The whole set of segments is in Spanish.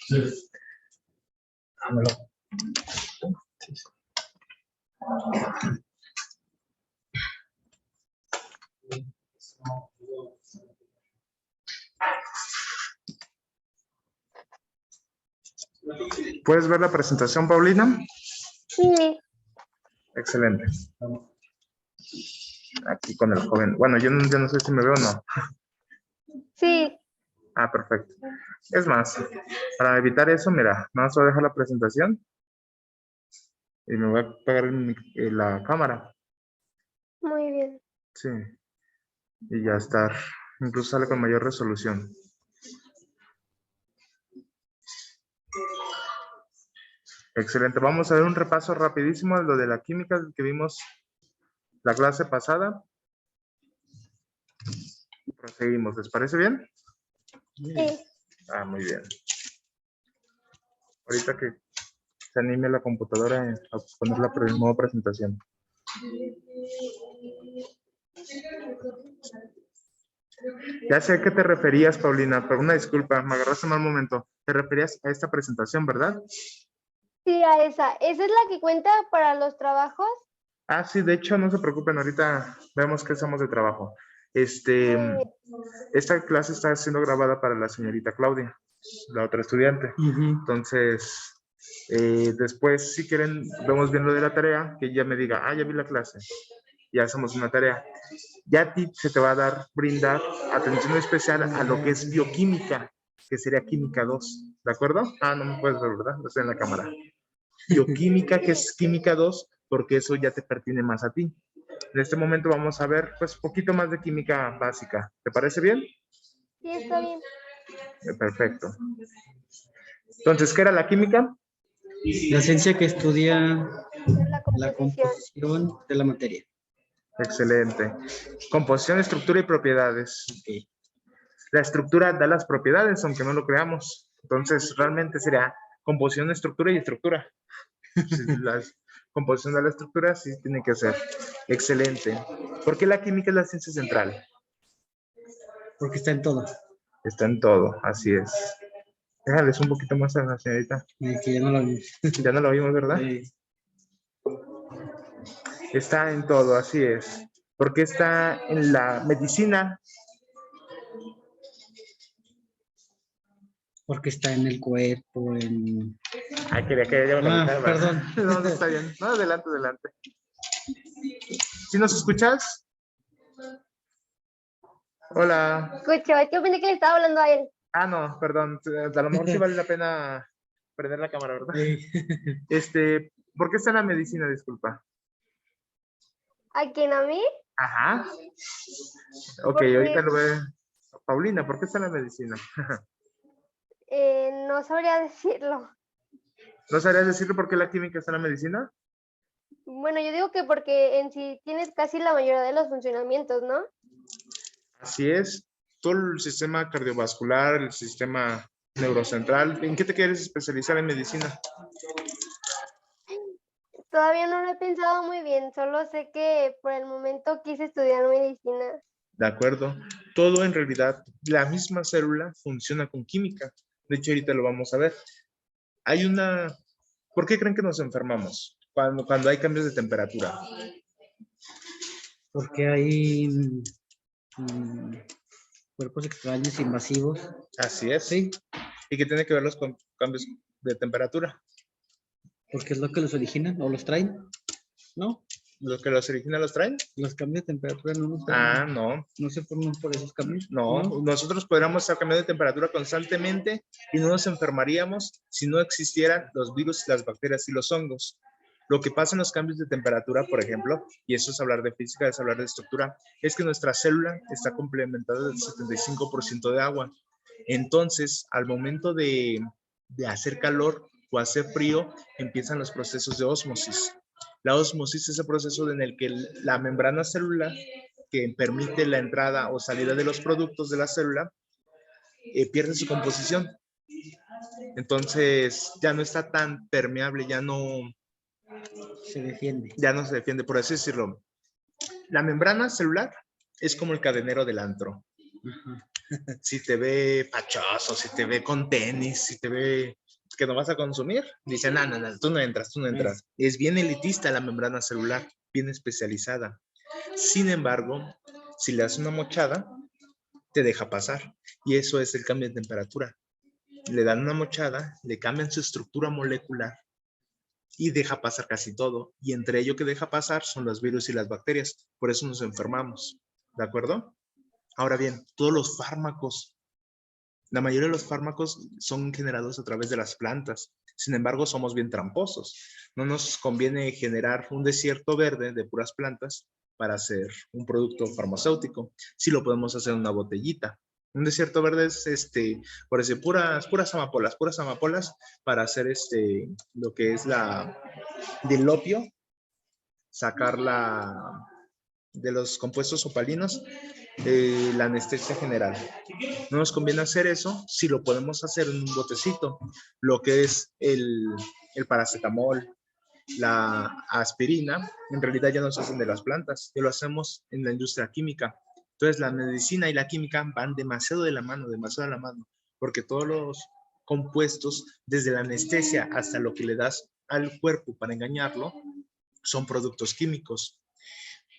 Sí. Dámelo. ¿Puedes ver la presentación, Paulina? Sí. Excelente. Aquí con el joven. Bueno, yo no sé si me veo o no. Sí. Ah, perfecto. Es más, para evitar eso, mira, nada más voy a dejar la presentación y me voy a pegar en la cámara. Muy bien. Sí. Y ya estar. Incluso sale con mayor resolución. Excelente. Vamos a ver un repaso rapidísimo de lo de la química que vimos la clase pasada. Y proseguimos. ¿Les parece bien? Sí. Ah, muy bien. Ahorita que se anime la computadora a poner la nueva presentación. Ya sé a qué te referías, Paulina, pero una disculpa, me agarraste en mal momento. Te referías a esta presentación, ¿verdad? Sí, a esa. ¿Esa es la que cuenta para los trabajos? Ah, sí, de hecho, no se preocupen, ahorita vemos qué hacemos de trabajo. Muy bien. Esta clase está siendo grabada para la señorita Claudia, la otra estudiante. Entonces, después, si quieren, vemos bien lo de la tarea, que ella me diga, ah, ya vi la clase, ya hacemos una tarea. Ya a ti se te va a brindar atención especial a lo que es bioquímica, que sería química 2, ¿de acuerdo? Ah, no me puedes ver, ¿verdad? No estoy en la cámara. Bioquímica, que es química 2, porque eso ya te pertiene más a ti. En este momento vamos a ver, pues, poquito más de química básica. ¿Te parece bien? Sí, está bien. Perfecto. Entonces, ¿qué era la química? La ciencia que estudia La la composición. composición de la materia. Excelente. Composición, estructura y propiedades. Ok. La estructura da las propiedades, aunque no lo creamos. Entonces, realmente sería composición, estructura y estructura. La composición de la estructura sí tiene que ser. Excelente. ¿Por qué la química es la ciencia central? Porque está en todo. Está en todo, así es. Déjales un poquito más a la señorita. Que ya no la vi. Ya no lo vimos, ¿verdad? Está en todo, así es. ¿Por qué está en la medicina? Porque está en el cuerpo, en... Ay, quería que ella me lo perdón. No, está bien. No, adelante, adelante. ¿Sí nos escuchas? Hola. Escucho, es que pensé que le estaba hablando a él. Ah, no, perdón. A lo mejor sí vale la pena prender la cámara, ¿verdad? ¿Por qué está en la medicina? Disculpa. ¿A quién? ¿A mí? Ajá. Ok, Porque ahorita lo ve. Paulina, ¿por qué está en la medicina? no sabría decirlo. ¿No sabrías decirle por qué la química está en la medicina? Bueno, yo digo que porque en sí tienes casi la mayoría de los funcionamientos, ¿no? Así es. Todo el sistema cardiovascular, el sistema neurocentral. ¿En qué te quieres especializar en medicina? Todavía no lo he pensado muy bien, solo sé que por el momento quise estudiar medicina. De acuerdo. Todo en realidad, la misma célula funciona con química. De hecho, ahorita lo vamos a ver. Hay una... ¿Por qué creen que nos enfermamos cuando hay cambios de temperatura? Porque hay cuerpos extraños, invasivos. Así es. Sí. ¿Y qué tiene que ver con cambios de temperatura? Porque es lo que los origina o los traen, ¿no? ¿Los que los origina los traen? Los cambios de temperatura no nos traen. Ah, no. No se forman por esos cambios. No, nosotros podríamos estar cambiando de temperatura constantemente y no nos enfermaríamos si no existieran los virus, las bacterias y los hongos. Lo que pasa en los cambios de temperatura, por ejemplo, y eso es hablar de física, es hablar de estructura, es que nuestra célula está complementada del 75% de agua. Entonces, al momento de hacer calor o hacer frío, empiezan los procesos de ósmosis. La ósmosis es el proceso en el que la membrana celular que permite la entrada o salida de los productos de la célula, pierde su composición. Entonces ya no está tan permeable, ya no se defiende. Ya no se defiende, por así decirlo. La membrana celular es como el cadenero del antro. Si te ve fachoso, si te ve con tenis, si te ve que no vas a consumir, dice, no, no, no, tú no entras, tú no entras. Es bien elitista la membrana celular, bien especializada. Sin embargo, si le das una mochada, te deja pasar. Y eso es el cambio de temperatura. Le dan una mochada, le cambian su estructura molecular y deja pasar casi todo. Y entre ello que deja pasar son los virus y las bacterias. Por eso nos enfermamos. ¿De acuerdo? Ahora bien, todos los fármacos, la mayoría de los fármacos son generados a través de las plantas. Sin embargo, somos bien tramposos. No nos conviene generar un desierto verde de puras plantas para hacer un producto farmacéutico. Sí lo podemos hacer en una botellita. Un desierto verde es, por decir, puras amapolas para hacer lo que es del opio, sacarla de los compuestos opalinos, la anestesia general. No nos conviene hacer eso si lo podemos hacer en un botecito. Lo que es el paracetamol, la aspirina, en realidad ya no se hacen de las plantas, ya lo hacemos en la industria química. Entonces la medicina y la química van demasiado de la mano, porque todos los compuestos, desde la anestesia hasta lo que le das al cuerpo para engañarlo, son productos químicos.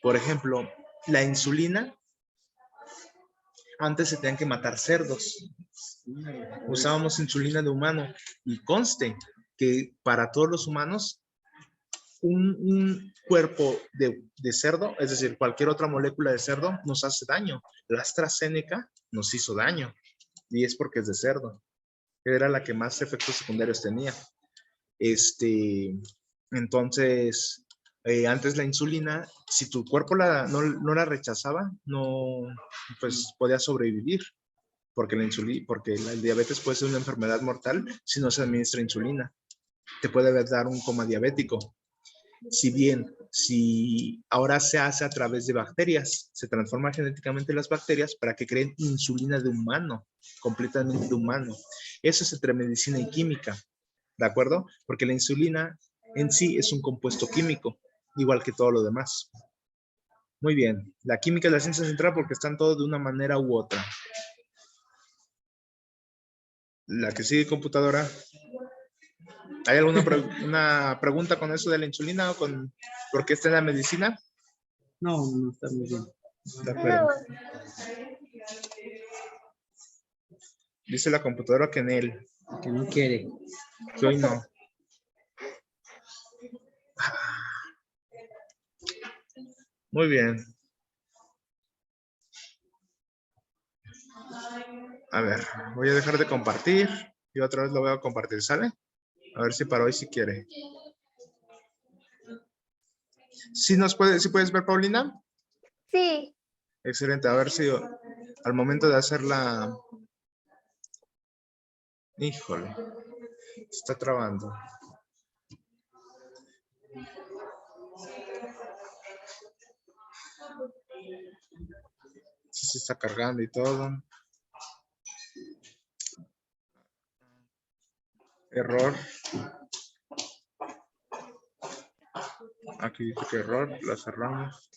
Por ejemplo, la insulina, antes se tenían que matar cerdos. Usábamos insulina de humano y conste que para todos los humanos un cuerpo de cerdo, es decir, cualquier otra molécula de cerdo nos hace daño. La AstraZeneca nos hizo daño y es porque es de cerdo. Era la que más efectos secundarios tenía. Entonces, antes la insulina, si tu cuerpo no la rechazaba, no, pues podía sobrevivir, porque el diabetes puede ser una enfermedad mortal si no se administra insulina. Te puede dar un coma diabético. Si ahora se hace a través de bacterias, se transforman genéticamente las bacterias para que creen insulina de humano, completamente de humano. Eso es entre medicina y química, ¿de acuerdo? Porque la insulina en sí es un compuesto químico, igual que todo lo demás. Muy bien, la química es la ciencia central porque están todos de una manera u otra. La que sigue, computadora. ¿Hay alguna una pregunta con eso de la insulina o con por qué está en la medicina? No, no está muy bien. De acuerdo. No. Dice la computadora que en él. Que no quiere. Que hoy no. Muy bien. A ver, voy a dejar de compartir y otra vez lo voy a compartir, ¿sale? A ver si para hoy sí quiere. ¿Sí puedes ver, Paulina? Sí. Excelente. A ver si al momento de hacerla... Híjole. Está trabando. Sí, se está cargando y todo. Error. Aquí dice que error. La cerramos.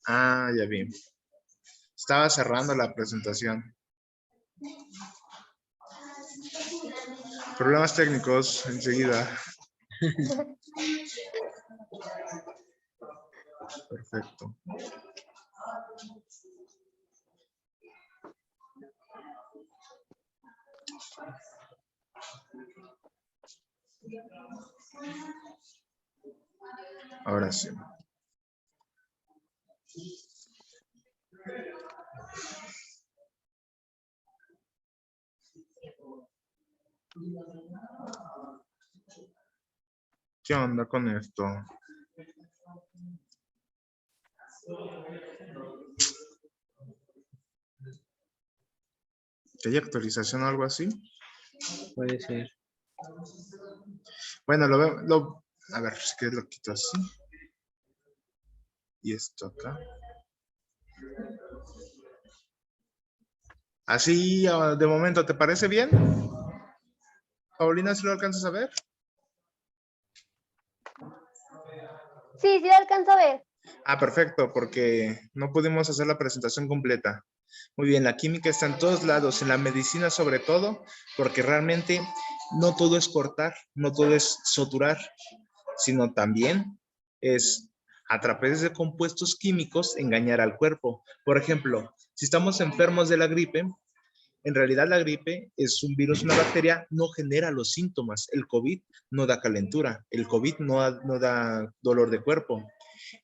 Ah, ya vi. Estaba cerrando la presentación. Problemas técnicos enseguida. Perfecto. Ahora sí. ¿Qué onda con esto? ¿Que hay actualización o algo así? Puede ser. Bueno, a ver, si quieres lo quito así. Y esto acá. Así, de momento, ¿te parece bien? Paulina, ¿sí lo alcanzas a ver? Sí, sí lo alcanzo a ver. Ah, perfecto, porque no pudimos hacer la presentación completa. Muy bien, la química está en todos lados, en la medicina sobre todo, porque realmente no todo es cortar, no todo es suturar, sino también es a través de compuestos químicos engañar al cuerpo. Por ejemplo, si estamos enfermos de la gripe, en realidad la gripe es un virus, una bacteria, no genera los síntomas. El COVID no da calentura, el COVID no da dolor de cuerpo.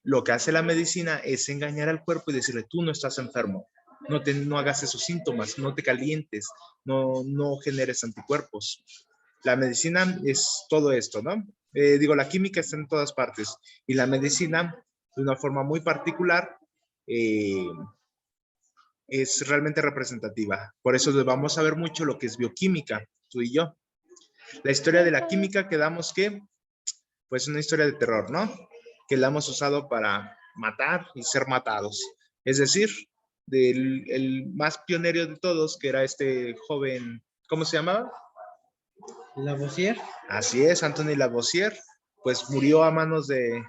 Lo que hace la medicina es engañar al cuerpo y decirle, tú no estás enfermo, no hagas esos síntomas, no te calientes, no generes anticuerpos. La medicina es todo esto, ¿no? La química está en todas partes y la medicina, de una forma muy particular, eh, es realmente representativa. Por eso vamos a ver mucho lo que es bioquímica, tú y yo. La historia de la química quedamos que, pues una historia de terror, ¿no? Que la hemos usado para matar y ser matados. Es decir, el más pionero de todos, que era este joven, ¿cómo se llamaba? Lavoisier. Así es, Anthony Lavoisier, pues murió a manos de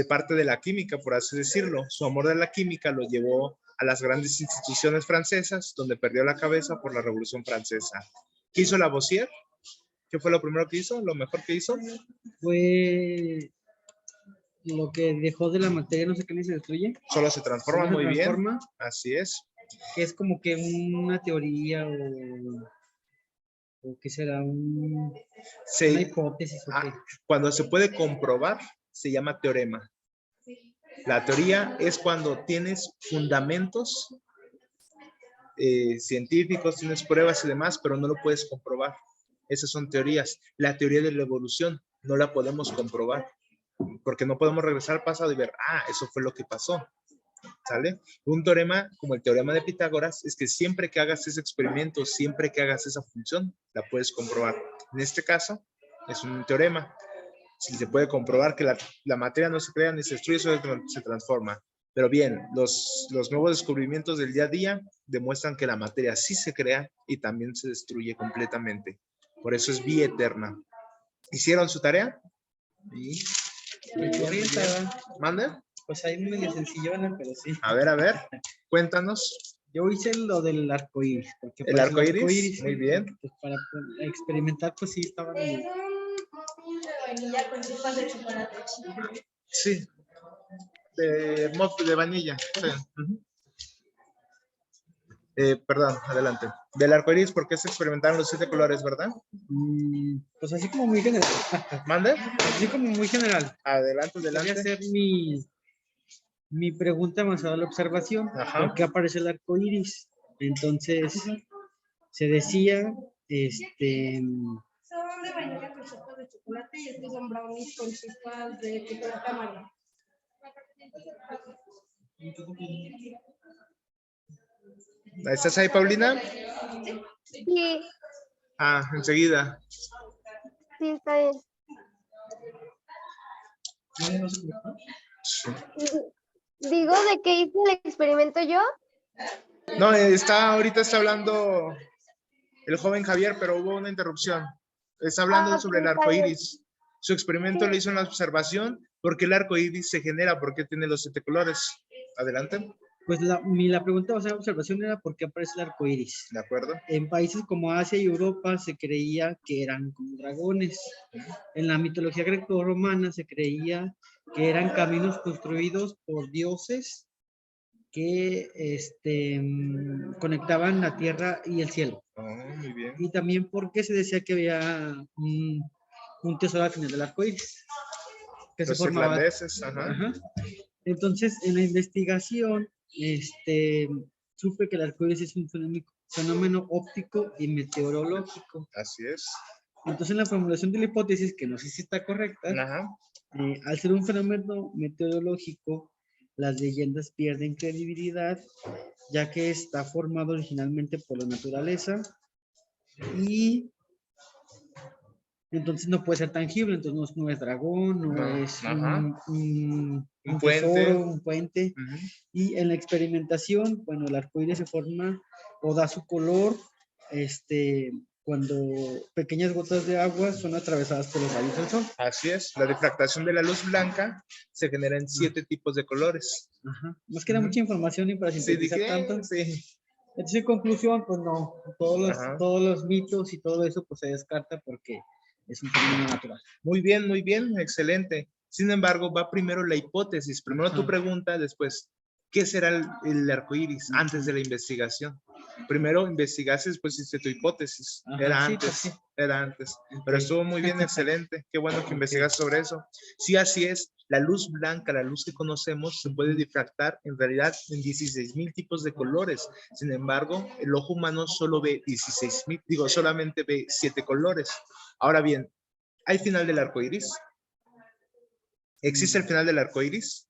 parte de la química, por así decirlo. Su amor de la química lo llevó a las grandes instituciones francesas, donde perdió la cabeza por la Revolución Francesa. ¿Qué hizo Lavoisier? ¿Qué fue lo primero que hizo? ¿Lo mejor que hizo? Fue lo que dejó de la materia, no sé qué ni se destruye. Solo se transforma, Solo se muy transforma, bien. Así es. que es como que una teoría o qué será, una hipótesis o qué. Cuando se puede comprobar, se llama teorema. La teoría es cuando tienes fundamentos científicos, tienes pruebas y demás, pero no lo puedes comprobar. Esas son teorías. La teoría de la evolución no la podemos comprobar, porque no podemos regresar al pasado y ver, eso fue lo que pasó. ¿Sale? Un teorema, como el teorema de Pitágoras, es que siempre que hagas ese experimento, siempre que hagas esa función, la puedes comprobar. En este caso, es un teorema. Si se puede comprobar que la materia no se crea ni se destruye, solo se transforma. Pero bien, los nuevos descubrimientos del día a día demuestran que la materia sí se crea y también se destruye completamente. Por eso es vida eterna. ¿Hicieron su tarea? Sí. ¿Mande? Pues ahí medio sencillona, pero sí. A ver, cuéntanos. Yo hice lo del arco iris. ¿El arco iris? Muy bien. Pues para experimentar, pues sí, estaba bien. De vainilla con chispas de chocolate. Sí, de vainilla. Sí. Perdón, adelante. Del arco iris, ¿por qué se experimentaron los 7 colores, verdad? Pues así como muy general. ¿Mande? Así como muy general. Adelante. Voy a hacer mi pregunta basada en la observación. Ajá. ¿Por qué aparece el arco iris? Entonces, se decía, Son de vainilla con chispas de chocolate y estos son brownies con chispas de chocolate amargo. ¿Estás ahí, Paulina? Sí, Enseguida. sí, está bien. Sí. Digo, ¿de qué hice el experimento yo? No, ahorita está hablando el joven Javier, pero hubo una interrupción. Está hablando sobre el arco iris. Su experimento lo hizo en la observación. ¿Por qué el arco iris se genera? ¿Por qué tiene los 7 colores? Adelante. Pues la pregunta basada en observación era ¿por qué aparece el arco iris? De acuerdo. En países como Asia y Europa se creía que eran como dragones. En la mitología greco-romana se creía que eran caminos construidos por dioses que conectaban la tierra y el cielo. Muy bien. Y también porque se decía que había un tesoro al final del arco iris. Que Los se formaba. irlandeses, ajá. Ajá. Entonces, en la investigación, supe que el arco iris es un fenómeno óptico y meteorológico. Así es. Entonces, en la formulación de la hipótesis, que no sé si está correcta, Ajá. al ser un fenómeno meteorológico, las leyendas pierden credibilidad, ya que está formado originalmente por la naturaleza y entonces no puede ser tangible, entonces no es dragón, no es un tesoro, un puente. Y en la experimentación, bueno, el arco iris se forma o da su color cuando pequeñas gotas de agua son atravesadas por los rayos del sol. Así es, la difractación de la luz blanca se genera en 7 tipos de colores. Ajá. Más que era Ujú. mucha información y para Sí, sintetizar dije, tanto. sí. Entonces, en conclusión, pues no, Ajá. todos los mitos y todo eso pues se descarta porque es un fenómeno natural. Muy bien, excelente. Sin embargo, va primero la hipótesis. Primero tu Ajá. pregunta, después, ¿qué será el arco iris? Antes de la investigación. Primero investigaste, después hiciste tu hipótesis. Ajá, Era sí, antes, pues sí. era antes. Pero Ok. estuvo muy bien, excelente. Qué bueno que Ok. investigaste sobre eso. Sí, así es. La luz blanca, la luz que conocemos, se puede difractar en realidad en 16,000 tipos de colores. Sin embargo, el ojo humano solo ve 16,000, solamente ve 7 colores. Ahora bien, ¿hay final del arco iris? ¿Existe el final del arco iris?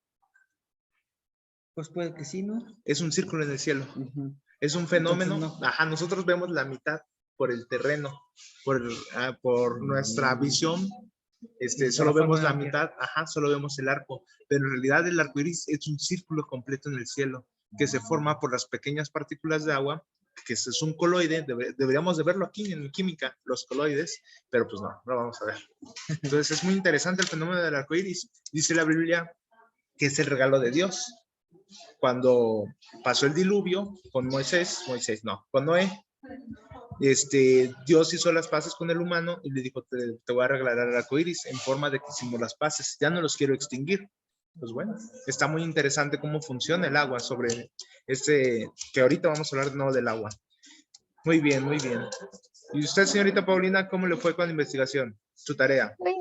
Pues puede que sí, ¿no? Es un círculo en el cielo. Ujú. Es un fenómeno. Entonces, no. Ajá, nosotros vemos la mitad por el terreno, por nuestra visión. Solo forma vemos de la arquear. mitad, ajá, solo vemos el arco. Pero en realidad el arco iris es un círculo completo en el cielo que se forma por las pequeñas partículas de agua, que es un coloide. Deberíamos de verlo aquí en química, los coloides, pero pues no lo vamos a ver. Entonces es muy interesante el fenómeno del arco iris. Dice la Biblia que es el regalo de Dios. Cuando pasó el diluvio con con Noé, Dios hizo las paces con el humano y le dijo, te voy a regalar el arco iris en forma de que hicimos las paces, ya no los quiero extinguir. Pues bueno, está muy interesante cómo funciona el agua sobre que ahorita vamos a hablar de nuevo del agua. Muy bien, muy bien. ¿Y usted, señorita Paulina, cómo le fue con la investigación? Su tarea. Uy,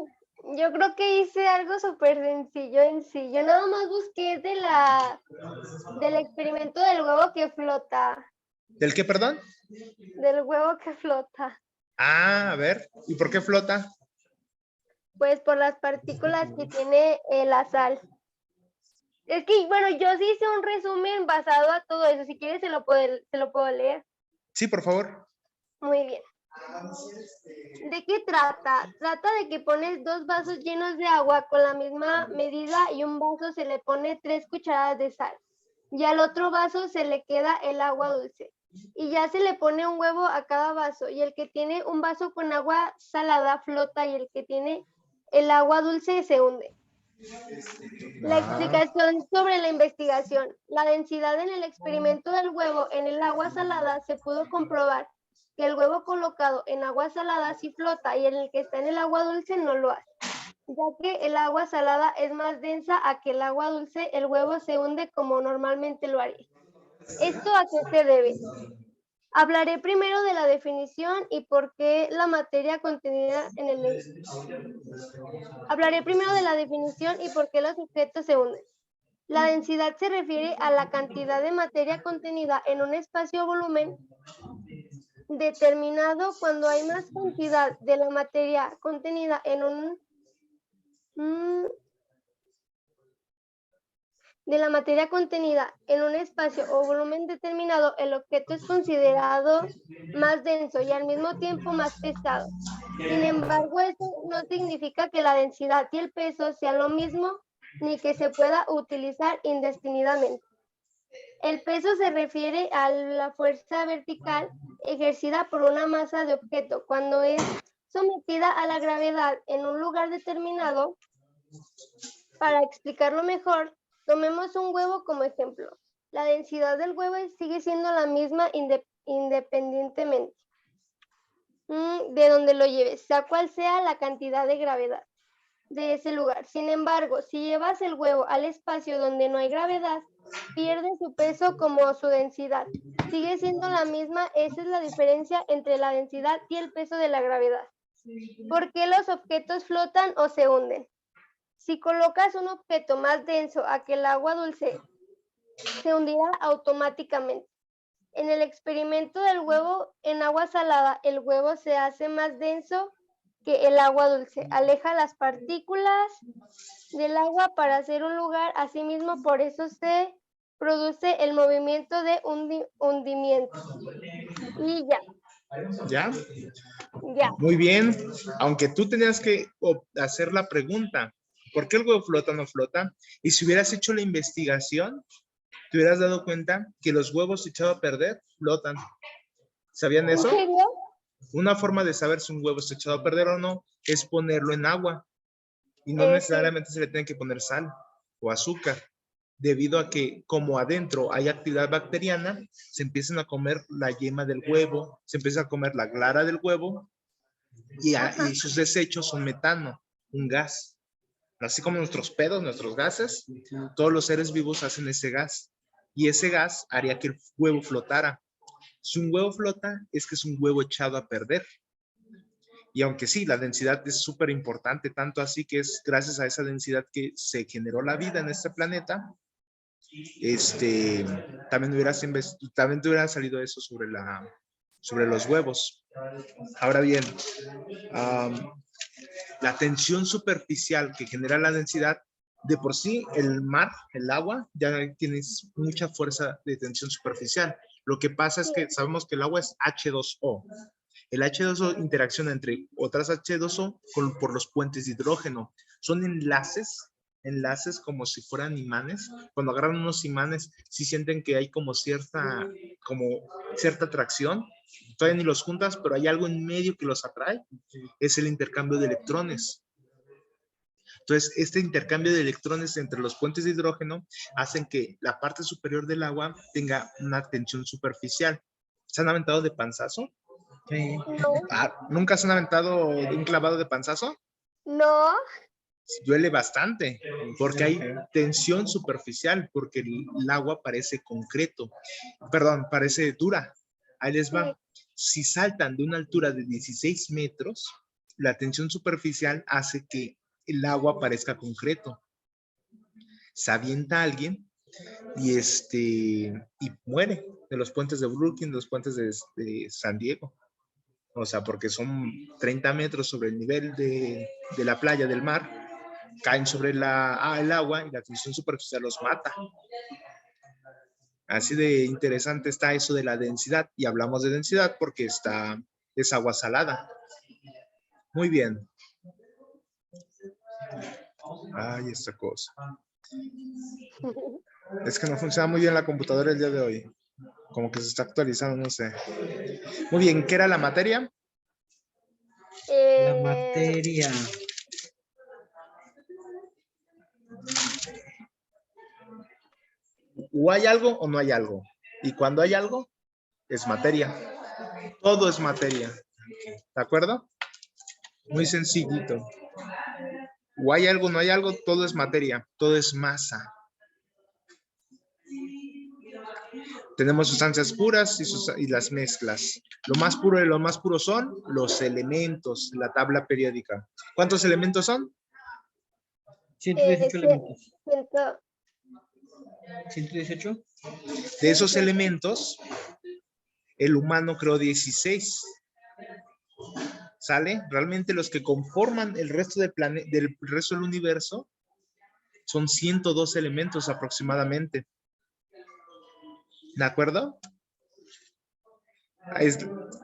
yo creo que hice algo súper sencillo en sí. Yo nada más busqué del experimento del huevo que flota. ¿Del qué, perdón? Del huevo que flota. Ah, a ver, ¿y por qué flota? Pues por las partículas que tiene la sal. Es que, bueno, yo sí hice un resumen basado a todo eso. Si quieres, se lo puedo leer. Sí, por favor. Muy bien. ¿De qué trata? Trata de que pones 2 vasos llenos de agua con la misma medida y un vaso se le pone 3 cucharadas de sal. Y al otro vaso se le queda el agua dulce. Y ya se le pone un huevo a cada vaso. Y el que tiene un vaso con agua salada flota y el que tiene el agua dulce se hunde. La explicación sobre la investigación. La densidad en el experimento del huevo en el agua salada se pudo comprobar que el huevo colocado en agua salada sí flota y en el que está en el agua dulce no lo hace. Ya que el agua salada es más densa a que el agua dulce, el huevo se hunde como normalmente lo haría. ¿Esto a qué se debe? Hablaré primero de la definición y por qué la materia contenida en el... Hablaré primero de la definición y por qué los objetos se unen. La densidad se refiere a la cantidad de materia contenida en un espacio o volumen determinado. Cuando hay más cantidad de la materia contenida en un espacio o volumen determinado, el objeto es considerado más denso y al mismo tiempo más pesado. Sin embargo, eso no significa que la densidad y el peso sean lo mismo ni que se pueda utilizar indefinidamente. El peso se refiere a la fuerza vertical ejercida por una masa de objeto cuando es sometida a la gravedad en un lugar determinado. Para explicarlo mejor, tomemos un huevo como ejemplo. La densidad del huevo sigue siendo la misma independientemente de donde lo lleves, sea cual sea la cantidad de gravedad de ese lugar. Sin embargo, si llevas el huevo al espacio donde no hay gravedad, pierde su peso como su densidad. Sigue siendo la misma. Esa es la diferencia entre la densidad y el peso de la gravedad. ¿Por qué los objetos flotan o se hunden? Si colocas un objeto más denso a que el agua dulce, se hundirá automáticamente. En el experimento del huevo en agua salada, el huevo se hace más denso que el agua dulce. Aleja las partículas del agua para hacer un lugar. Asimismo, por eso se produce el movimiento de hundimiento. Y ya. ¿Ya? Ya. Muy bien. Aunque tú tenías que hacer la pregunta, ¿por qué el huevo flota o no flota? Y si hubieras hecho la investigación, te hubieras dado cuenta que los huevos echados a perder flotan. ¿Sabían ¿En eso? serio? Una forma de saber si un huevo está echado a perder o no es ponerlo en agua. Y no Sí. necesariamente se le tiene que poner sal o azúcar, debido a que como adentro hay actividad bacteriana, se empiezan a comer la yema del huevo, se empieza a comer la clara del huevo y sus desechos son metano, un gas. Así como nuestros pedos, nuestros gases, todos los seres vivos hacen ese gas. Y ese gas haría que el huevo flotara. Si un huevo flota, es que es un huevo echado a perder. Y aunque sí, la densidad es súper importante, tanto así que es gracias a esa densidad que se generó la vida en este planeta, también te hubiera salido eso sobre los huevos. Ahora bien, la tensión superficial que genera la densidad, de por sí el mar, el agua, ya tiene mucha fuerza de tensión superficial. Lo que pasa es que sabemos que el agua es H2O. El H2O interacciona entre otras H2O por los puentes de hidrógeno. Son enlaces como si fueran imanes. Cuando agarran unos imanes, sí sienten que hay como cierta atracción. Todavía ni los juntas, pero hay algo en medio que los atrae. Es el intercambio de electrones. Entonces, este intercambio de electrones entre los puentes de hidrógeno hacen que la parte superior del agua tenga una tensión superficial. ¿Se han aventado de panzazo? Sí. ¿Nunca se han aventado un clavado de panzazo? No. Duele bastante, porque hay tensión superficial, porque el agua parece concreto. Perdón, parece dura. Ahí les va. Si saltan de una altura de 16 metros, la tensión superficial hace que el agua parezca concreto. Se avienta alguien y muere de los puentes de Brooklyn, de los puentes de San Diego. O sea, porque son 30 metros sobre el nivel de la playa, del mar, caen sobre el agua y la tensión superficial los mata. Así de interesante está eso de la densidad. Y hablamos de densidad porque es agua salada. Muy bien. Ay, esta cosa. Es que no funciona muy bien la computadora el día de hoy. Como que se está actualizando, no sé. Muy bien, ¿qué era la materia? La materia. O hay algo o no hay algo. Y cuando hay algo, es materia. Todo es materia. ¿De acuerdo? Muy sencillito. O hay algo o no hay algo, todo es materia. Todo es masa. Tenemos sustancias puras y las mezclas. Lo más puro de lo más puro son los elementos, la tabla periódica. ¿Cuántos elementos son? 118 elementos. 118. ¿118? De esos elementos, el humano creó 16. ¿Sale? Realmente los que conforman el resto del resto del universo son 102 elementos aproximadamente. ¿De acuerdo?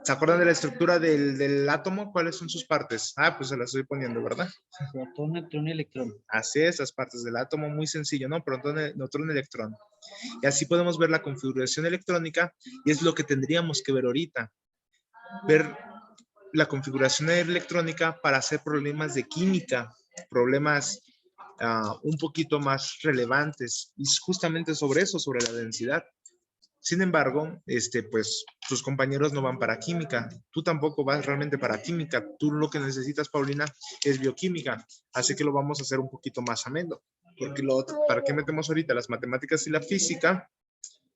¿Se acuerdan de la estructura del átomo? ¿Cuáles son sus partes? Pues se las estoy poniendo, ¿verdad? Protón, neutrón y electrón. Así es, las partes del átomo, muy sencillo, ¿no? Protón, neutrón, electrón. Y así podemos ver la configuración electrónica y es lo que tendríamos que ver ahorita. Ver la configuración electrónica para hacer problemas de química, problemas un poquito más relevantes, y justamente sobre eso, sobre la densidad. Sin embargo, pues tus compañeros no van para química, tú tampoco vas realmente para química, tú lo que necesitas, Paulina, es bioquímica, así que lo vamos a hacer un poquito más ameno, porque ¿para qué metemos ahorita las matemáticas y la física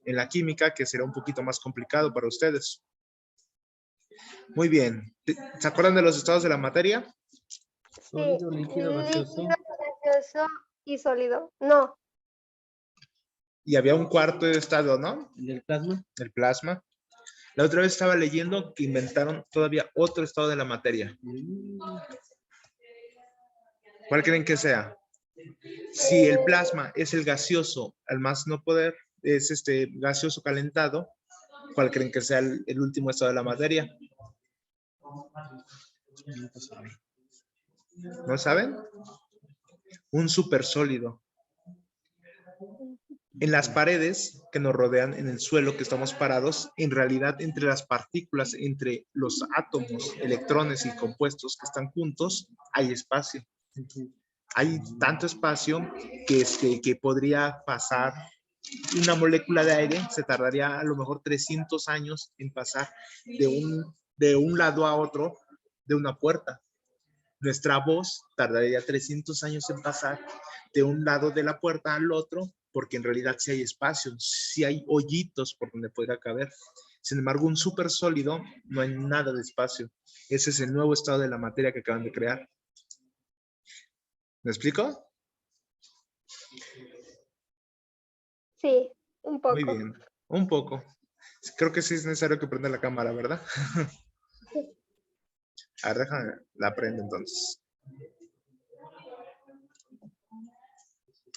en la química, que será un poquito más complicado para ustedes? Muy bien, ¿se acuerdan de los estados de la materia? Sólido, líquido, gaseoso. Líquido, gaseoso y sólido. No. Y había un cuarto estado, ¿no? El del plasma. El plasma. La otra vez estaba leyendo que inventaron todavía otro estado de la materia. ¿Cuál creen que sea? Si el plasma es el gaseoso, al más no poder, es gaseoso calentado, ¿cuál creen que sea el último estado de la materia? ¿No saben? Un supersólido. En las paredes que nos rodean, en el suelo que estamos parados, en realidad entre las partículas, entre los átomos, electrones y compuestos que están juntos, hay espacio. Hay tanto espacio que podría pasar una molécula de aire, se tardaría a lo mejor 300 años en pasar de un lado a otro de una puerta. Nuestra voz tardaría 300 años en pasar de un lado de la puerta al otro, porque en realidad sí hay espacio, sí hay hoyitos por donde podría caber. Sin embargo, un súper sólido no hay nada de espacio. Ese es el nuevo estado de la materia que acaban de crear. ¿Me explico? Sí, un Muy poco. bien, un poco. Creo que sí es necesario que prenda la cámara, ¿verdad? A ver, déjame, la prendo entonces.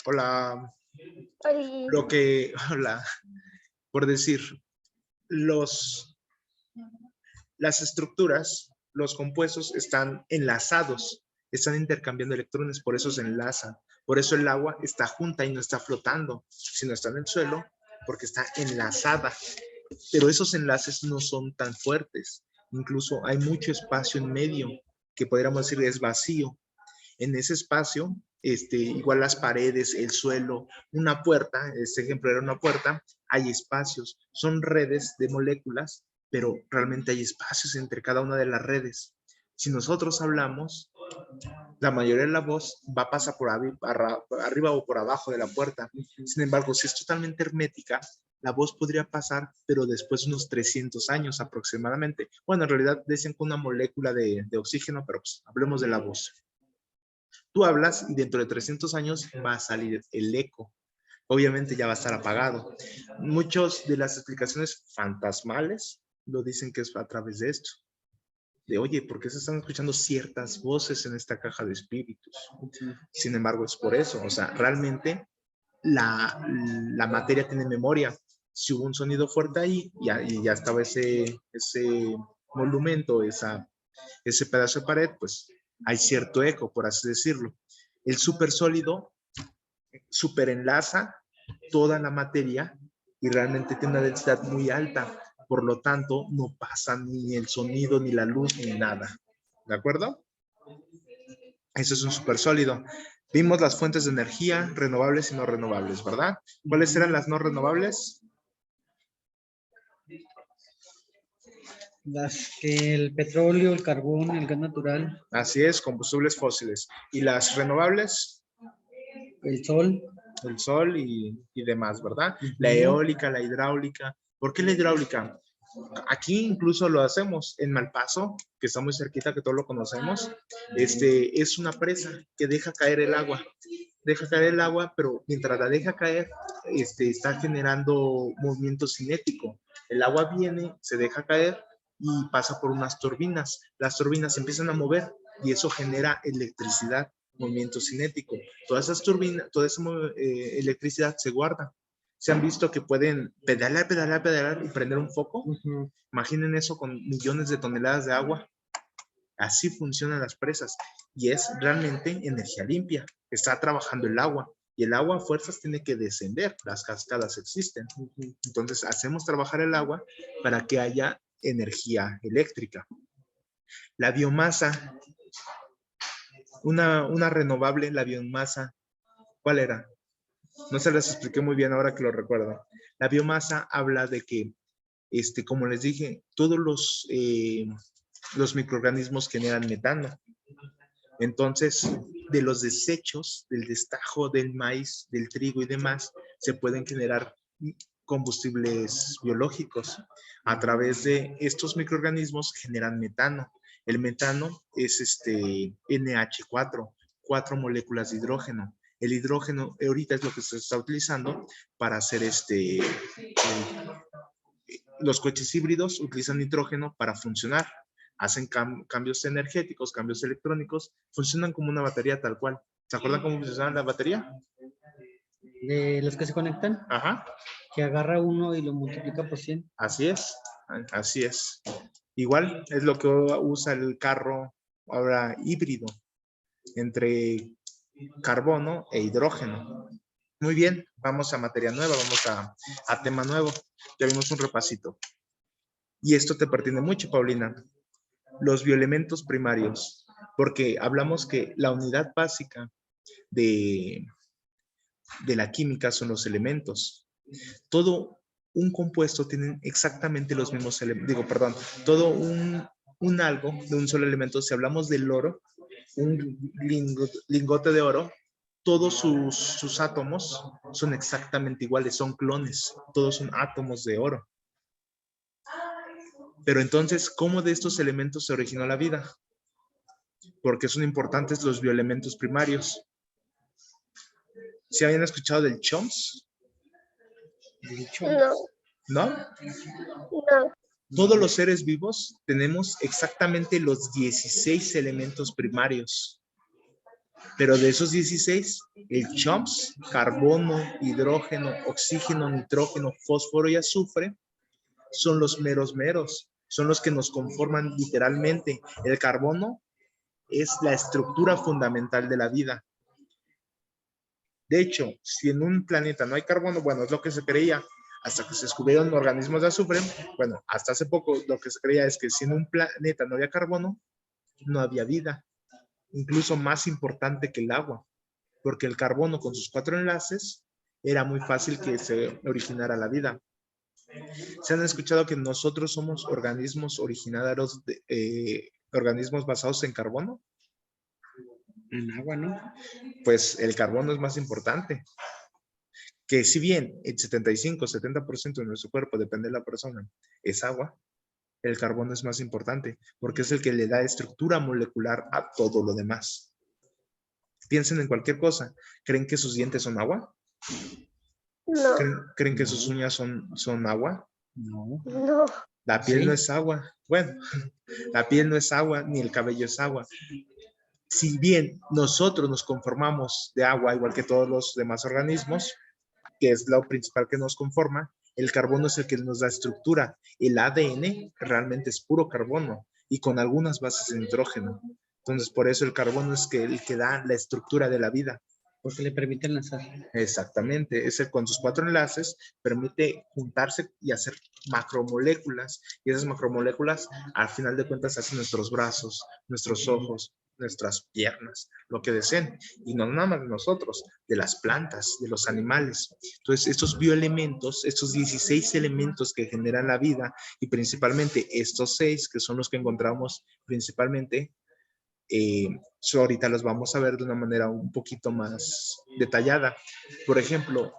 Hola. Oli. Hola, por decir, las estructuras, los compuestos están enlazados, están intercambiando electrones, por eso se enlazan. Por eso el agua está junta y no está flotando, sino está en el suelo porque está enlazada. Pero esos enlaces no son tan fuertes. Incluso hay mucho espacio en medio que podríamos decir es vacío. En ese espacio, igual las paredes, el suelo, una puerta, este ejemplo era una puerta, hay espacios, son redes de moléculas, pero realmente hay espacios entre cada una de las redes. Si nosotros hablamos, la mayoría de la voz va a pasar por arriba o por abajo de la puerta. Sin embargo, si es totalmente hermética, la voz podría pasar, pero después de unos 300 años aproximadamente. Bueno, en realidad dicen con una molécula de oxígeno, pero pues hablemos de la voz. Tú hablas y dentro de 300 años va a salir el eco. Obviamente ya va a estar apagado. Muchas de las explicaciones fantasmales lo dicen que es a través de esto. De, oye, ¿por qué se están escuchando ciertas voces en esta caja de espíritus? Sin embargo, es por eso. O sea, realmente la materia tiene memoria. Si hubo un sonido fuerte ahí, y ya estaba ese monumento, ese pedazo de pared, pues hay cierto eco, por así decirlo. El supersólido superenlaza toda la materia y realmente tiene una densidad muy alta. Por lo tanto, no pasa ni el sonido, ni la luz, ni nada. ¿De acuerdo? Eso es un supersólido. Vimos las fuentes de energía, renovables y no renovables, ¿verdad? ¿Cuáles eran las no renovables? El petróleo, el carbón, el gas natural, Así es, combustibles fósiles. ¿Y las renovables? el sol. El sol y demás, ¿verdad? La eólica, la hidráulica. ¿Por qué la hidráulica? Aquí incluso lo hacemos en Malpaso, que está muy cerquita, que todos lo conocemos. Es una presa que deja caer el agua. Deja caer el agua, pero mientras la deja caer, está generando movimiento cinético. El agua viene, se deja caer y pasa por unas turbinas. Las turbinas se empiezan a mover y eso genera electricidad, movimiento cinético. Todas esas turbinas, toda esa electricidad se guarda. Se han visto que pueden pedalear y prender un foco. Imaginen eso con millones de toneladas de agua. Así funcionan las presas y es realmente energía limpia. Está trabajando el agua y el agua a fuerzas tiene que descender. Las cascadas existen. Entonces hacemos trabajar el agua para que haya energía eléctrica. La biomasa, una renovable, la biomasa, ¿cuál era? No se las expliqué muy bien ahora que lo recuerdo. La biomasa habla de que, como les dije, todos los microorganismos generan metano. Entonces, de los desechos, del destajo del maíz, del trigo y demás, se pueden generar combustibles biológicos. A través de estos microorganismos generan metano. El metano es NH4, 4 moléculas de hidrógeno. El hidrógeno ahorita es lo que se está utilizando para hacer los coches híbridos utilizan nitrógeno para funcionar. Hacen cambios energéticos, cambios electrónicos, funcionan como una batería tal cual. ¿Se acuerdan cómo funciona la batería? De los que se conectan. Ajá. Que agarra uno y lo multiplica por 100. Así es, así es. Igual es lo que usa el carro ahora híbrido, entre carbono e hidrógeno. Muy bien, vamos a materia nueva, vamos a tema nuevo. Ya vimos un repasito. Y esto te pertiene mucho, Paulina. Los bioelementos primarios, porque hablamos que la unidad básica de la química son los elementos. Todo un compuesto tiene exactamente los mismos elementos, todo un algo de un solo elemento. Si hablamos del oro, un lingote de oro, todos sus átomos son exactamente iguales, son clones, todos son átomos de oro. Pero entonces, ¿cómo de estos elementos se originó la vida? Porque son importantes los bioelementos primarios. ¿Sí habían escuchado del CHOMS? No, ¿No? no. Todos los seres vivos tenemos exactamente los 16 elementos primarios. Pero de esos 16, el CHOMS, carbono, hidrógeno, oxígeno, nitrógeno, fósforo y azufre, son los meros meros. Son los que nos conforman literalmente. El carbono es la estructura fundamental de la vida. De hecho, si en un planeta no hay carbono, bueno, es lo que se creía hasta que se descubrieron organismos de azufre. Bueno, hasta hace poco lo que se creía es que si en un planeta no había carbono, no había vida. Incluso más importante que el agua, porque el carbono con sus 4 enlaces era muy fácil que se originara la vida. ¿Se han escuchado que nosotros somos organismos originarios de organismos basados en carbono? En agua, ¿no? Pues el carbono es más importante. Que si bien el 75-70% de nuestro cuerpo, depende de la persona, es agua, el carbono es más importante porque es el que le da estructura molecular a todo lo demás. Piensen en cualquier cosa. ¿Creen que sus dientes son agua? No, ¿Creen que sus uñas son agua? No. no. La piel Sí. no es agua. Bueno, la piel no es agua, ni el cabello es agua. Si bien nosotros nos conformamos de agua, igual que todos los demás organismos, que es lo principal que nos conforma, el carbono es el que nos da estructura. El ADN realmente es puro carbono y con algunas bases de nitrógeno. Entonces, por eso el carbono es el que da la estructura de la vida. Porque le permiten lanzar. Exactamente, es el con sus 4 enlaces permite juntarse y hacer macromoléculas, y esas macromoléculas al final de cuentas hacen nuestros brazos, nuestros ojos, nuestras piernas, lo que deseen, y no nada más de nosotros, de las plantas, de los animales. Entonces, estos bioelementos, estos 16 elementos que generan la vida, y principalmente estos 6 que son los que encontramos principalmente, ahorita los vamos a ver de una manera un poquito más detallada. Por ejemplo,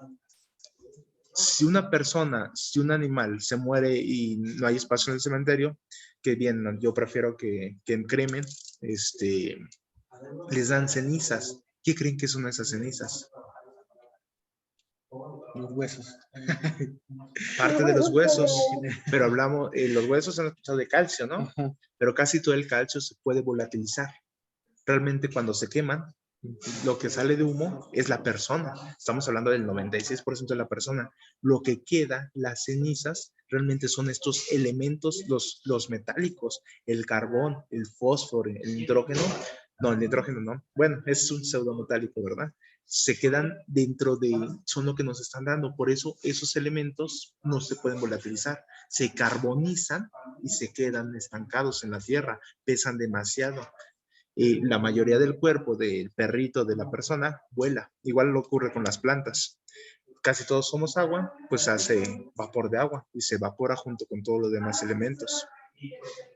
si una persona, si un animal se muere y no hay espacio en el cementerio, que bien, yo prefiero que cremen, les dan cenizas. ¿Qué creen que son esas cenizas? Los huesos. Parte de los huesos, pero hablamos, los huesos han escuchado de calcio, ¿no? Ajá. Pero casi todo el calcio se puede volatilizar. Realmente cuando se queman, lo que sale de humo es la persona. Estamos hablando del 96% de la persona. Lo que queda, las cenizas, realmente son estos elementos, los metálicos, el carbón, el fósforo, el nitrógeno. No, el nitrógeno no. Bueno, es un pseudometálico, ¿verdad? Se quedan dentro son lo que nos están dando. Por eso esos elementos no se pueden volatilizar. Se carbonizan y se quedan estancados en la tierra. Pesan demasiado. La mayoría del cuerpo del perrito de la persona vuela. Igual lo ocurre con las plantas. Casi todos somos agua, pues hace vapor de agua y se evapora junto con todos los demás elementos.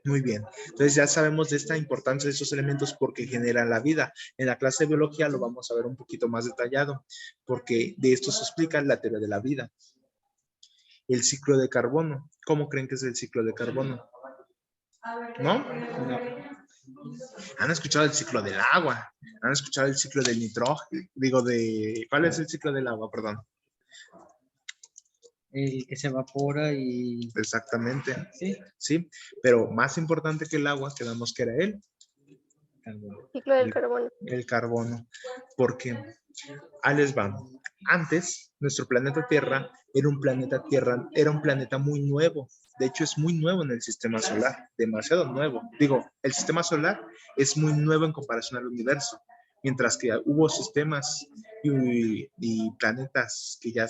Muy bien. Entonces ya sabemos de esta importancia de estos elementos porque generan la vida. En la clase de biología lo vamos a ver un poquito más detallado porque de esto se explica la teoría de la vida. El ciclo de carbono. ¿Cómo creen que es el ciclo de carbono? ¿No? No. Han escuchado el ciclo del agua, han escuchado el ciclo del nitrógeno, ¿cuál es el ciclo del agua? Perdón. El que se evapora y... Exactamente, Sí. sí, pero más importante que el agua, quedamos que era el Ciclo del carbono. el carbono, porque ahí les va. Antes, nuestro planeta Tierra era un planeta muy nuevo. De hecho, es muy nuevo en el sistema solar, demasiado nuevo. Digo, el sistema solar es muy nuevo en comparación al universo, mientras que hubo sistemas y planetas que ya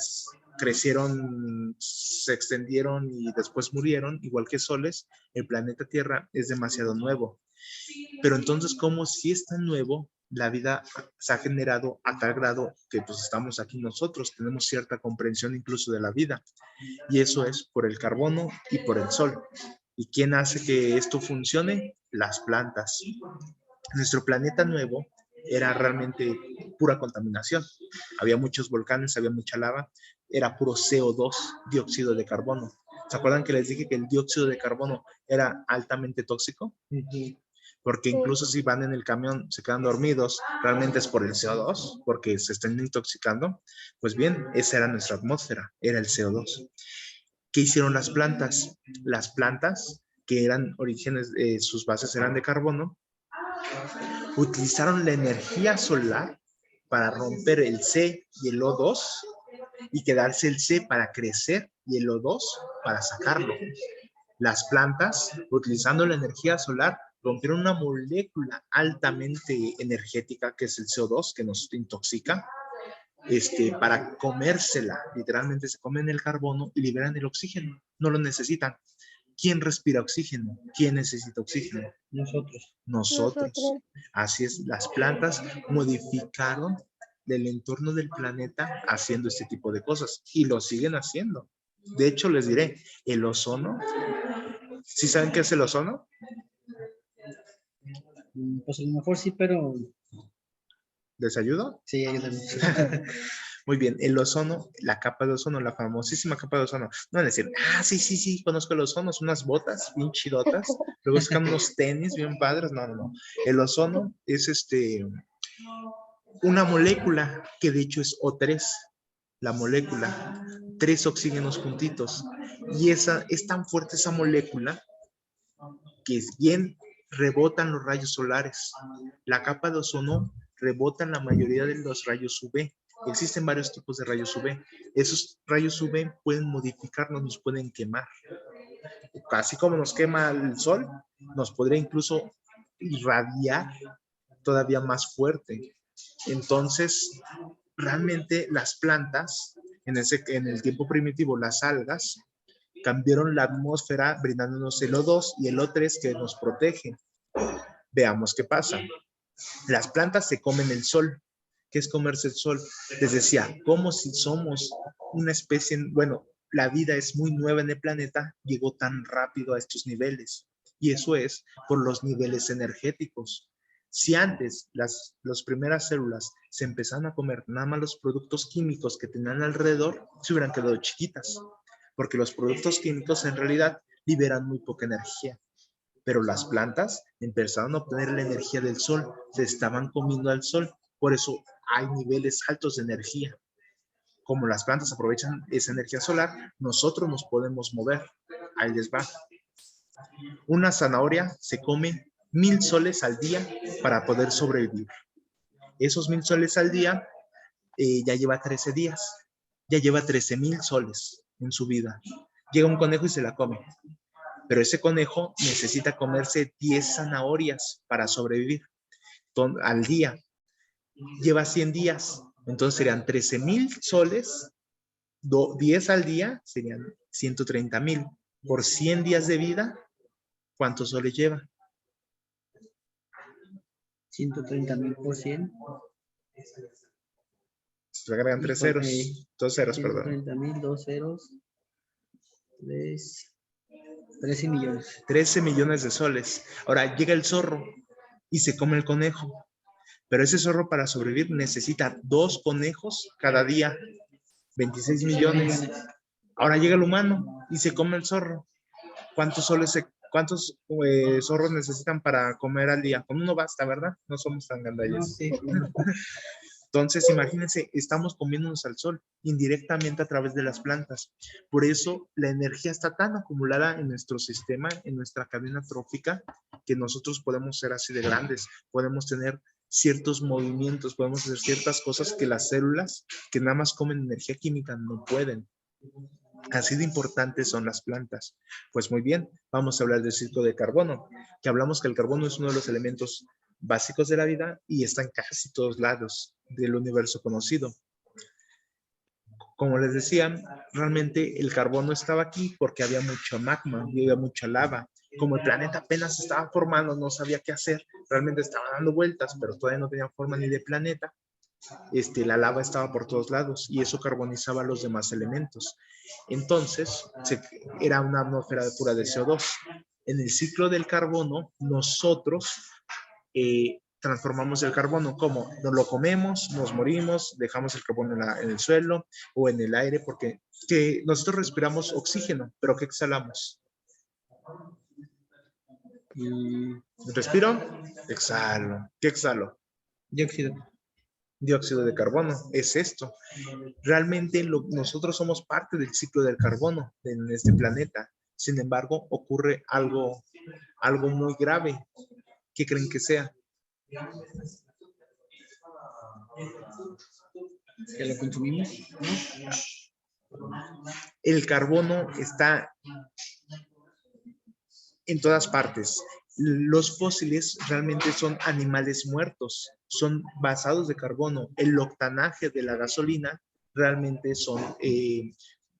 crecieron, se extendieron y después murieron, igual que soles, el planeta Tierra es demasiado nuevo. Pero entonces, como si es tan nuevo, la vida se ha generado a tal grado que pues estamos aquí nosotros, tenemos cierta comprensión incluso de la vida. Y eso es por el carbono y por el sol. ¿Y quién hace que esto funcione? Las plantas. Nuestro planeta nuevo era realmente pura contaminación. Había muchos volcanes, había mucha lava, era puro CO2, dióxido de carbono. ¿Se acuerdan que les dije que el dióxido de carbono era altamente tóxico? Porque incluso si van en el camión, se quedan dormidos, realmente es por el CO2, porque se están intoxicando. Pues bien, esa era nuestra atmósfera, era el CO2. ¿Qué hicieron las plantas? Las plantas, que eran orígenes, sus bases eran de carbono, utilizaron la energía solar para romper el C y el O2 y quedarse el C para crecer y el O2 para sacarlo. Las plantas, utilizando la energía solar, rompieron una molécula altamente energética que es el CO2, que nos intoxica, para comérsela. Literalmente se comen el carbono y liberan el oxígeno. No lo necesitan. ¿Quién respira oxígeno? ¿Quién necesita oxígeno? Nosotros. Nosotros. Así es, las plantas modificaron el entorno del planeta haciendo este tipo de cosas y lo siguen haciendo. De hecho, les diré, el ozono, ¿sí saben qué es el ozono? Pues a lo mejor sí, pero ¿Les ayudo? sí, ayúdame. Muy bien, el ozono, la capa de ozono, la famosísima capa de ozono. No van a decir, sí, conozco el ozono, son unas botas bien chidotas, luego sacan unos tenis bien padres. No. El ozono es una molécula que de hecho es O3, la molécula, 3 oxígenos juntitos. Y esa es tan fuerte esa molécula que bien rebotan los rayos solares. La capa de ozono rebotan la mayoría de los rayos UV. Existen varios tipos de rayos UV. Esos rayos UV pueden modificarnos, nos pueden quemar. Así como nos quema el sol, nos podría incluso irradiar todavía más fuerte. Entonces, realmente las plantas, en el tiempo primitivo, las algas, cambiaron la atmósfera brindándonos el O2 y el O3 que nos protegen. Veamos qué pasa. Las plantas se comen el sol. ¿Qué es comerse el sol? Les decía, como si somos una especie, bueno, la vida es muy nueva en el planeta, llegó tan rápido a estos niveles. Y eso es por los niveles energéticos. Si antes las primeras células se empezaron a comer nada más los productos químicos que tenían alrededor, se hubieran quedado chiquitas, porque los productos químicos en realidad liberan muy poca energía. Pero las plantas empezaron a obtener la energía del sol, se estaban comiendo al sol, por eso hay niveles altos de energía. Como las plantas aprovechan esa energía solar, nosotros nos podemos mover. Ahí les va. Una zanahoria se come 1000 soles al día para poder sobrevivir. Esos 1000 soles al día ya lleva 13 días, ya lleva 13,000 soles en su vida. Llega un conejo y se la come. Pero ese conejo necesita comerse 10 zanahorias para sobrevivir al día. Lleva 100 días, entonces serían 13,000 soles, 10 al día serían 130,000. Por 100 días de vida, ¿cuántos soles lleva? 130,000 por 100. Se agregan 3 ceros, 2 ceros, perdón. 130,000, 2 ceros, 13 millones. 13 millones de soles. Ahora llega el zorro y se come el conejo. Pero ese zorro para sobrevivir necesita 2 conejos cada día. 26 millones. Ahora llega el humano y se come el zorro. ¿Cuántos zorros necesitan para comer al día? Con uno basta, ¿verdad? No somos tan gandallas. Sí. Entonces, imagínense, estamos comiéndonos al sol indirectamente a través de las plantas. Por eso, la energía está tan acumulada en nuestro sistema, en nuestra cadena trófica, que nosotros podemos ser así de grandes, podemos tener ciertos movimientos, podemos hacer ciertas cosas que las células que nada más comen energía química no pueden. Así de importantes son las plantas. Pues muy bien, vamos a hablar del ciclo de carbono, que hablamos que el carbono es uno de los elementos básicos de la vida y está en casi todos lados del universo conocido. Como les decía, realmente el carbono estaba aquí porque había mucho magma y había mucha lava. Como el planeta apenas se estaba formando, no sabía qué hacer, realmente estaba dando vueltas, pero todavía no tenía forma ni de planeta. La lava estaba por todos lados y eso carbonizaba los demás elementos. Entonces, era una atmósfera pura de CO2. En el ciclo del carbono, nosotros transformamos el carbono. ¿Cómo? Nos lo comemos, nos morimos, dejamos el carbono en el suelo o en el aire, porque nosotros respiramos oxígeno, pero ¿qué exhalamos? Respiro, exhalo. ¿Qué exhalo? Dióxido. Dióxido de carbono. Es esto. Realmente nosotros somos parte del ciclo del carbono en este planeta. Sin embargo, ocurre algo muy grave. ¿Qué creen que sea? ¿Que lo consumimos? El carbono está en todas partes. Los fósiles realmente son animales muertos, son basados de carbono. El octanaje de la gasolina realmente son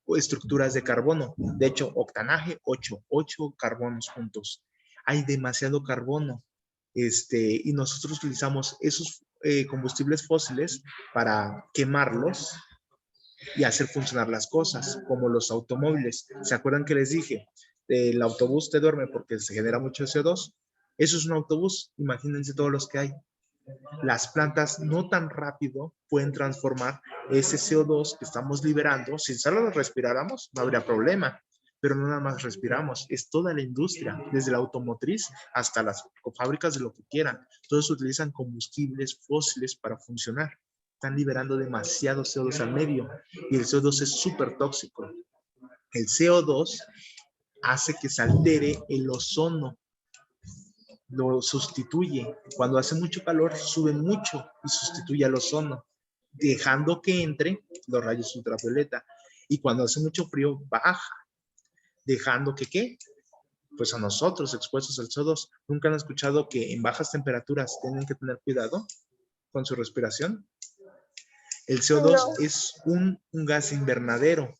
estructuras de carbono. De hecho, octanaje, 8 carbonos juntos. Hay demasiado carbono. Y nosotros utilizamos esos combustibles fósiles para quemarlos y hacer funcionar las cosas, como los automóviles. ¿Se acuerdan que les dije? El autobús te duerme porque se genera mucho CO2. Eso es un autobús. Imagínense todos los que hay. Las plantas no tan rápido pueden transformar ese CO2 que estamos liberando. Si solo lo respiráramos, no habría problema. Pero no nada más respiramos, es toda la industria, desde la automotriz hasta las fábricas de lo que quieran. Todos utilizan combustibles fósiles para funcionar. Están liberando demasiado CO2 al medio y el CO2 es súper tóxico. El CO2 hace que se altere el ozono, lo sustituye. Cuando hace mucho calor, sube mucho y sustituye al ozono, dejando que entre los rayos ultravioleta. Y cuando hace mucho frío, baja, dejando que, ¿qué? Pues a nosotros expuestos al CO2. ¿Nunca han escuchado que en bajas temperaturas tienen que tener cuidado con su respiración? El CO2 No. es un gas invernadero.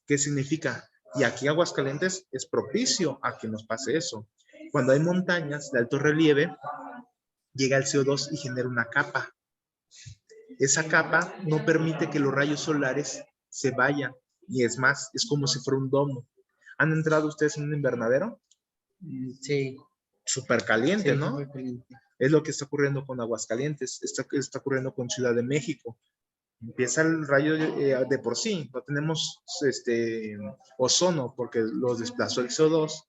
¿Qué significa? Y aquí Aguascalientes es propicio a que nos pase eso. Cuando hay montañas de alto relieve, llega el CO2 y genera una capa. Esa capa no permite que los rayos solares se vayan. Y es más, es como si fuera un domo. ¿Han entrado ustedes en un invernadero? Sí. Súper caliente, Sí, ¿no? súper caliente. Es lo que está ocurriendo con Aguascalientes, está ocurriendo con Ciudad de México. Empieza el rayo de por sí, no tenemos ozono porque los desplazó el CO2.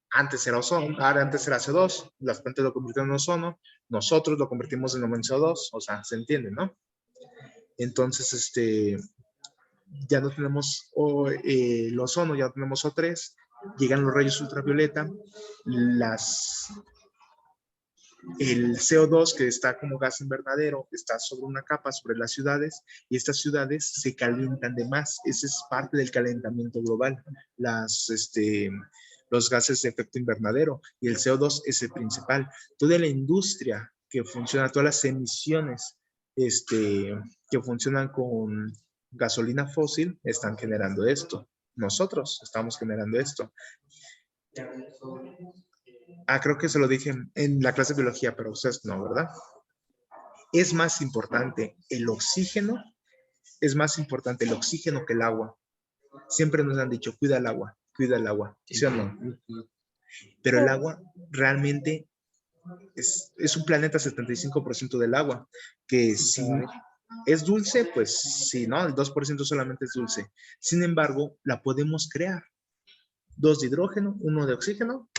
Antes era ozono, ahora antes era CO2, las plantas lo convirtieron en ozono, nosotros lo convertimos en CO2, o sea, se entiende, ¿no? Entonces, ya no tenemos el ozono, ya no tenemos O3, llegan los rayos ultravioleta, el CO2 que está como gas invernadero está sobre una capa sobre las ciudades y estas ciudades se calientan de más. Ese es parte del calentamiento global, los gases de efecto invernadero, y el CO2 es el principal. Toda la industria que funciona, todas las emisiones que funcionan con gasolina fósil están generando esto. Nosotros estamos generando esto. Creo que se lo dije en la clase de biología, pero ustedes no, ¿verdad? Es más importante el oxígeno, que el agua. Siempre nos han dicho, cuida el agua, ¿sí o no? Pero el agua realmente es un planeta 75% del agua, que si es dulce, pues sí, ¿no? El 2% solamente es dulce. Sin embargo, la podemos crear. 2 de hidrógeno, 1 de oxígeno,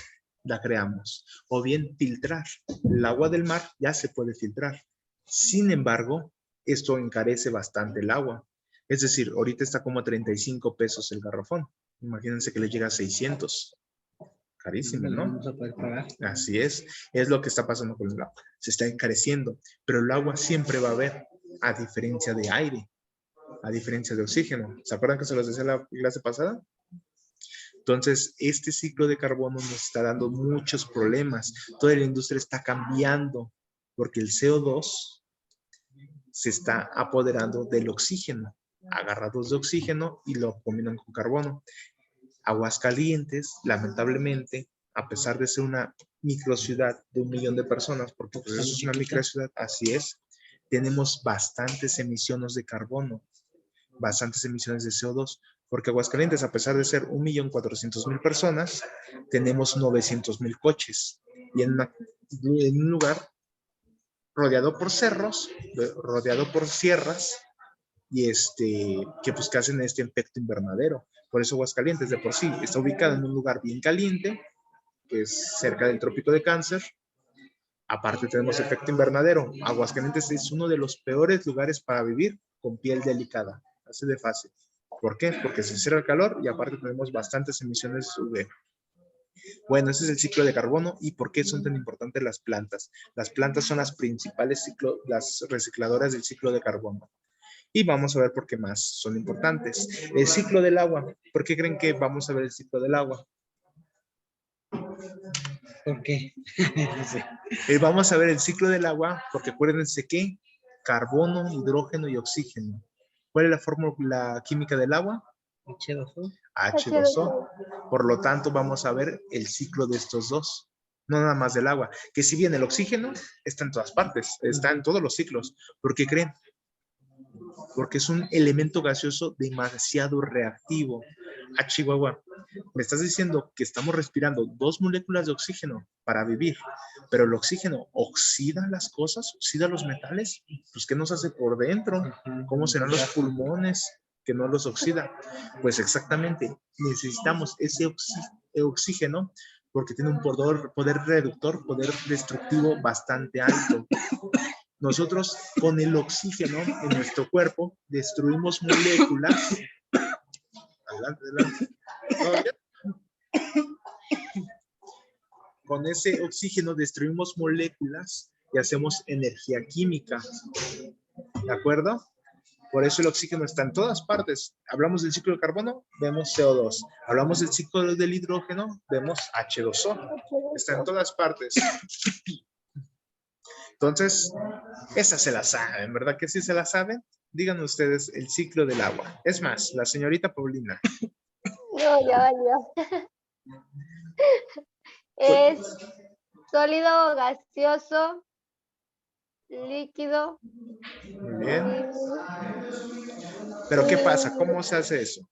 la creamos. O bien filtrar. El agua del mar ya se puede filtrar. Sin embargo, esto encarece bastante el agua. Es decir, ahorita está como a 35 pesos el garrafón. Imagínense que le llega a 600. Carísimo, ¿no? Vamos a poder pagar. Así es lo que está pasando con el agua. Se está encareciendo, pero el agua siempre va a haber, a diferencia de aire, a diferencia de oxígeno. ¿Se acuerdan que se los decía la clase pasada? Entonces, este ciclo de carbono nos está dando muchos problemas. Toda la industria está cambiando porque el CO2 se está apoderando del oxígeno. Agarra dos de oxígeno y lo combinan con carbono. Aguascalientes, lamentablemente, a pesar de ser una microciudad de 1 millón de personas, porque pues, eso es una microciudad, así es, tenemos bastantes emisiones de carbono, bastantes emisiones de CO2, porque Aguascalientes, a pesar de ser 1.400.000 personas, tenemos 900.000 coches, y en un lugar rodeado por cerros, rodeado por sierras, y que pues que hacen este efecto invernadero. Por eso Aguascalientes de por sí está ubicado en un lugar bien caliente, que es cerca del trópico de Cáncer. Aparte tenemos efecto invernadero. Aguascalientes es uno de los peores lugares para vivir con piel delicada. Así de fácil. ¿Por qué? Porque se cierra el calor y aparte tenemos bastantes emisiones UV. Bueno, ese es el ciclo de carbono. ¿Y por qué son tan importantes las plantas? Las plantas son las principales las recicladoras del ciclo de carbono. Y vamos a ver por qué más son importantes. El ciclo del agua. ¿Por qué creen que vamos a ver el ciclo del agua? ¿Por qué? No sé. Vamos a ver el ciclo del agua porque acuérdense que carbono, hidrógeno y oxígeno. ¿Cuál es la fórmula química del agua? H2O. H2O. Por lo tanto, vamos a ver el ciclo de estos dos. No nada más del agua. Que si bien el oxígeno está en todas partes, está en todos los ciclos. ¿Por qué creen? Porque es un elemento gaseoso demasiado reactivo. A Chihuahua, me estás diciendo que estamos respirando 2 moléculas de oxígeno para vivir, pero el oxígeno oxida las cosas, oxida los metales. Pues, ¿qué nos hace por dentro? ¿Cómo serán los pulmones que no los oxida? Pues exactamente, necesitamos ese oxígeno porque tiene un poder reductor, poder destructivo bastante alto. Nosotros con el oxígeno en nuestro cuerpo destruimos moléculas. Adelante, adelante. Con ese oxígeno destruimos moléculas y hacemos energía química. ¿De acuerdo? Por eso el oxígeno está en todas partes. Hablamos del ciclo del carbono, vemos CO2. Hablamos del ciclo del hidrógeno, vemos H2O. Está en todas partes. Entonces, esa se la saben, ¿verdad que sí se la saben? Digan ustedes el ciclo del agua. Es más, la señorita Paulina. No, ya. Es sólido, gaseoso, líquido. Muy bien. Pero ¿qué pasa? ¿Cómo se hace eso?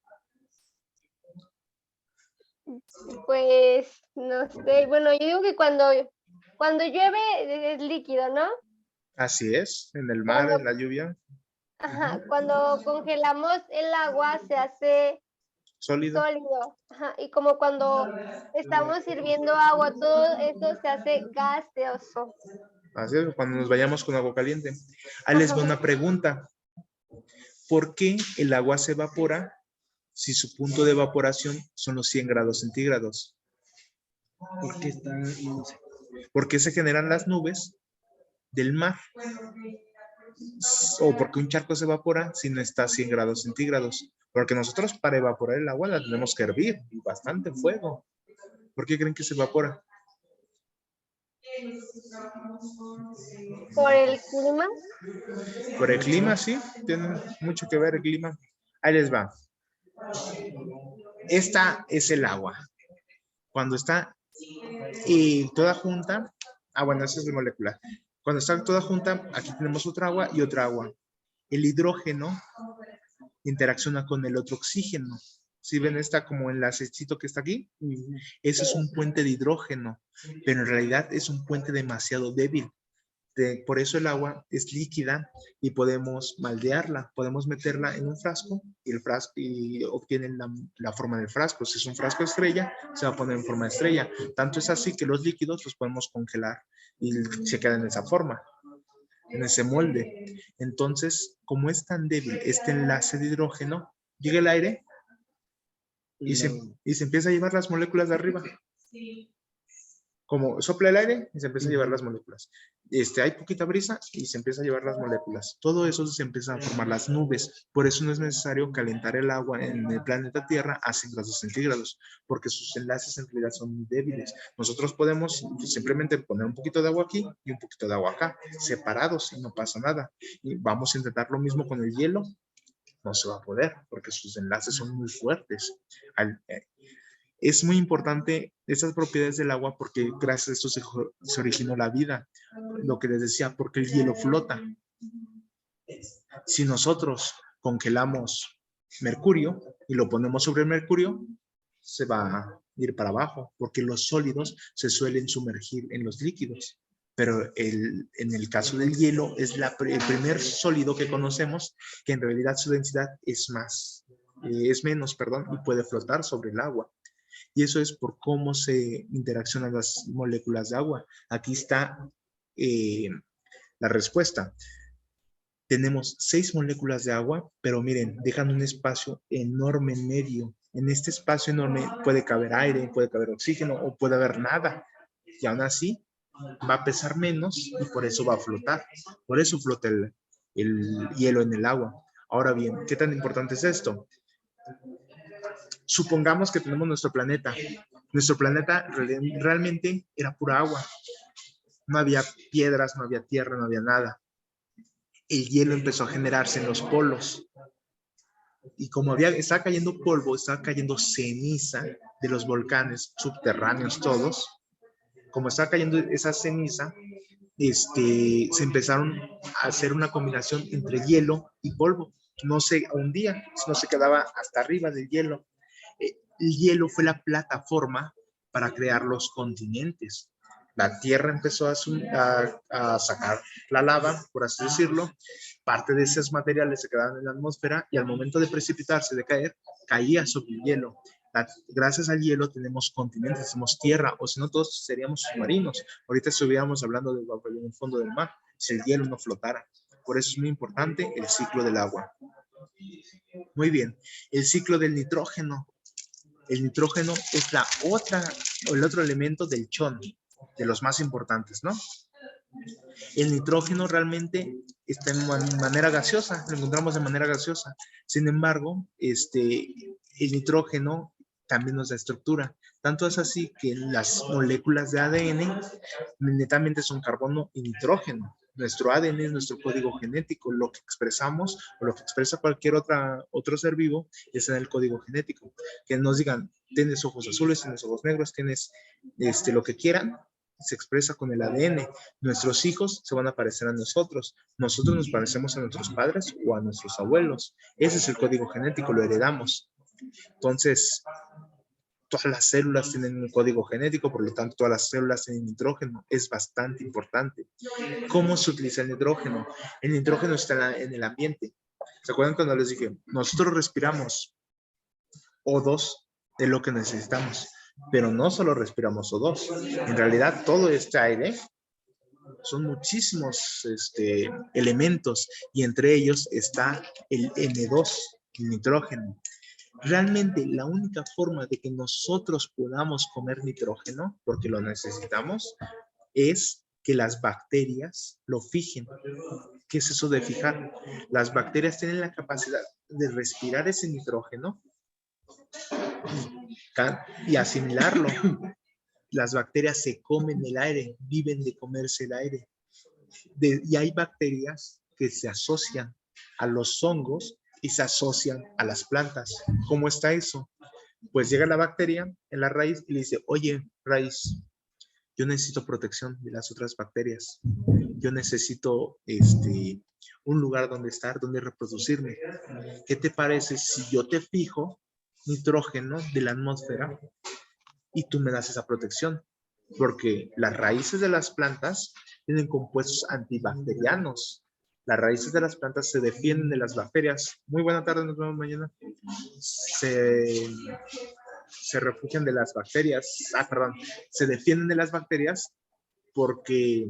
Pues, no sé. Bueno, yo digo que cuando llueve es líquido, ¿no? Así es, en el mar, en la lluvia. Ajá, cuando congelamos el agua se hace Sólido. Ajá, y como cuando estamos hirviendo agua, todo eso se hace gaseoso. Así es, cuando nos vayamos con agua caliente. Ahí les va una pregunta. ¿Por qué el agua se evapora si su punto de evaporación son los 100 grados centígrados? Porque está, no sé. ¿Por qué se generan las nubes del mar? ¿O por qué un charco se evapora si no está a 100 grados centígrados? Porque nosotros para evaporar el agua la tenemos que hervir y bastante fuego. ¿Por qué creen que se evapora? ¿Por el clima? Por el clima, sí. Tiene mucho que ver el clima. Ahí les va. Esta es el agua. Cuando está toda junta, bueno, esa es la molécula. Cuando está toda junta, aquí tenemos otra agua y otra agua. El hidrógeno interacciona con el otro oxígeno. ¿Sí ven esta como enlacecito que está aquí? Eso es un puente de hidrógeno, pero en realidad es un puente demasiado débil. Por eso el agua es líquida y podemos moldearla, podemos meterla en un frasco y el frasco obtienen la forma del frasco. Si es un frasco estrella, se va a poner en forma de estrella. Tanto es así que los líquidos los podemos congelar y se quedan en esa forma, en ese molde. Entonces, como es tan débil este enlace de hidrógeno, llega el aire y se empieza a llevar las moléculas de arriba. Como sopla el aire y se empieza a llevar las moléculas. Hay poquita brisa y se empieza a llevar las moléculas. Todo eso se empieza a formar las nubes. Por eso no es necesario calentar el agua en el planeta Tierra a 100 grados centígrados, porque sus enlaces en realidad son muy débiles. Nosotros podemos simplemente poner un poquito de agua aquí y un poquito de agua acá, separados, y no pasa nada. Y vamos a intentar lo mismo con el hielo. No se va a poder, porque sus enlaces son muy fuertes. Es muy importante estas propiedades del agua porque gracias a esto se originó la vida. Lo que les decía, porque el hielo flota. Si nosotros congelamos mercurio y lo ponemos sobre el mercurio, se va a ir para abajo, porque los sólidos se suelen sumergir en los líquidos. Pero en el caso del hielo es el primer sólido que conocemos que en realidad su densidad es menos, y puede flotar sobre el agua. Y eso es por cómo se interaccionan las moléculas de agua. Aquí está la respuesta. Tenemos 6 moléculas de agua, pero miren, dejan un espacio enorme en medio. En este espacio enorme puede caber aire, puede caber oxígeno o puede haber nada. Y aún así va a pesar menos y por eso va a flotar. Por eso flota el hielo en el agua. Ahora bien, ¿qué tan importante es esto? Supongamos que tenemos nuestro planeta. Nuestro planeta realmente era pura agua. No había piedras, no había tierra, no había nada. El hielo empezó a generarse en los polos. Y como estaba cayendo polvo, estaba cayendo ceniza de los volcanes subterráneos todos. Como estaba cayendo esa ceniza, se empezaron a hacer una combinación entre hielo y polvo. No se hundía, sino se quedaba hasta arriba del hielo. El hielo fue la plataforma para crear los continentes. La Tierra empezó a sacar la lava, por así decirlo. Parte de esos materiales se quedaban en la atmósfera y al momento de precipitarse, de caer, caía sobre el hielo. Gracias al hielo tenemos continentes, tenemos tierra, o si no todos seríamos submarinos. Ahorita estuviéramos hablando del fondo del mar, si el hielo no flotara. Por eso es muy importante el ciclo del agua. Muy bien, el ciclo del nitrógeno. El nitrógeno es el otro elemento del chon, de los más importantes, ¿no? El nitrógeno realmente está en manera gaseosa, lo encontramos de manera gaseosa. Sin embargo, el nitrógeno también nos da estructura. Tanto es así que las moléculas de ADN netamente son carbono y nitrógeno. Nuestro ADN es nuestro código genético, lo que expresamos o lo que expresa cualquier otro ser vivo es en el código genético. Que nos digan, tienes ojos azules, tienes ojos negros, tienes lo que quieran, se expresa con el ADN. Nuestros hijos se van a parecer a nosotros. Nosotros nos parecemos a nuestros padres o a nuestros abuelos. Ese es el código genético, lo heredamos. Entonces, todas las células tienen un código genético, por lo tanto, todas las células tienen nitrógeno. Es bastante importante. ¿Cómo se utiliza el nitrógeno? El nitrógeno está en el ambiente. ¿Se acuerdan cuando les dije? Nosotros respiramos O2 de lo que necesitamos, pero no solo respiramos O2. En realidad, todo este aire son muchísimos elementos y entre ellos está el N2, el nitrógeno. Realmente la única forma de que nosotros podamos comer nitrógeno, porque lo necesitamos, es que las bacterias lo fijen. ¿Qué es eso de fijar? Las bacterias tienen la capacidad de respirar ese nitrógeno y asimilarlo. Las bacterias se comen el aire, viven de comerse el aire. Y hay bacterias que se asocian a los hongos y se asocian a las plantas. ¿Cómo está eso? Pues llega la bacteria en la raíz y le dice, oye, raíz, yo necesito protección de las otras bacterias. Yo necesito un lugar donde estar, donde reproducirme. ¿Qué te parece si yo te fijo nitrógeno de la atmósfera y tú me das esa protección? Porque las raíces de las plantas tienen compuestos antibacterianos. Las raíces de las plantas se defienden de las bacterias. Muy buena tarde, nos vemos mañana. Se refugian de las bacterias. Se defienden de las bacterias porque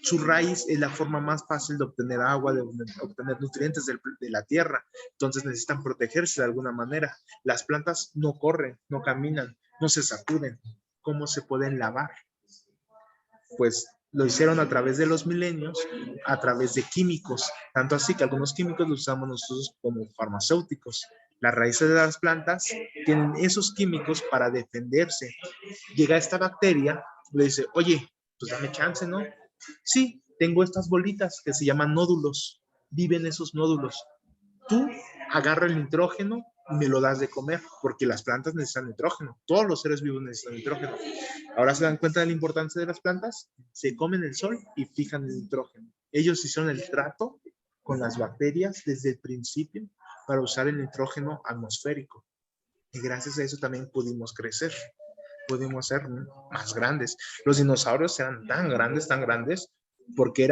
su raíz es la forma más fácil de obtener agua, de obtener nutrientes de la tierra. Entonces necesitan protegerse de alguna manera. Las plantas no corren, no caminan, no se sacuden. cómo se pueden lavar. Pues lo hicieron a través de los milenios, a través de químicos, tanto así que algunos químicos los usamos nosotros como farmacéuticos. Las raíces de las plantas tienen esos químicos para defenderse. Llega esta bacteria, le dice, oye, pues dame chance, ¿no? Sí, tengo estas bolitas que se llaman nódulos, viven esos nódulos. Tú agarra el nitrógeno y me lo das de comer, porque las plantas necesitan nitrógeno, todos los seres vivos necesitan nitrógeno. Ahora se dan cuenta de la importancia de las plantas, se comen el sol y fijan el nitrógeno. Ellos hicieron el trato con las bacterias desde el principio para usar el nitrógeno atmosférico. Y gracias a eso también pudimos crecer, pudimos ser más grandes. Los dinosaurios eran tan grandes, porque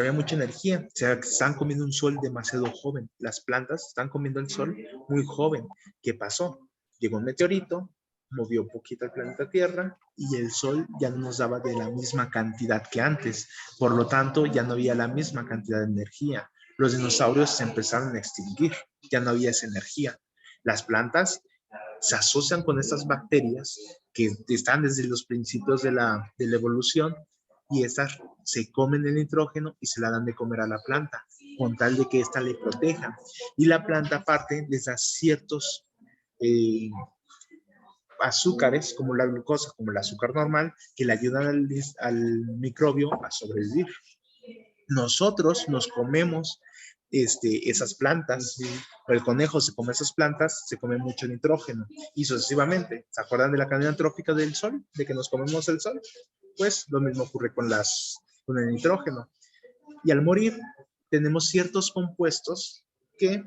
había mucha energía. O sea, están comiendo un sol demasiado joven. Las plantas están comiendo el sol muy joven. ¿Qué pasó? Llegó un meteorito, movió un poquito el planeta Tierra y el sol ya no nos daba de la misma cantidad que antes. Por lo tanto, ya no había la misma cantidad de energía. Los dinosaurios se empezaron a extinguir. Ya no había esa energía. Las plantas se asocian con estas bacterias que están desde los principios de la evolución y estas se comen el nitrógeno y se la dan de comer a la planta con tal de que ésta le proteja. Y la planta aparte les da ciertos azúcares como la glucosa, como el azúcar normal, que le ayudan al microbio a sobrevivir. Nosotros nos comemos esas plantas. El conejo se come esas plantas, se come mucho nitrógeno y sucesivamente. ¿Se acuerdan de la cadena trófica del sol? De que nos comemos el sol. Pues lo mismo ocurre con el nitrógeno. Y al morir tenemos ciertos compuestos que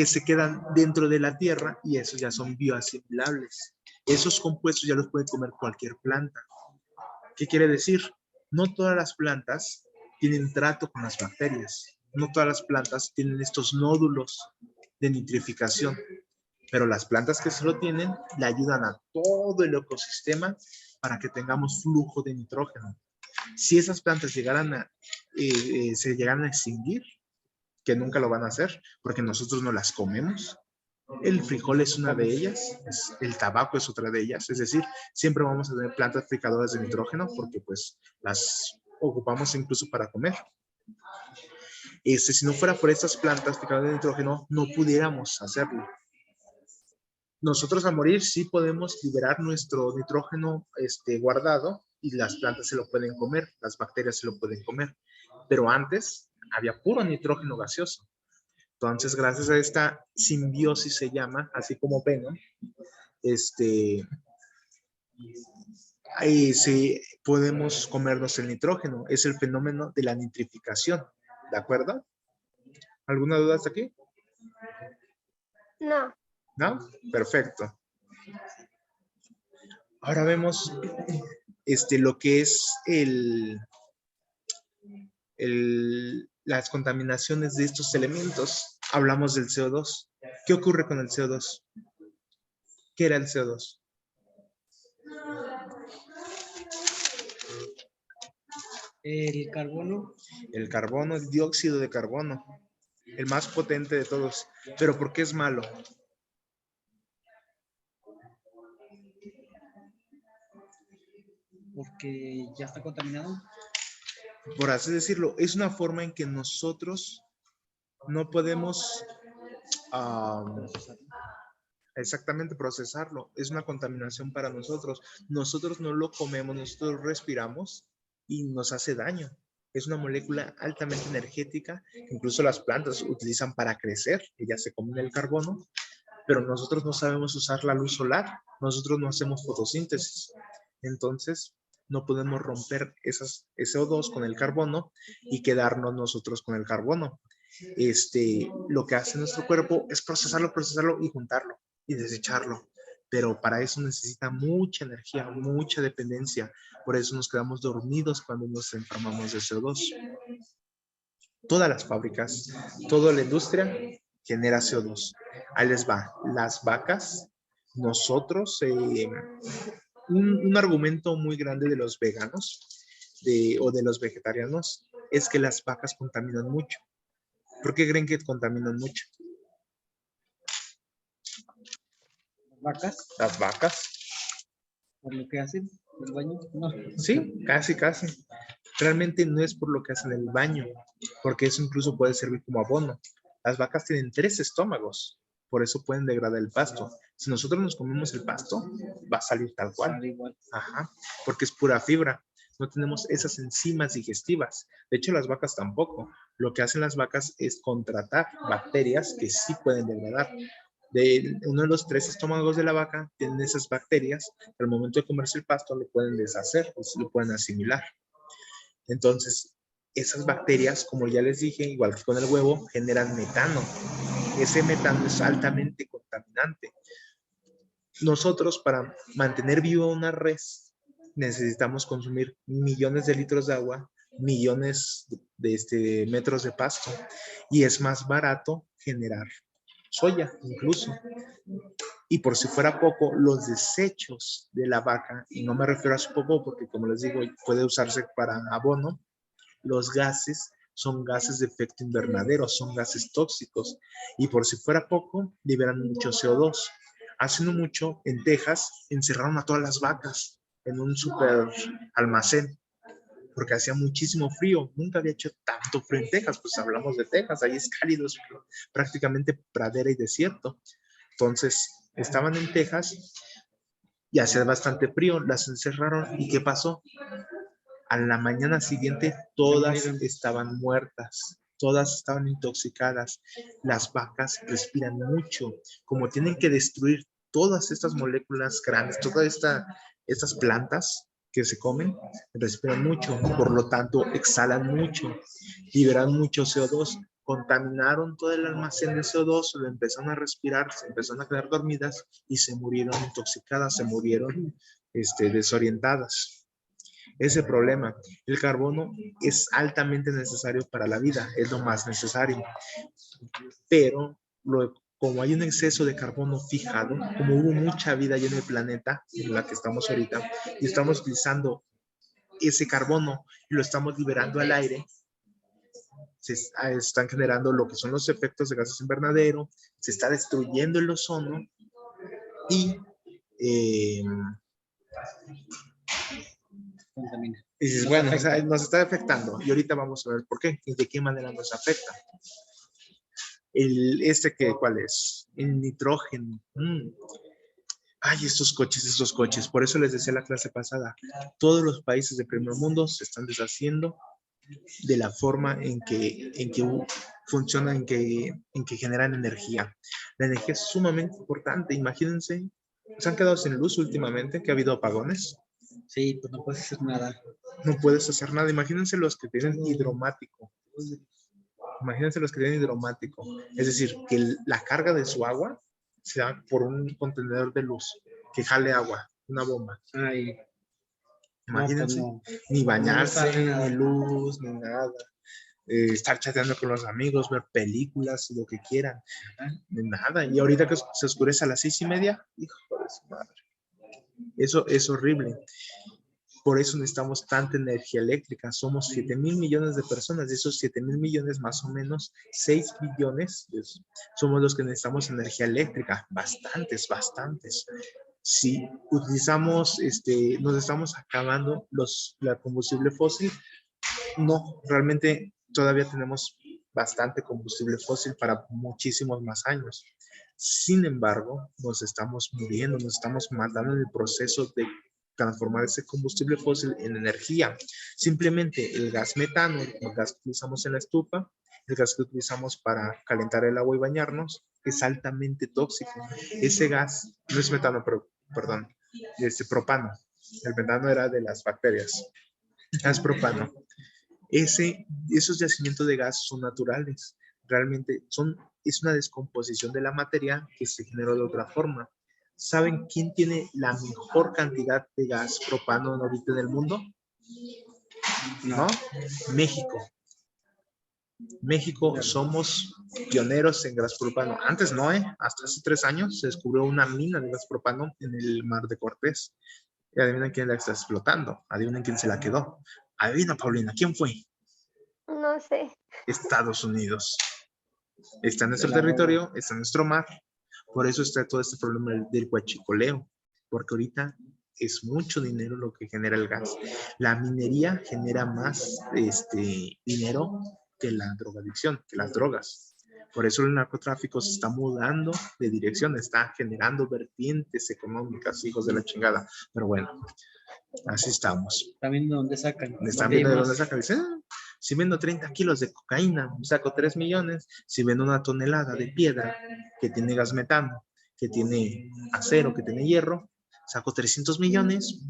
se quedan dentro de la tierra y esos ya son bioasimilables. Esos compuestos ya los puede comer cualquier planta. ¿Qué quiere decir? No todas las plantas tienen trato con las bacterias. No todas las plantas tienen estos nódulos de nitrificación. Pero las plantas que sí lo tienen le ayudan a todo el ecosistema para que tengamos flujo de nitrógeno. Si esas plantas se llegaran a extinguir, que nunca lo van a hacer porque nosotros no las comemos, el frijol es una de ellas, el tabaco es otra de ellas, es decir, siempre vamos a tener plantas fijadoras de nitrógeno porque pues las ocupamos incluso para comer. Si no fuera por estas plantas fijadoras de nitrógeno, no pudiéramos hacerlo. Nosotros al morir sí podemos liberar nuestro nitrógeno guardado y las plantas se lo pueden comer, las bacterias se lo pueden comer, pero antes había puro nitrógeno gaseoso. Entonces, gracias a esta simbiosis se llama, así como ven, ¿no? Ahí sí podemos comernos el nitrógeno. Es el fenómeno de la nitrificación. ¿De acuerdo? ¿Alguna duda hasta aquí? No. ¿No? Perfecto. Ahora vemos lo que es las contaminaciones de estos elementos. Hablamos del CO2. ¿Qué ocurre con el CO2? ¿Qué era el CO2? El carbono. El carbono, el dióxido de carbono. El más potente de todos. ¿Pero por qué es malo? Porque ya está contaminado. Por así decirlo, es una forma en que nosotros no podemos exactamente procesarlo. Es una contaminación para nosotros. Nosotros no lo comemos, nosotros respiramos y nos hace daño. Es una molécula altamente energética que incluso las plantas utilizan para crecer. Ellas se comen el carbono, pero nosotros no sabemos usar la luz solar. Nosotros no hacemos fotosíntesis. Entonces, no podemos romper ese CO2 con el carbono y quedarnos nosotros con el carbono. Lo que hace nuestro cuerpo es procesarlo y juntarlo y desecharlo. Pero para eso necesita mucha energía, mucha dependencia. Por eso nos quedamos dormidos cuando nos enfermamos de CO2. Todas las fábricas, toda la industria genera CO2. Ahí les va. Las vacas, nosotros, un argumento muy grande de los veganos o de los vegetarianos es que las vacas contaminan mucho. ¿Por qué creen que contaminan mucho? vacas, Las vacas. por lo que hacen el baño. No. Sí, casi, casi. Realmente no es por lo que hacen el baño, porque eso incluso puede servir como abono. Las vacas tienen 3 estómagos, por eso pueden degradar el pasto. Si nosotros nos comemos el pasto, va a salir tal cual. Sale igual. Ajá, porque es pura fibra. No tenemos esas enzimas digestivas. De hecho, las vacas tampoco. Lo que hacen las vacas es contratar bacterias que sí pueden degradar. Uno de los 3 estómagos de la vaca tienen esas bacterias que al momento de comerse el pasto lo pueden deshacer, lo pueden asimilar. Entonces, esas bacterias, como ya les dije, igual que con el huevo, generan metano. Ese metano es altamente contaminante. Nosotros, para mantener viva una res, necesitamos consumir millones de litros de agua, millones de metros de pasto, y es más barato generar soya incluso. Y por si fuera poco, los desechos de la vaca, y no me refiero a su popó porque como les digo, puede usarse para abono, los gases son gases de efecto invernadero, son gases tóxicos, y por si fuera poco, liberan mucho CO2. Hace no mucho, en Texas, encerraron a todas las vacas en un super almacén, porque hacía muchísimo frío. Nunca había hecho tanto frío en Texas, pues hablamos de Texas, ahí es cálido, es prácticamente pradera y desierto. Entonces, estaban en Texas y hacía bastante frío, las encerraron. ¿Y qué pasó? A la mañana siguiente todas estaban muertas, todas estaban intoxicadas. Las vacas respiran mucho, como tienen que destruir todas estas moléculas grandes, todas estas plantas que se comen, respiran mucho, por lo tanto exhalan mucho, liberan mucho CO2, contaminaron todo el almacén de CO2, lo empezaron a respirar, se empezaron a quedar dormidas y se murieron intoxicadas, se murieron desorientadas. Ese problema, el carbono es altamente necesario para la vida, es lo más necesario, pero como hay un exceso de carbono fijado, como hubo mucha vida ya en el planeta, en la que estamos ahorita, y estamos utilizando ese carbono y lo estamos liberando al aire, se están generando lo que son los efectos de gases invernadero, se está destruyendo el ozono y Contamina. y dices, bueno, o sea, nos está afectando y ahorita vamos a ver por qué y de qué manera nos afecta. ¿Cuál es? El nitrógeno. Ay, estos coches. Por eso les decía la clase pasada, todos los países del primer mundo se están deshaciendo de la forma en que funciona, en que generan energía. La energía es sumamente importante. Imagínense, se han quedado sin luz últimamente, que ha habido apagones. Sí, pues no puedes hacer nada. No puedes hacer nada. Imagínense los que tienen hidromático. Imagínense los que tienen hidromático. Es decir, que la carga de su agua sea por un contenedor de luz que jale agua, una bomba. Ay, Imagínense, no, pues ni bañarse, no sale nada. ni luz, ni nada. Estar chateando con los amigos, ver películas, lo que quieran. Nada. Y ahorita que se oscurece a las 6:30, hijo de su madre. Eso es horrible. Por eso necesitamos tanta energía eléctrica. Somos 7,000 millones de personas. De esos 7,000 millones, más o menos, 6 billones somos los que necesitamos energía eléctrica. Bastantes. Si utilizamos, nos estamos acabando la combustible fósil, no, realmente todavía tenemos bastante combustible fósil para muchísimos más años. Sin embargo, nos estamos muriendo, nos estamos matando en el proceso de transformar ese combustible fósil en energía. Simplemente el gas metano, el gas que utilizamos en la estufa, el gas que utilizamos para calentar el agua y bañarnos, es altamente tóxico. Ese gas, no es metano, pero, perdón, propano. El metano era de las bacterias. Gas propano. Esos yacimientos de gas son naturales. Realmente es una descomposición de la materia que se generó de otra forma. ¿Saben quién tiene la mejor cantidad de gas propano ahorita en el mundo? ¿No? México. México somos pioneros en gas propano. Antes no, hasta hace 3 años se descubrió una mina de gas propano en el mar de Cortés. Y adivinen quién la está explotando. Adivinen quién se la quedó. Adivina, Paulina, ¿quién fue? No sé. Estados Unidos. Está en nuestro territorio, está en nuestro mar. Por eso está todo este problema del huachicoleo, porque ahorita es mucho dinero lo que genera el gas. La minería genera más dinero que la drogadicción, que las drogas. Por eso el narcotráfico se está mudando de dirección, está generando vertientes económicas, hijos de la chingada. Pero bueno, así estamos. También de dónde sacan. Están viendo de dónde sacan. Dicen, si vendo 30 kilos de cocaína, saco 3 millones. Si vendo una tonelada de piedra que tiene gas metano, que tiene acero, que tiene hierro, saco 300 millones.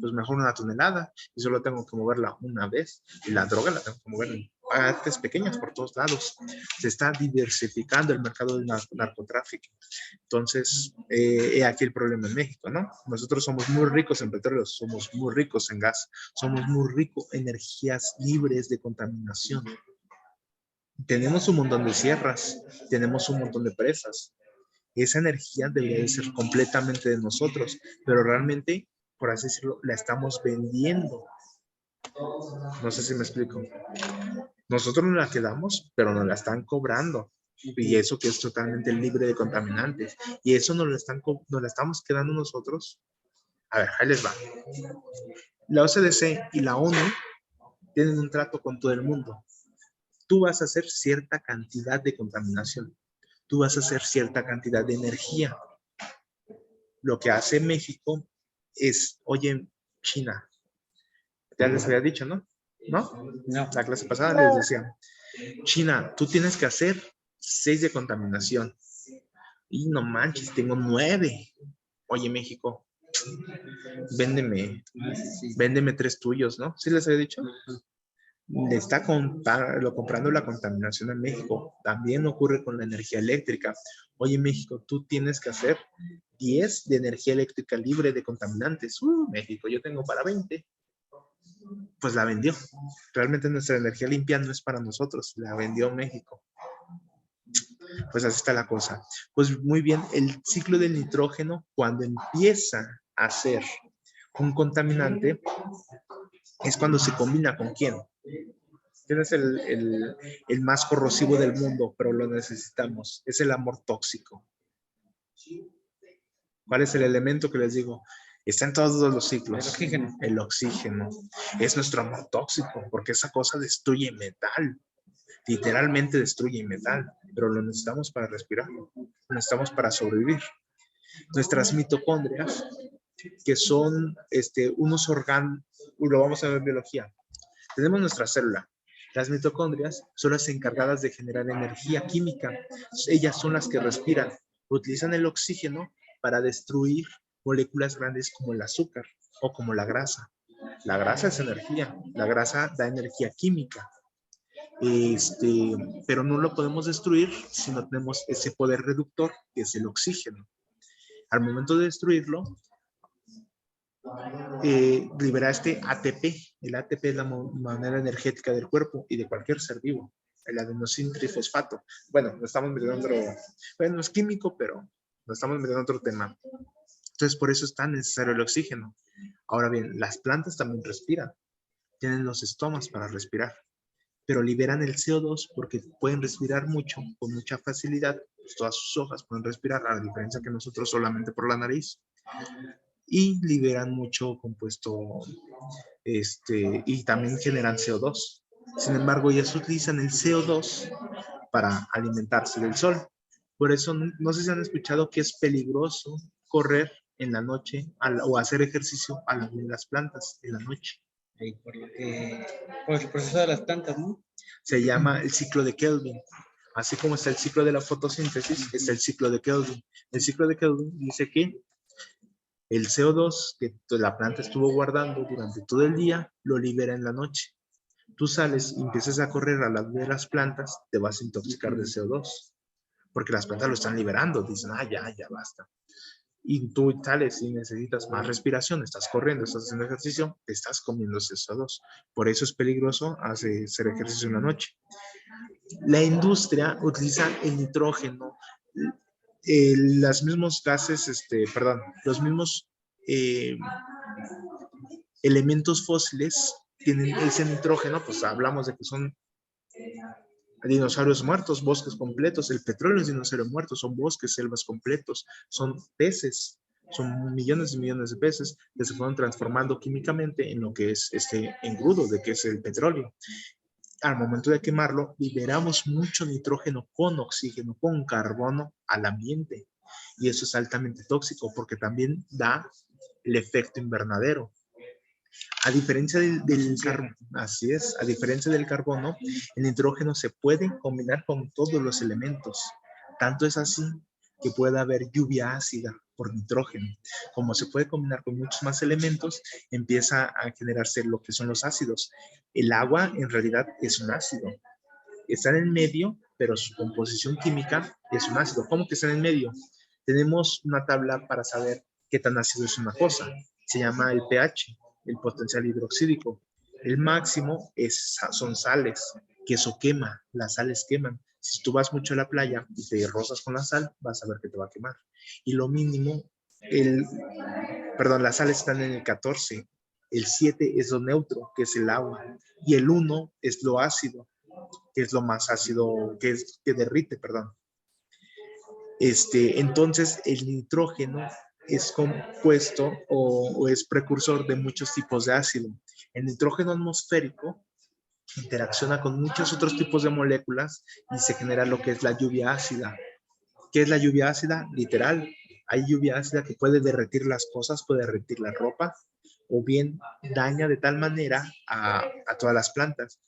Pues mejor una tonelada. Y solo tengo que moverla una vez. Y la droga la tengo que mover en partes pequeñas por todos lados. Se está diversificando el mercado del narcotráfico. Entonces, aquí el problema en México, ¿no? Nosotros somos muy ricos en petróleo, somos muy ricos en gas, somos muy ricos en energías libres de contaminación. Tenemos un montón de sierras, tenemos un montón de presas. Esa energía debería de ser completamente de nosotros, pero realmente, por así decirlo, la estamos vendiendo. No sé si me explico. Nosotros nos la quedamos, pero nos la están cobrando. Y eso que es totalmente libre de contaminantes. Y eso nos la estamos quedando nosotros. A ver, ahí les va. La OCDE y la ONU tienen un trato con todo el mundo. Tú vas a hacer cierta cantidad de contaminación. Tú vas a hacer cierta cantidad de energía. Lo que hace México es, oye, China, ya les había dicho, ¿no? ¿No? No. La clase pasada les decía, China, tú tienes que hacer 6 de contaminación. Y no manches, tengo 9. Oye, México, véndeme 3 tuyos, ¿no? ¿Sí les había dicho? Le está comprando la contaminación en México. También ocurre con la energía eléctrica. Oye, México, tú tienes que hacer 10 de energía eléctrica libre de contaminantes. México, yo tengo para 20. Pues la vendió. Realmente nuestra energía limpia no es para nosotros, la vendió México. Pues así está la cosa. Pues muy bien, el ciclo del nitrógeno, cuando empieza a ser un contaminante, es cuando se combina con quién. ¿Quién es el más corrosivo del mundo, pero lo necesitamos? Es el amor tóxico. ¿Cuál es el elemento que les digo? Está en todos los ciclos. El oxígeno. El oxígeno. Es nuestro amor tóxico, porque esa cosa destruye metal. Literalmente destruye metal, pero lo necesitamos para respirar. Lo necesitamos para sobrevivir. Nuestras mitocondrias, que son unos órganos, lo vamos a ver en biología. Tenemos nuestra célula. Las mitocondrias son las encargadas de generar energía química. Ellas son las que respiran. Utilizan el oxígeno para destruir moléculas grandes como el azúcar o como la grasa. La grasa es energía. La grasa da energía química. Pero no lo podemos destruir si no tenemos ese poder reductor que es el oxígeno. Al momento de destruirlo, libera ATP. El ATP es la manera energética del cuerpo y de cualquier ser vivo. El adenosín trifosfato. Bueno, no estamos metiendo en otro, bueno, es químico, pero no estamos metiendo en otro tema. Entonces, por eso es tan necesario el oxígeno. Ahora bien, las plantas también respiran. Tienen los estomas para respirar, pero liberan el CO2 porque pueden respirar mucho, con mucha facilidad. Pues todas sus hojas pueden respirar, a la diferencia que nosotros solamente por la nariz. Y liberan mucho compuesto, y también generan CO2. Sin embargo, ellas utilizan el CO2 para alimentarse del sol. Por eso, no sé si han escuchado que es peligroso correr en la noche o hacer ejercicio a la luz de las plantas en la noche. Por el proceso de las plantas, ¿no? Se llama el ciclo de Kelvin. Así como está el ciclo de la fotosíntesis, está el ciclo de Kelvin. El ciclo de Kelvin dice que el CO2 que la planta estuvo guardando durante todo el día, lo libera en la noche. Tú sales y empiezas a correr a la luz de las plantas, te vas a intoxicar de CO2. Porque las plantas lo están liberando. Dicen, ya basta. Y tú sales y necesitas más respiración, estás corriendo, estás haciendo ejercicio, te estás comiendo ese CO2. Por eso es peligroso hacer ejercicio en la noche. La industria utiliza el nitrógeno, los mismos gases, los mismos elementos fósiles tienen ese nitrógeno, pues hablamos de que son Dinosaurios muertos, bosques completos. El petróleo es dinosaurio muerto, son bosques, selvas completos, son peces, son millones y millones de peces que se fueron transformando químicamente en lo que es este engrudo de que es el petróleo. Al momento de quemarlo, liberamos mucho nitrógeno con oxígeno, con carbono al ambiente. Y eso es altamente tóxico porque también da el efecto invernadero. A diferencia del carbono, así es, a diferencia del carbono, el nitrógeno se puede combinar con todos los elementos. Tanto es así que puede haber lluvia ácida por nitrógeno. Como se puede combinar con muchos más elementos, empieza a generarse lo que son los ácidos. El agua en realidad es un ácido. Está en el medio, pero su composición química es un ácido. ¿Cómo que está en el medio? Tenemos una tabla para saber qué tan ácido es una cosa. Se llama el pH, el potencial hidroxídico. El máximo son sales, que eso quema, las sales queman. Si tú vas mucho a la playa y te rozas con la sal, vas a ver que te va a quemar. Y lo mínimo, las sales están en el 14. El 7 es lo neutro, que es el agua. Y el 1 es lo ácido, que es lo más ácido, que derrite, perdón. Entonces, el nitrógeno es compuesto o es precursor de muchos tipos de ácido. El nitrógeno atmosférico interacciona con muchos otros tipos de moléculas y se genera lo que es la lluvia ácida. ¿Qué es la lluvia ácida? Literal, hay lluvia ácida que puede derretir las cosas, puede derretir la ropa, o bien daña de tal manera a todas las plantas.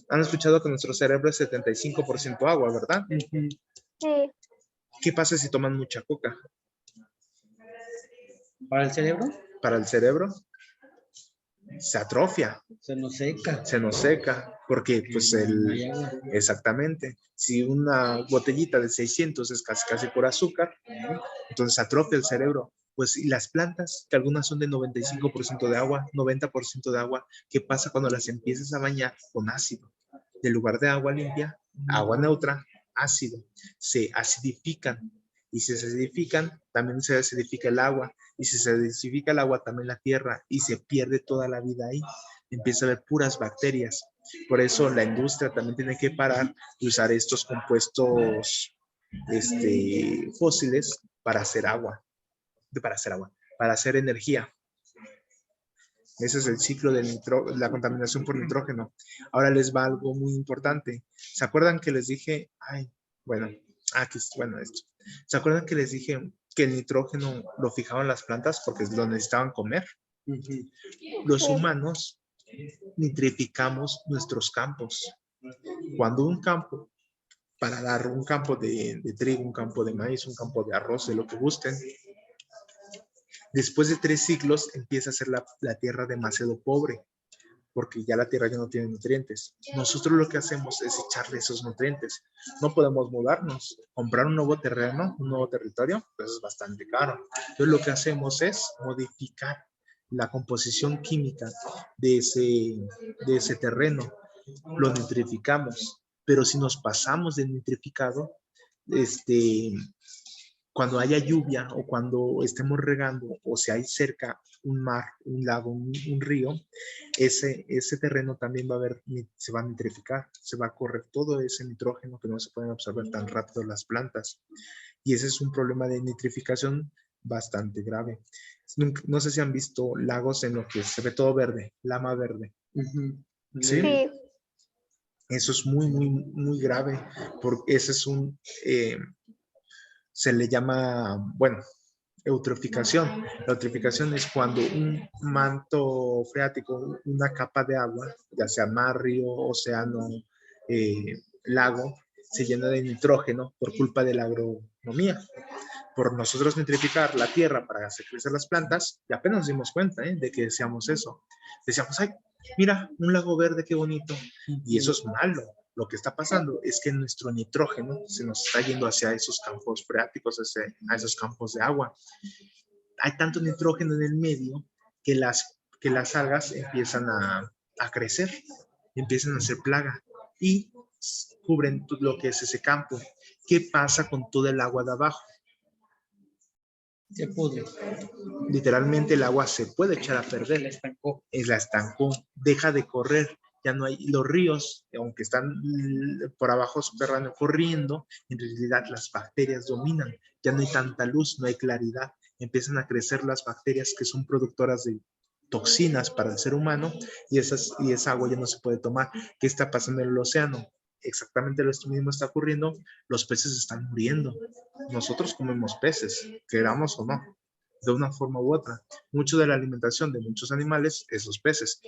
Han escuchado que nuestro cerebro es 75% agua, ¿verdad? Sí. ¿Qué pasa si toman mucha coca? ¿Para el cerebro? Para el cerebro se atrofia. Se nos seca. Se nos seca, porque pues exactamente, si una botellita de 600 es casi por azúcar, entonces atrofia el cerebro. Pues y las plantas, que algunas son de 95% de agua, 90% de agua, ¿qué pasa cuando las empiezas a bañar con ácido? En lugar de agua limpia, agua neutra, ácido, se acidifican. Y si se acidifican, también se acidifica el agua. Y si se acidifica el agua, también la tierra. Y se pierde toda la vida ahí. Empieza a haber puras bacterias. Por eso la industria también tiene que parar de usar estos compuestos fósiles para hacer agua. Para hacer energía. Ese es el ciclo de la contaminación por nitrógeno. Ahora les va algo muy importante. ¿Se acuerdan que les dije? Esto. ¿Se acuerdan que les dije que el nitrógeno lo fijaban las plantas porque lo necesitaban comer? Los humanos nitrificamos nuestros campos. Cuando un campo, para dar un campo de trigo, un campo de maíz, un campo de arroz, de lo que gusten, después de 3 ciclos empieza a ser la tierra demasiado pobre, porque ya la tierra ya no tiene nutrientes. Nosotros lo que hacemos es echarle esos nutrientes. No podemos mudarnos. Comprar un nuevo terreno, un nuevo territorio, pues es bastante caro. Entonces lo que hacemos es modificar la composición química de ese terreno. Lo nitrificamos. Pero si nos pasamos de nitrificado, cuando haya lluvia o cuando estemos regando o si hay cerca un mar, un lago, un río, ese terreno también se va a nitrificar, se va a correr todo ese nitrógeno que no se pueden absorber tan rápido las plantas. Y ese es un problema de nitrificación bastante grave. No sé si han visto lagos en los que se ve todo verde, lama verde. ¿Sí? Sí. Eso es muy, muy, muy grave porque ese es se le llama, eutroficación. La eutroficación es cuando un manto freático, una capa de agua, ya sea mar, río, océano, lago, se llena de nitrógeno por culpa de la agronomía. Por nosotros nitrificar la tierra para hacer crecer las plantas, y apenas nos dimos cuenta de que deseamos eso. Decíamos, ay, mira, un lago verde, qué bonito. Y eso es malo. Lo que está pasando es que nuestro nitrógeno se nos está yendo hacia esos campos freáticos, a esos campos de agua. Hay tanto nitrógeno en el medio que las algas empiezan a crecer, empiezan a hacer plaga y cubren lo que es ese campo. ¿Qué pasa con todo el agua de abajo? Se pudre. Literalmente el agua se puede echar a perder. La estancó. La estancó, deja de correr. ya no hay los ríos, aunque están por abajo subterráneo corriendo, en realidad las bacterias dominan, ya no hay tanta luz, no hay claridad, empiezan a crecer las bacterias que son productoras de toxinas para el ser humano y esa agua ya no se puede tomar. ¿Qué está pasando en el océano? Exactamente lo mismo está ocurriendo, los peces están muriendo. Nosotros comemos peces, queramos o no, de una forma u otra. Mucho de la alimentación de muchos animales es los peces.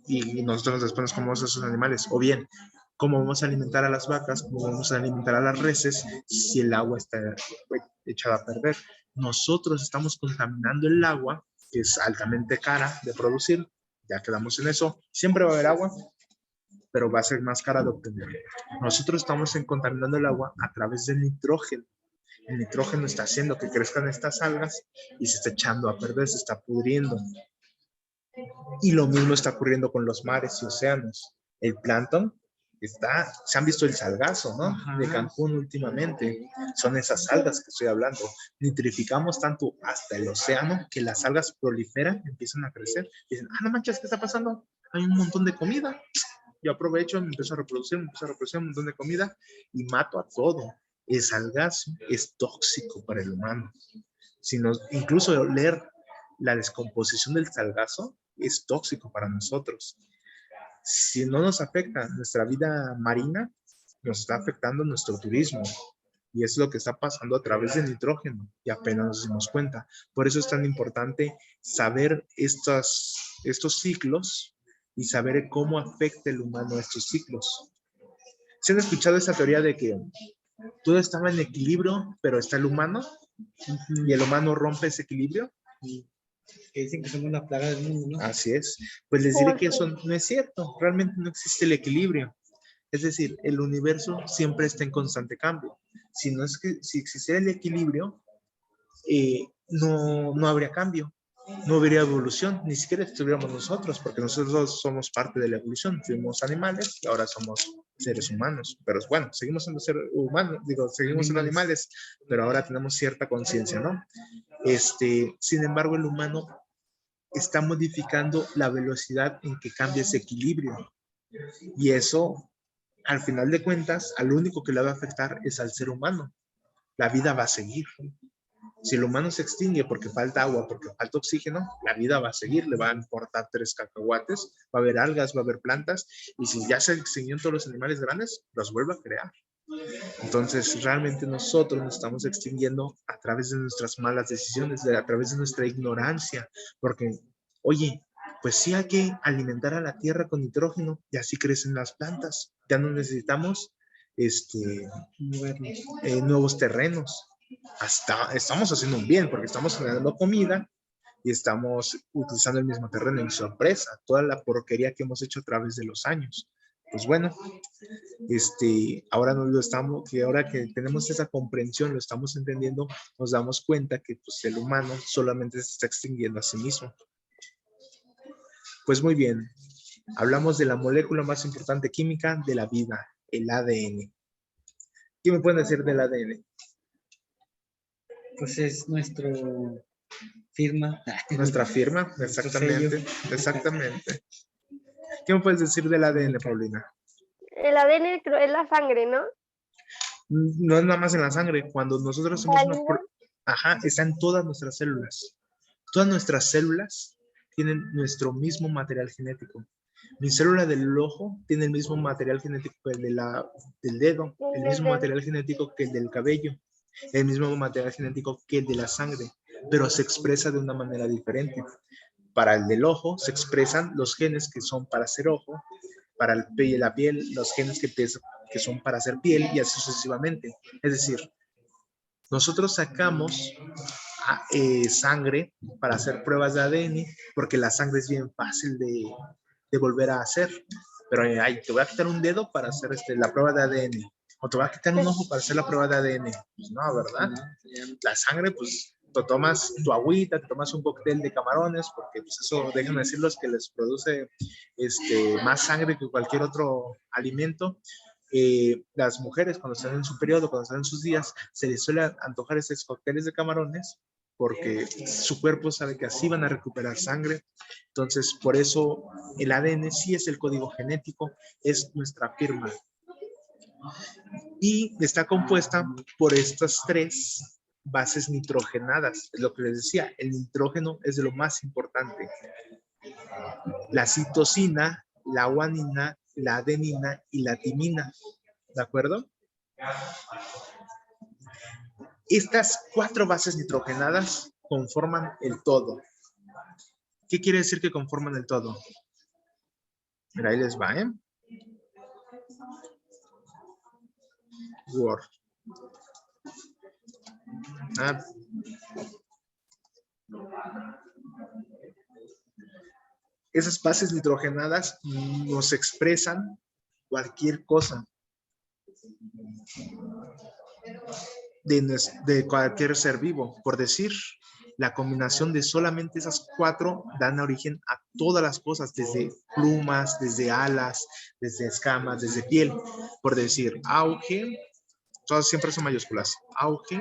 Y nosotros después nos comemos esos animales. O bien, ¿cómo vamos a alimentar a las vacas? ¿Cómo vamos a alimentar a las reses si el agua está echada a perder? Nosotros estamos contaminando el agua, que es altamente cara de producir. Ya quedamos en eso. Siempre va a haber agua, pero va a ser más cara de obtener. Nosotros estamos contaminando el agua a través del nitrógeno. El nitrógeno está haciendo que crezcan estas algas y se está echando a perder, se está pudriendo. Y lo mismo está ocurriendo con los mares y océanos. El plancton se han visto el salgazo, ¿no? Ajá. De Cancún últimamente. Son esas algas que estoy hablando. Nitrificamos tanto hasta el océano que las algas proliferan, empiezan a crecer. Dicen, no manches, ¿qué está pasando? Hay un montón de comida. Yo aprovecho, me empiezo a reproducir un montón de comida y mato a todo. El salgazo es tóxico para el humano. Incluso leer la descomposición del salgazo es tóxico para nosotros. Si no nos afecta nuestra vida marina, nos está afectando nuestro turismo. Y es lo que está pasando a través del nitrógeno. Y apenas nos dimos cuenta. Por eso es tan importante saber estos ciclos y saber cómo afecta el humano a estos ciclos. ¿Se han escuchado esa teoría de que todo estaba en equilibrio, pero está el humano? Y el humano rompe ese equilibrio. Que dicen que somos la plaga del mundo, ¿no? Así es. Pues les diré que eso no es cierto. Realmente no existe el equilibrio. Es decir, el universo siempre está en constante cambio. Si existiera el equilibrio, no habría cambio. No habría evolución, ni siquiera estuviéramos nosotros, porque nosotros somos parte de la evolución. Fuimos animales y ahora somos seres humanos. Pero bueno, seguimos siendo seres humanos, seguimos siendo animales, pero ahora tenemos cierta conciencia, ¿no? Sin embargo, el humano está modificando la velocidad en que cambia ese equilibrio. Y eso, al final de cuentas, al único que le va a afectar es al ser humano. La vida va a seguir. Si el humano se extingue porque falta agua, porque falta oxígeno, la vida va a seguir, le va a importar 3 cacahuates, va a haber algas, va a haber plantas, y si ya se extinguieron todos los animales grandes, los vuelve a crear. Entonces, realmente nosotros nos estamos extinguiendo a través de nuestras malas decisiones, a través de nuestra ignorancia, porque, oye, pues sí hay que alimentar a la tierra con nitrógeno y así crecen las plantas. Ya no necesitamos nuevos terrenos. Estamos haciendo un bien porque estamos generando comida y estamos utilizando el mismo terreno. Y sorpresa, toda la porquería que hemos hecho a través de los años. Pues bueno, ahora que tenemos esa comprensión, lo estamos entendiendo, nos damos cuenta que pues, el humano solamente se está extinguiendo a sí mismo. Pues muy bien, hablamos de la molécula más importante química de la vida, el ADN. ¿Qué me pueden decir del ADN? Pues es nuestra firma. Nuestra firma, exactamente. Exactamente. ¿Qué me puedes decir del ADN, Paulina? El ADN es la sangre, ¿no? No es nada más en la sangre. Cuando nosotros hacemos está en todas nuestras células. Todas nuestras células tienen nuestro mismo material genético. Mi célula del ojo tiene el mismo material genético que el del dedo, el mismo material genético que el del cabello, el mismo material genético que el de la sangre, pero se expresa de una manera diferente. Para el del ojo se expresan los genes que son para hacer ojo, para la piel, los genes que son para hacer piel y así sucesivamente. Es decir, nosotros sacamos sangre para hacer pruebas de ADN porque la sangre es bien fácil de volver a hacer. Pero te voy a quitar un dedo para hacer la prueba de ADN. O te voy a quitar un ojo para hacer la prueba de ADN. Pues no, ¿verdad? La sangre, pues, te tomas tu agüita, te tomas un cóctel de camarones, porque pues eso, déjenme decirlos, que les produce más sangre que cualquier otro alimento. Las mujeres, cuando están en su periodo, cuando están en sus días, se les suele antojar esos cócteles de camarones porque su cuerpo sabe que así van a recuperar sangre. Entonces, por eso el ADN sí es el código genético, es nuestra firma. Y está compuesta por estas 3 bases nitrogenadas. Es lo que les decía, el nitrógeno es de lo más importante. La citosina, la guanina, la adenina y la timina. ¿De acuerdo? Estas 4 bases nitrogenadas conforman el todo. ¿Qué quiere decir que conforman el todo? Mira, ahí les va, ¿eh? Word. Esas bases nitrogenadas nos expresan cualquier cosa de cualquier ser vivo. Por decir, la combinación de solamente esas 4 dan origen a todas las cosas, desde plumas, desde alas, desde escamas, desde piel. Por decir, auge, todas siempre son mayúsculas. Auge,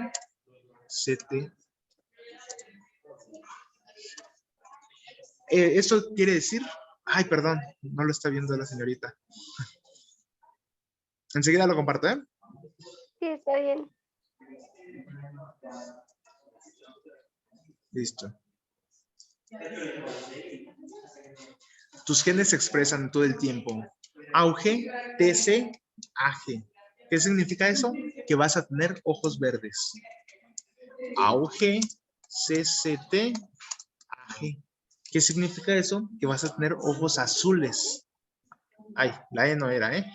CT. Esto quiere decir, ay, perdón, no lo está viendo la señorita. Enseguida lo comparto, ¿eh? Sí, está bien. Listo. Tus genes se expresan todo el tiempo. Auge, TC, AG. ¿Qué significa eso? Que vas a tener ojos verdes. Auge, CCT, AG. ¿Qué significa eso? Que vas a tener ojos azules. Ay, la E no era, ¿eh?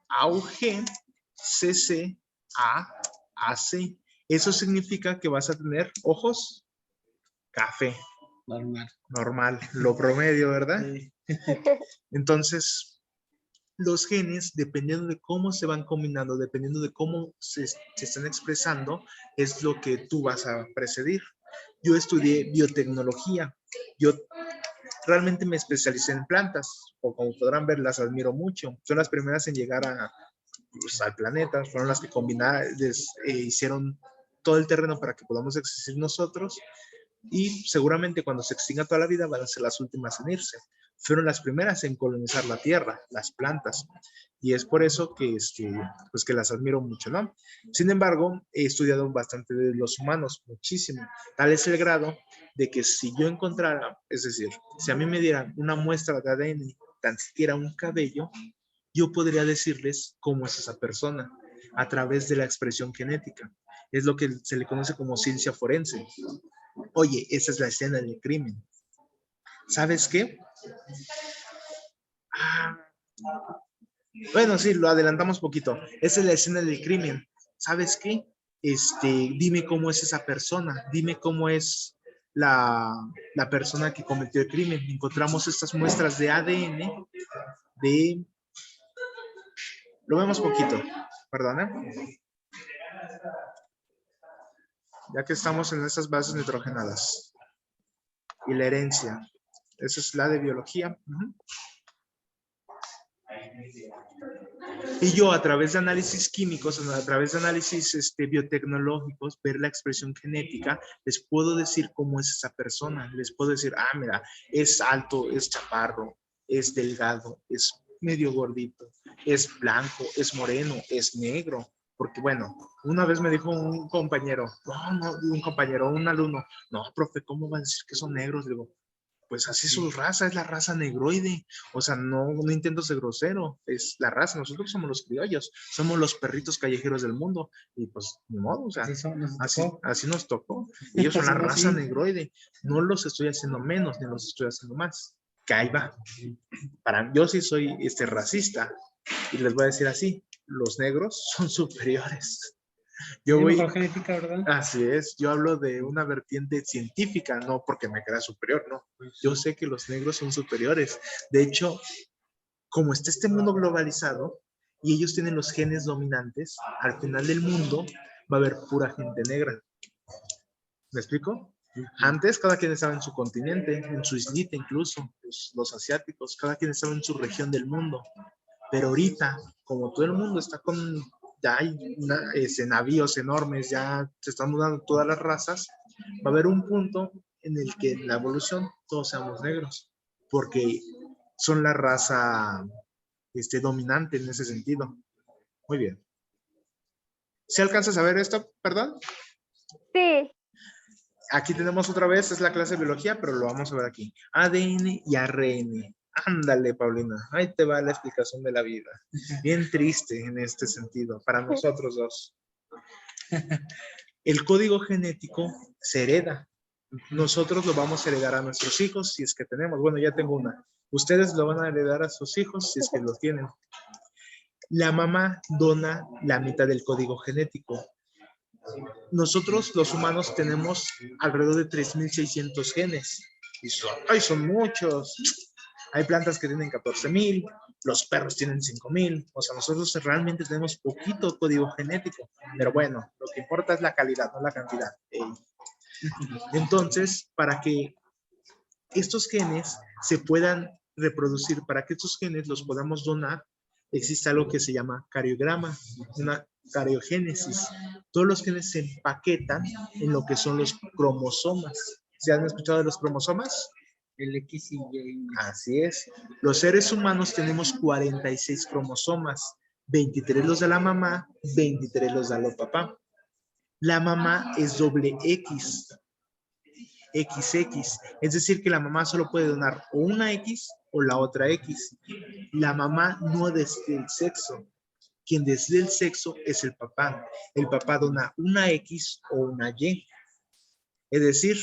Auge, CC, A, AC. Eso significa que vas a tener ojos café. Normal, lo promedio, ¿verdad? Sí. Entonces, los genes, dependiendo de cómo se van combinando, dependiendo de cómo se están expresando, es lo que tú vas a precedir. Yo estudié biotecnología. Yo realmente me especialicé en plantas, o como podrán ver, las admiro mucho. Son las primeras en llegar al planeta, fueron las que combinaron, hicieron todo el terreno para que podamos existir nosotros, y seguramente cuando se extinga toda la vida van a ser las últimas en irse. Fueron las primeras en colonizar la Tierra, las plantas, y es por eso que, pues que las admiro mucho, ¿no? Sin embargo, he estudiado bastante de los humanos, muchísimo, tal es el grado de que si yo encontrara, es decir, si a mí me dieran una muestra de ADN, tan siquiera un cabello, yo podría decirles cómo es esa persona a través de la expresión genética. Es lo que se le conoce como ciencia forense. Oye, esa es la escena del crimen. ¿Sabes qué? Bueno, sí, lo adelantamos poquito. Esa es la escena del crimen. ¿Sabes qué? Dime cómo es esa persona. Dime cómo es la persona que cometió el crimen. Encontramos estas muestras de ADN de... Lo vemos poquito. Perdona. Ya que estamos en estas bases nitrogenadas. Y la herencia. Esa es la de biología. Y yo a través de análisis químicos, a través de análisis biotecnológicos, ver la expresión genética, les puedo decir cómo es esa persona. Les puedo decir, mira, es alto, es chaparro, es delgado, es medio gordito, es blanco, es moreno, es negro. Porque bueno, una vez me dijo un compañero, un alumno, no, profe, ¿cómo va a decir que son negros? Le digo, pues así su raza, es la raza negroide. O sea, no intento ser grosero, es la raza. Nosotros somos los criollos, somos los perritos callejeros del mundo. Y pues, ni modo, o sea, así nos tocó. Ellos son la raza negroide. No los estoy haciendo menos, ni los estoy haciendo más. Que ahí va. Yo sí soy racista. Y les voy a decir así, los negros son superiores. Mejor genética, ¿verdad? Así es, yo hablo de una vertiente científica, no porque me crea superior, no. Yo sé que los negros son superiores. De hecho, como está este mundo globalizado y ellos tienen los genes dominantes, al final del mundo va a haber pura gente negra. ¿Me explico? Antes cada quien estaba en su continente, en su islita incluso, los asiáticos, cada quien estaba en su región del mundo. Pero ahorita, como todo el mundo está con ya hay navíos enormes, ya se están mudando todas las razas, va a haber un punto en el que en la evolución todos seamos negros, porque son la raza dominante en ese sentido. Muy bien. ¿Se alcanza a saber esto? Perdón. Sí. Aquí tenemos otra vez, es la clase de biología, pero lo vamos a ver aquí. ADN y ARN. Ándale, Paulina. Ahí te va la explicación de la vida. Bien triste en este sentido, para nosotros dos. El código genético se hereda. Nosotros lo vamos a heredar a nuestros hijos si es que tenemos. Bueno, ya tengo una. Ustedes lo van a heredar a sus hijos si es que los tienen. La mamá dona la mitad del código genético. Nosotros, los humanos, tenemos alrededor de 3.600 genes. Y son muchos. Hay plantas que tienen 14.000, los perros tienen 5.000. O sea, nosotros realmente tenemos poquito código genético. Pero bueno, lo que importa es la calidad, no la cantidad. Entonces, para que estos genes se puedan reproducir, para que estos genes los podamos donar, existe algo que se llama cariograma, una cariogénesis. Todos los genes se empaquetan en lo que son los cromosomas. ¿Se han escuchado de los cromosomas? El X y Y. Así es. Los seres humanos tenemos 46 cromosomas, 23 los de la mamá, 23 los de los papá. La mamá es doble X, XX, es decir que la mamá solo puede donar o una X o la otra X. La mamá no desde el sexo. Quien desde el sexo es el papá. El papá dona una X o una Y. Es decir,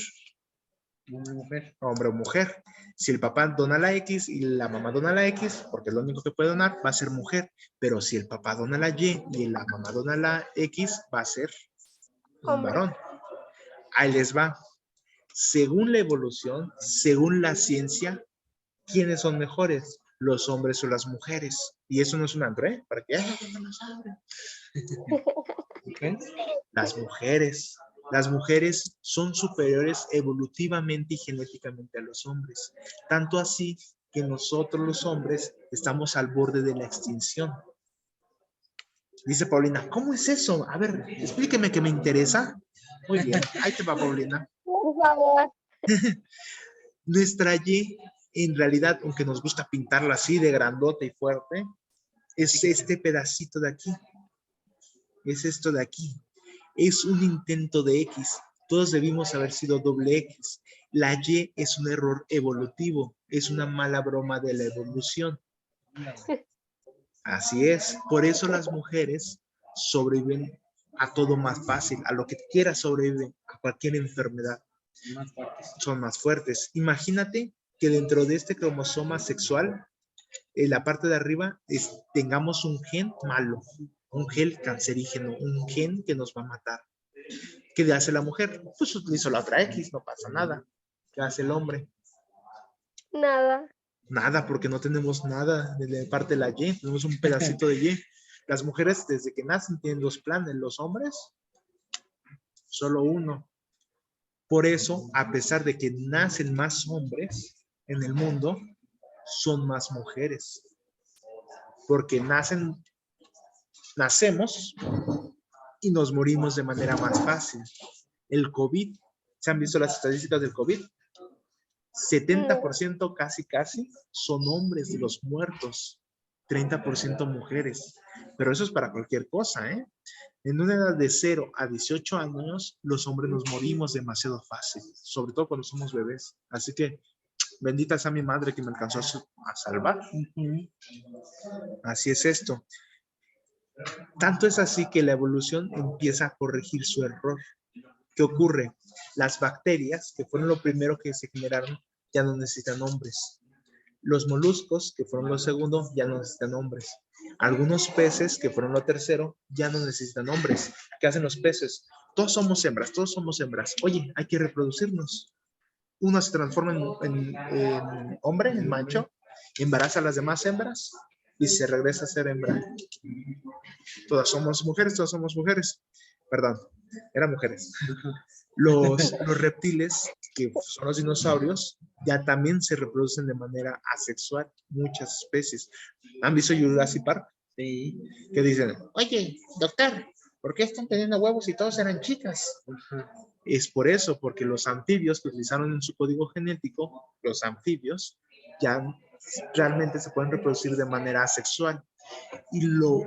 Mujer. hombre o mujer. Si el papá dona la X y la mamá dona la X, porque es lo único que puede donar, va a ser mujer. Pero si el papá dona la Y y la mamá dona la X, va a ser un varón. Ahí les va. Según la evolución, según la ciencia, ¿quiénes son mejores? ¿Los hombres o las mujeres? Y eso no es un antro, ¿eh? ¿Para qué? Okay. Las mujeres. Las mujeres son superiores evolutivamente y genéticamente a los hombres. Tanto así que nosotros los hombres estamos al borde de la extinción. Dice Paulina, ¿cómo es eso? A ver, explíqueme que me interesa. Muy bien, ahí te va, Paulina. Por favor. Nuestra Y, en realidad, aunque nos gusta pintarla así de grandota y fuerte, es este pedacito de aquí. Es esto de aquí. Es un intento de X. Todos debimos haber sido doble X. La Y es un error evolutivo. Es una mala broma de la evolución. Así es. Por eso las mujeres sobreviven a todo más fácil. A lo que quiera sobreviven. A cualquier enfermedad. Más fuertes. Son más fuertes. Imagínate que dentro de este cromosoma sexual, en la parte de arriba, tengamos un gen malo, un gen cancerígeno, un gen que nos va a matar. ¿Qué hace la mujer? Pues utiliza la otra X, no pasa nada. ¿Qué hace el hombre? Nada. Nada, porque no tenemos nada de la parte de la Y, tenemos un pedacito de Y. Las mujeres desde que nacen tienen 2 planes, los hombres, solo uno. Por eso, a pesar de que nacen más hombres en el mundo, son más mujeres. Porque nacemos y nos morimos de manera más fácil. El COVID, ¿se han visto las estadísticas del COVID? 70% casi son hombres de los muertos, 30% mujeres. Pero eso es para cualquier cosa, ¿eh? En una edad de 0 a 18 años, los hombres nos morimos demasiado fácil, sobre todo cuando somos bebés. Así que, bendita sea mi madre que me alcanzó a salvar. Así es esto. Tanto es así que la evolución empieza a corregir su error. ¿Qué ocurre? Las bacterias, que fueron lo primero que se generaron, ya no necesitan hombres. Los moluscos, que fueron lo segundo, ya no necesitan hombres. Algunos peces, que fueron lo tercero, ya no necesitan hombres. ¿Qué hacen los peces? Todos somos hembras, todos somos hembras. Oye, hay que reproducirnos. Uno se transforma en hombre, en macho, embaraza a las demás hembras y se regresa a ser hembra. Todas somos mujeres. Perdón, eran mujeres. Los reptiles, que son los dinosaurios, ya también se reproducen de manera asexual, muchas especies. ¿Han visto Jurassic Park? Sí. Que dicen, oye, doctor, ¿por qué están teniendo huevos si todos eran chicas? Ajá. Es por eso, porque los anfibios que utilizaron en su código genético, los anfibios, ya realmente se pueden reproducir de manera asexual. Y lo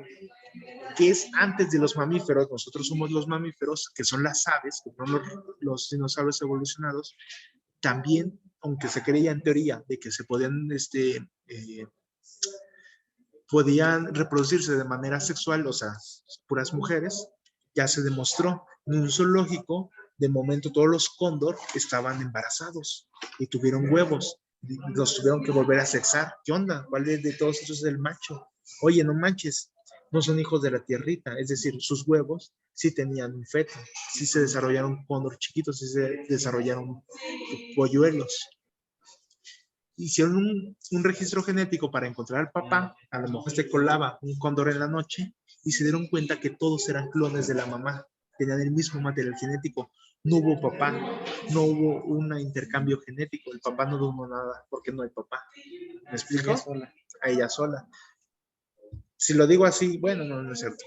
que es antes de los mamíferos, nosotros somos los mamíferos, que son las aves, que son los dinosaurios evolucionados, también, aunque se creía en teoría de que se podían reproducirse de manera sexual, o sea, puras mujeres, ya se demostró en un zoológico, de momento todos los cóndor estaban embarazados y tuvieron huevos, los tuvieron que volver a sexar. ¿Qué onda? ¿Cuál de todos esos es el macho? Oye, no manches, no son hijos de la tierrita, es decir, sus huevos sí tenían un feto, sí se desarrollaron cóndor chiquitos, sí se desarrollaron polluelos. Hicieron un registro genético para encontrar al papá, a lo mejor se colaba un cóndor en la noche y se dieron cuenta que todos eran clones de la mamá, tenían el mismo material genético, no hubo papá, no hubo un intercambio genético, el papá no donó nada porque no hay papá. ¿Me explico? Ella sola. A ella sola. Si lo digo así, bueno, no es cierto.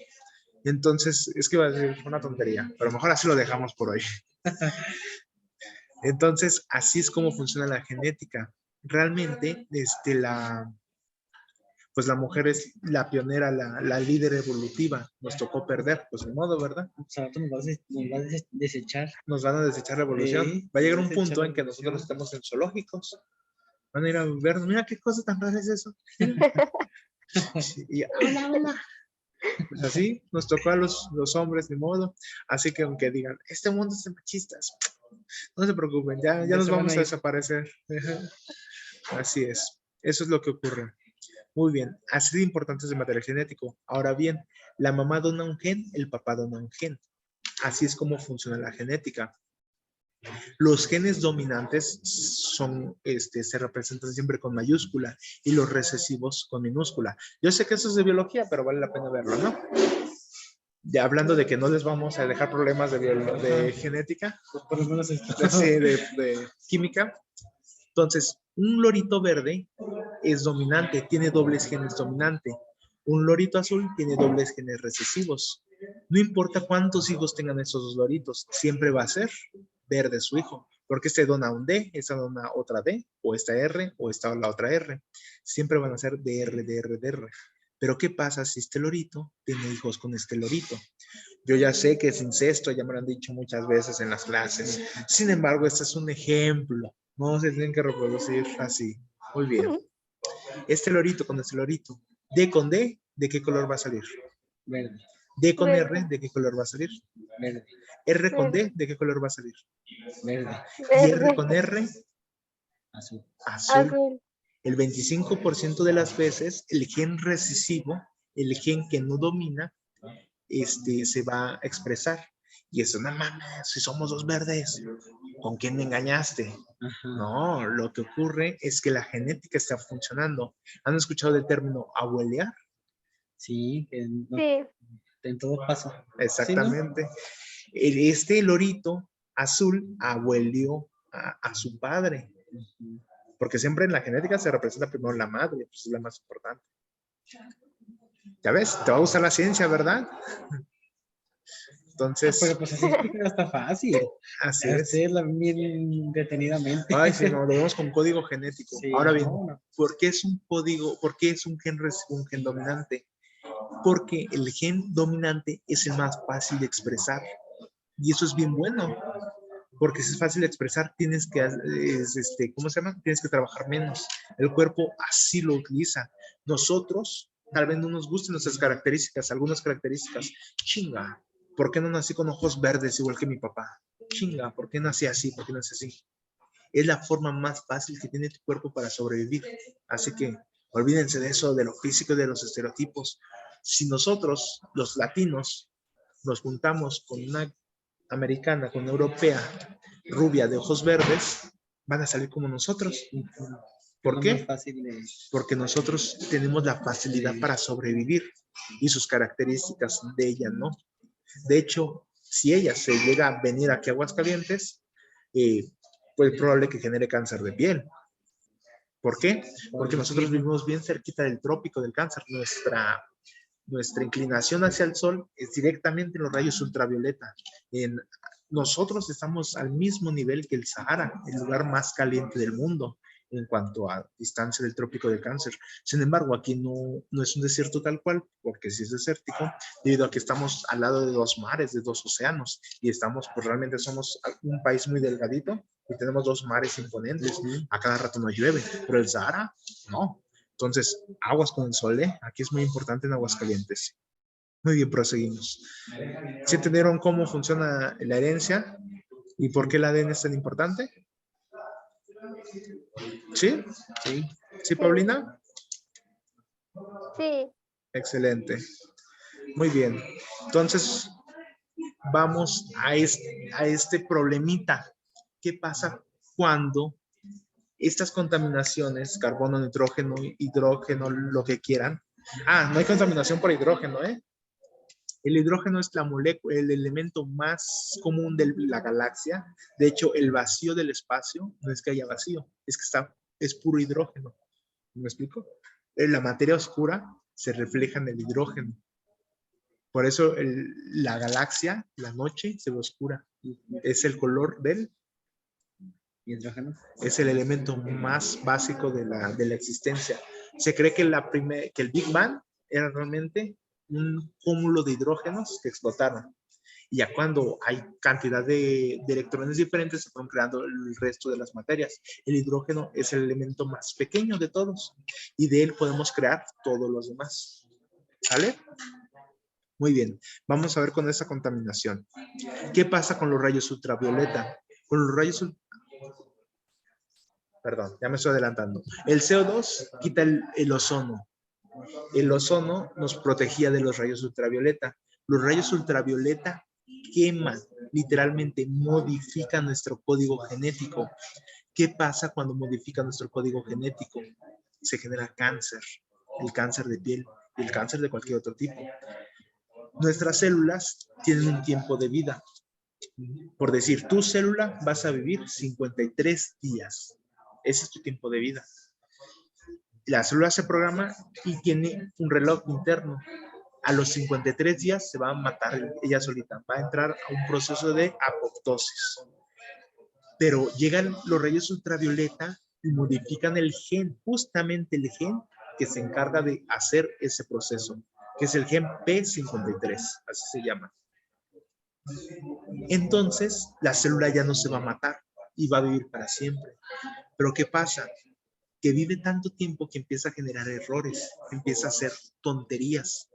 Entonces, es que va a ser una tontería, pero mejor así lo dejamos por hoy. Entonces, así es como funciona la genética. Realmente, pues la mujer es la pionera, la líder evolutiva. Nos tocó perder, pues de modo, ¿verdad? Pues al rato nos va a desechar. Nos van a desechar la evolución. Sí, Va a llegar un desechar punto la en que evolución. nosotros estemos en zoológicos. Van a ir a ver, mira qué cosa tan rara es eso. Y, hola. Pues así nos tocó a los hombres de modo. Así que aunque digan, este mundo es de machistas, no se preocupen, ya Ya nos se van vamos a a ir. desaparecer. Así es. Eso es lo que ocurre. Muy bien, así de importante es el material genético. Ahora bien, la mamá dona un gen, el papá dona un gen. Así es como funciona la genética. Los genes dominantes se representan siempre con mayúscula y los recesivos con minúscula. Yo sé que eso es de biología, pero vale la pena verlo, ¿no? Ya hablando de que no les vamos a dejar problemas de genética, Pues por lo menos esto. de química. Entonces, un lorito verde es dominante, tiene dobles genes dominante. Un lorito azul tiene dobles genes recesivos. No importa cuántos hijos tengan esos dos loritos, siempre va a ser verde su hijo, porque este dona un D, esta dona otra D, o esta R, o esta la otra R. Siempre van a ser DR, DR, DR. Pero ¿qué pasa si este lorito tiene hijos con este lorito? Yo ya sé que es incesto, ya me lo han dicho muchas veces en las clases. Sin embargo, este es un ejemplo. No se tienen que reproducir así. Muy bien. Este lorito con este lorito. D con D, ¿de qué color va a salir? Verde. D con Verde. R, ¿de qué color va a salir? Verde. R con D, Verde. ¿de qué color va a salir? Verde. Y R Verde. con R, Azul. azul. Azul. El 25% de las veces, el gen recesivo, el gen que no domina, se va a expresar. Y eso, no mames, si somos dos verdes, ¿con quién me engañaste? Ajá. No, lo que ocurre es que la genética está funcionando. ¿Han escuchado el término abuelear? Sí, que no, Sí. en todo pasa. Exactamente. Este lorito azul abuelió a su padre, Ujú. porque siempre en la genética se representa primero la madre, pues es la más importante. Ya ves, te va a gustar la ciencia, ¿verdad? Entonces, Pero pues así explicar está fácil. así es. Hacerla bien detenidamente. Ay, sí, no, lo vemos con código genético. Sí, Ahora bien, no. ¿por qué es un código, por qué es un gen dominante? Porque el gen dominante es el más fácil de expresar. Y eso es bien bueno. Porque si es fácil de expresar, tienes que, ¿cómo se llama? Tienes que trabajar menos. El cuerpo así lo utiliza. Nosotros, tal vez no nos gusten nuestras características, algunas características. Chinga, ¿por qué no nací con ojos verdes igual que mi papá? Chinga, ¿por qué nací así? ¿Por qué nací así? Es la forma más fácil que tiene tu cuerpo para sobrevivir. Así que olvídense de eso, de lo físico y de los estereotipos. Si nosotros, los latinos, nos juntamos con una americana, con una europea, rubia de ojos verdes, van a salir como nosotros. ¿Por Es qué? más fácil de... Porque nosotros tenemos la facilidad para sobrevivir y sus características de ella no. De hecho, si ella se llega a venir aquí a Aguascalientes, pues es probable que genere cáncer de piel. ¿Por qué? Porque nosotros vivimos bien cerquita del trópico del cáncer. nuestra inclinación hacia el sol es directamente en los rayos ultravioleta. Nosotros estamos al mismo nivel que el Sahara, el lugar más caliente del mundo en cuanto a distancia del trópico de Cáncer. Sin embargo, aquí no es un desierto tal cual, porque sí es desértico, debido a que estamos al lado de dos mares, de dos océanos, y pues realmente somos un país muy delgadito y tenemos dos mares imponentes. A cada rato no llueve, pero el Sahara, no. Entonces, aguas con el sol, ¿eh? Aquí es muy importante en Aguascalientes. Muy bien, proseguimos. ¿Sí entendieron cómo funciona la herencia y por qué el ADN es tan importante? ¿Sí? Sí. ¿Sí, Paulina? Sí. Excelente. Muy bien. Entonces, vamos a este problemita. ¿Qué pasa cuando estas contaminaciones, carbono, nitrógeno, hidrógeno, lo que quieran? No hay contaminación por hidrógeno, ¿eh? El hidrógeno es la molécula, el elemento más común de la galaxia. De hecho, el vacío del espacio no es que haya vacío, es que es puro hidrógeno. ¿Me explico? En la materia oscura se refleja en el hidrógeno. Por eso la galaxia, la noche, se ve oscura. Es el color del Hidrógeno. es el elemento más básico de la existencia. Se cree que el Big Bang era realmente un cúmulo de hidrógenos que explotaron. Y ya cuando hay cantidad de electrones diferentes, se fueron creando el resto de las materias. El hidrógeno es el elemento más pequeño de todos y de él podemos crear todos los demás. ¿Sale? Muy bien. Vamos a ver con esa contaminación. ¿Qué pasa con los rayos ultravioleta? Con los rayos Perdón, ya me estoy adelantando. El CO2 quita el ozono. El ozono nos protegía de los rayos ultravioleta. Los rayos ultravioleta queman, literalmente modifican nuestro código genético. ¿Qué pasa cuando modifica nuestro código genético? Se genera cáncer, el cáncer de piel y el cáncer de cualquier otro tipo. Nuestras células tienen un tiempo de vida. Por decir, tu célula vas a vivir 53 días. Ese es tu tiempo de vida. La célula se programa y tiene un reloj interno. A los 53 días se va a matar ella solita. Va a entrar a un proceso de apoptosis. Pero llegan los rayos ultravioleta y modifican el gen, justamente el gen que se encarga de hacer ese proceso, que es el gen P53, así se llama. Entonces, la célula ya no se va a matar y va a vivir para siempre. Pero ¿qué pasa? Que vive tanto tiempo que empieza a generar errores, empieza a hacer tonterías.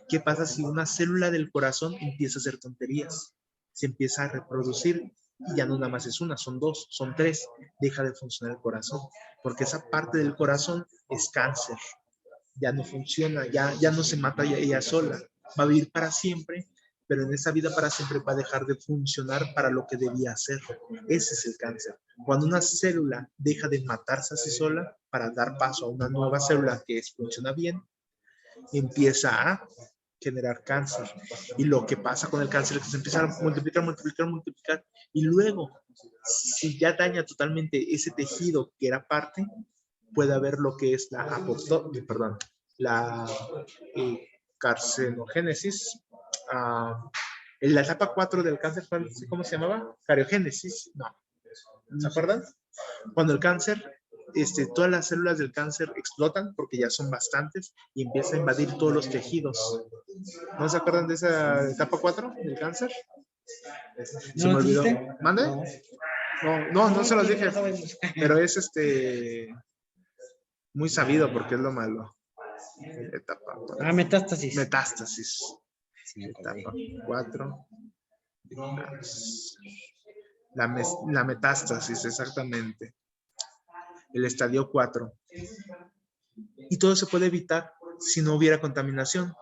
¿Qué pasa si una célula del corazón empieza a hacer tonterías? Se empieza a reproducir y ya no nada más es una, son dos, son tres. Deja de funcionar el corazón, porque esa parte del corazón es cáncer. Ya no funciona, ya no se mata ella sola. Va a vivir para siempre, pero en esa vida para siempre va a dejar de funcionar para lo que debía hacer. Ese es el cáncer. Cuando una célula deja de matarse a sí sola para dar paso a una nueva célula que funciona bien, empieza a generar cáncer. Y lo que pasa con el cáncer es que se empieza a multiplicar. Y luego, si ya daña totalmente ese tejido que era parte, puede haber lo que es la carcinogénesis. En la etapa 4 del cáncer, ¿cómo se llamaba? Cariogénesis. No. ¿Se acuerdan? Cuando el cáncer, todas las células del cáncer explotan porque ya son bastantes y empieza a invadir todos los tejidos. ¿No se acuerdan de esa etapa 4 del cáncer? Se me olvidó. ¿Mande? No se los dije, pero es muy sabido porque es lo malo. Etapa 4. Metástasis. Metástasis. Etapa 4. La metástasis, exactamente. El estadio 4. Y todo se puede evitar si no hubiera contaminación.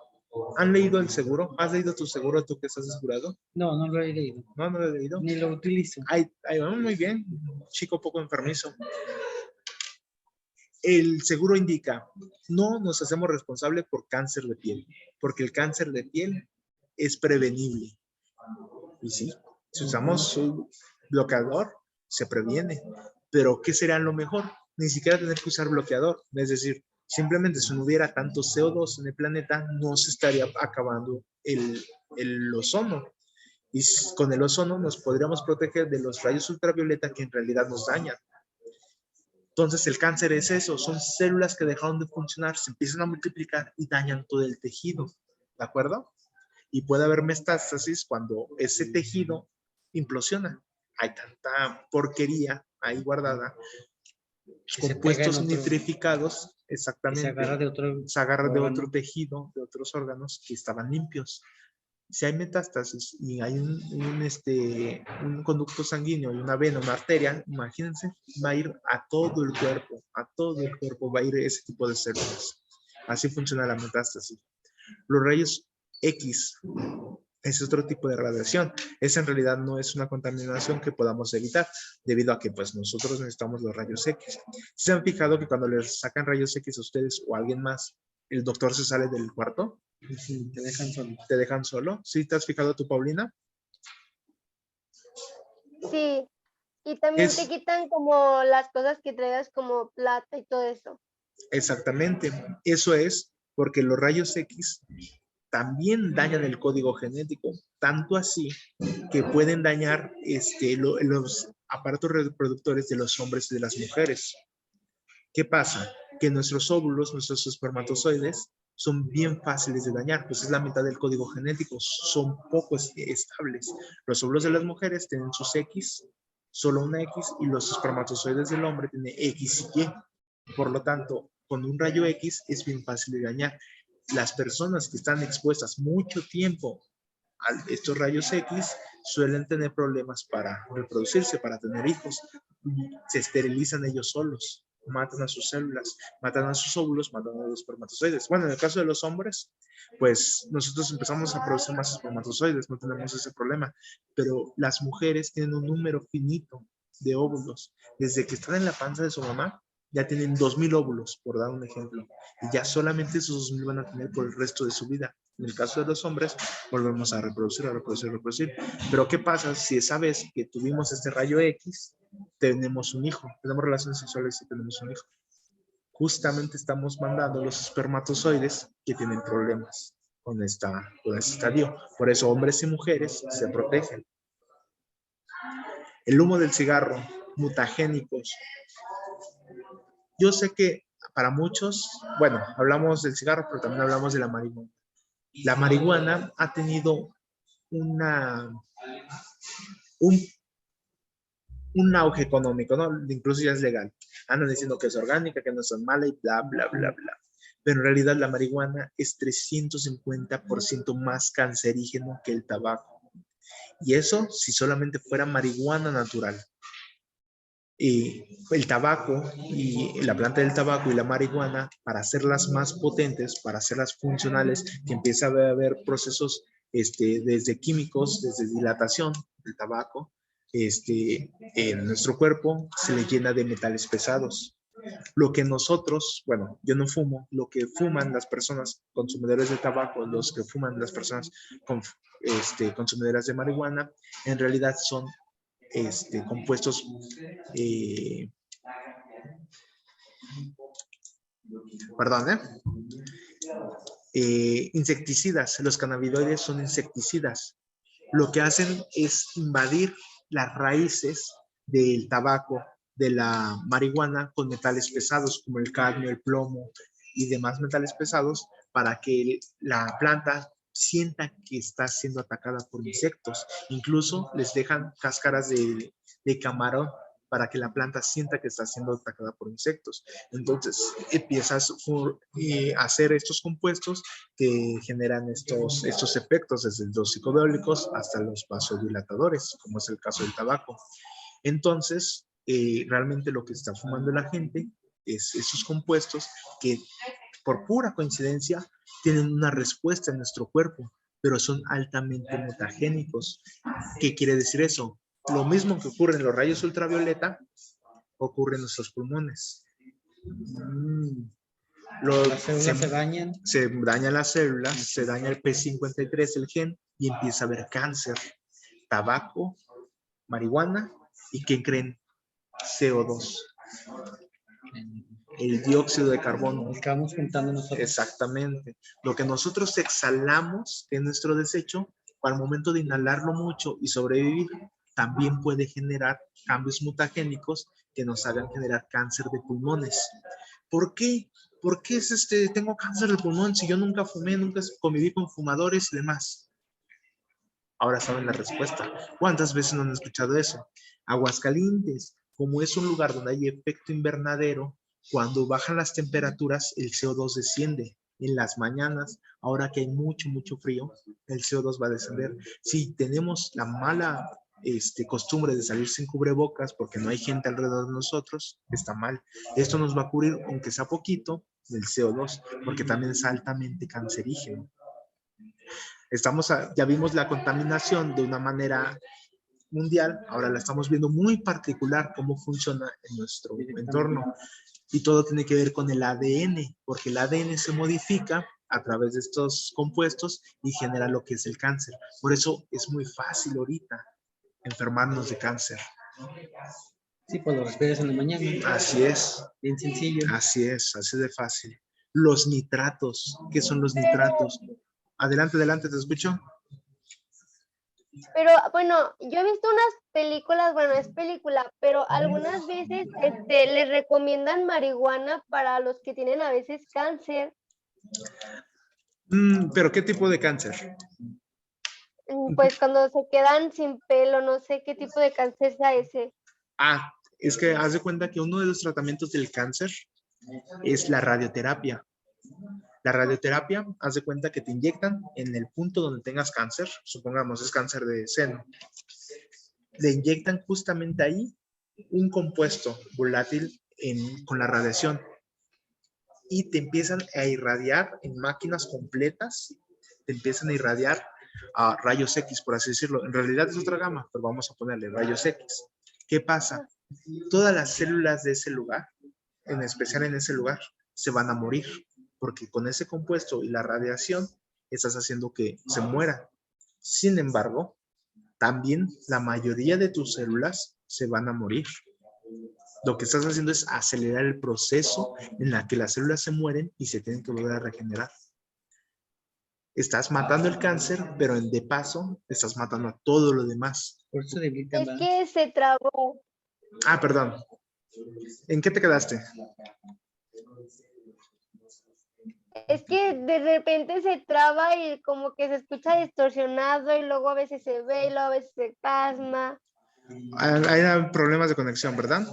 ¿Han leído el seguro? ¿Has leído tu seguro tú que estás asegurado? No, no lo he leído. No lo he leído. Ni lo utilizo. Ahí va muy bien. Chico poco enfermizo. El seguro indica, no nos hacemos responsables por cáncer de piel, porque el cáncer de piel es prevenible. Y sí, si usamos su bloqueador, se previene. Pero ¿qué será lo mejor? Ni siquiera tener que usar bloqueador. Es decir, Simplemente si no hubiera tanto CO2 en el planeta, no se estaría acabando el ozono. Y con el ozono nos podríamos proteger de los rayos ultravioleta que en realidad nos dañan. Entonces el cáncer es eso, son células que dejaron de funcionar, se empiezan a multiplicar y dañan todo el tejido, ¿de acuerdo? Y puede haber metástasis cuando ese tejido implosiona. Hay tanta porquería ahí guardada, Que se compuestos pega en otro- nitrificados, que exactamente, se agarra de otro, se agarra de otro órgano. tejido, de otros órganos que estaban limpios. Si hay metástasis y hay un conducto sanguíneo y una vena, una arteria, imagínense, va a ir a todo el cuerpo va a ir ese tipo de células. Así funciona la metástasis. Los rayos X es otro tipo de radiación. Esa en realidad no es una contaminación que podamos evitar, debido a que pues nosotros necesitamos los rayos X. ¿Se han fijado que cuando les sacan rayos X a ustedes o a alguien más, el doctor se sale del cuarto? Sí, te dejan solo. ¿Te dejan solo? ¿Sí te has fijado tú, Paulina? Sí, y también te Es quitan como las cosas que traigas como plata y todo eso. exactamente. Eso es porque los rayos X también dañan el código genético, tanto así que pueden dañar los aparatos reproductores de los hombres y de las mujeres. ¿Qué pasa? Que nuestros óvulos, nuestros espermatozoides, son bien fáciles de dañar, pues es la mitad del código genético, son poco estables. Los óvulos de las mujeres tienen sus X, solo una X, y los espermatozoides del hombre tienen X y Y. Por lo tanto, con un rayo X es bien fácil de dañar. Las personas que están expuestas mucho tiempo a estos rayos X suelen tener problemas para reproducirse, para tener hijos. Se esterilizan ellos solos, matan a sus células, matan a sus óvulos, matan a los espermatozoides. Bueno, en el caso de los hombres, pues nosotros empezamos a producir más espermatozoides, no tenemos ese problema, pero las mujeres tienen un número finito de óvulos. Desde que están en la panza de su mamá, ya tienen 2000 óvulos, por dar un ejemplo, y ya solamente esos 2000 van a tener por el resto de su vida. En el caso de los hombres, volvemos a reproducir, a reproducir, a reproducir. Pero ¿qué pasa si esa vez que tuvimos este rayo X, tenemos un hijo, tenemos relaciones sexuales y tenemos un hijo? Justamente estamos mandando los espermatozoides que tienen problemas con este estadio. Por eso hombres y mujeres se protegen. El humo del cigarro, mutagénicos. Yo sé que para muchos, bueno, hablamos del cigarro, pero también hablamos de la marihuana. La marihuana ha tenido un auge económico, ¿no? Incluso ya es legal. Andan diciendo que es orgánica, que no es mala y bla, bla, bla, bla. Pero en realidad la marihuana es 350% más cancerígeno que el tabaco. Y eso si solamente fuera marihuana natural. Y el tabaco y la planta del tabaco y la marihuana, para hacerlas más potentes, para hacerlas funcionales, que empieza a haber procesos desde químicos, desde dilatación del tabaco, en nuestro cuerpo se le llena de metales pesados. Lo que nosotros, bueno, yo no fumo, lo que fuman las personas consumidores de tabaco, los que fuman las personas consumidoras de marihuana, en realidad son compuestos insecticidas. Los cannabinoides son insecticidas. Lo que hacen es invadir las raíces del tabaco, de la marihuana, con metales pesados como el cadmio, el plomo y demás metales pesados, para que la planta sienta que está siendo atacada por insectos. Incluso les dejan cáscaras de camarón para que la planta sienta que está siendo atacada por insectos. Entonces empiezas a hacer estos compuestos que generan estos efectos, desde los psicodélicos hasta los vasodilatadores, como es el caso del tabaco. Entonces, realmente lo que está fumando la gente es esos compuestos que, por pura coincidencia, tienen una respuesta en nuestro cuerpo, pero son altamente mutagénicos. ¿Qué quiere decir eso? Lo mismo que ocurre en los rayos ultravioleta, ocurre en nuestros pulmones. Las células se dañan. Se dañan las células, se daña el P53, el gen, y empieza a haber cáncer. Tabaco, marihuana, ¿y qué creen? CO2. El dióxido de carbono. El que vamos juntando nosotros. Exactamente. Lo que nosotros exhalamos en nuestro desecho, al momento de inhalarlo mucho y sobrevivir, también puede generar cambios mutagénicos que nos hagan generar cáncer de pulmones. ¿Por qué? ¿Por qué tengo cáncer de pulmón si yo nunca fumé, nunca conviví con fumadores y demás? Ahora saben la respuesta. ¿Cuántas veces no han escuchado eso? Aguascalientes, como es un lugar donde hay efecto invernadero, cuando bajan las temperaturas, el CO2 desciende. En las mañanas, ahora que hay mucho frío, el CO2 va a descender. Si tenemos la mala costumbre de salir sin cubrebocas porque no hay gente alrededor de nosotros, está mal. Esto nos va a cubrir, aunque sea poquito, del CO2, porque también es altamente cancerígeno. Ya vimos la contaminación de una manera mundial, ahora la estamos viendo muy particular cómo funciona en nuestro entorno. Y todo tiene que ver con el ADN, porque el ADN se modifica a través de estos compuestos y genera lo que es el cáncer. Por eso es muy fácil ahorita enfermarnos de cáncer. Sí, pues lo respiras en la mañana. Así es. Bien sencillo. Así es, así de fácil. Los nitratos. ¿Qué son los nitratos? Adelante, te escucho. Pero bueno, yo he visto unas películas, bueno, es película, pero algunas veces les recomiendan marihuana para los que tienen a veces cáncer. ¿Pero qué tipo de cáncer? Pues cuando se quedan sin pelo, no sé qué tipo de cáncer sea ese. Es que haz de cuenta que uno de los tratamientos del cáncer es la radioterapia. La radioterapia, haz de cuenta que te inyectan en el punto donde tengas cáncer, supongamos es cáncer de seno. Le inyectan justamente ahí un compuesto volátil con la radiación y te empiezan a irradiar en máquinas completas, te empiezan a irradiar a rayos X, por así decirlo. En realidad es otra gama, pero vamos a ponerle rayos X. ¿Qué pasa? Todas las células de ese lugar, en especial en ese lugar, se van a morir, porque con ese compuesto y la radiación estás haciendo que se mueran. Sin embargo, también la mayoría de tus células se van a morir. Lo que estás haciendo es acelerar el proceso en la que las células se mueren y se tienen que volver a regenerar. Estás matando el cáncer, pero de paso estás matando a todo lo demás. Por eso Es que se trabó. Perdón. ¿En qué te quedaste? Es que de repente se traba y como que se escucha distorsionado y luego a veces se ve y luego a veces se pasma. Hay problemas de conexión, ¿verdad?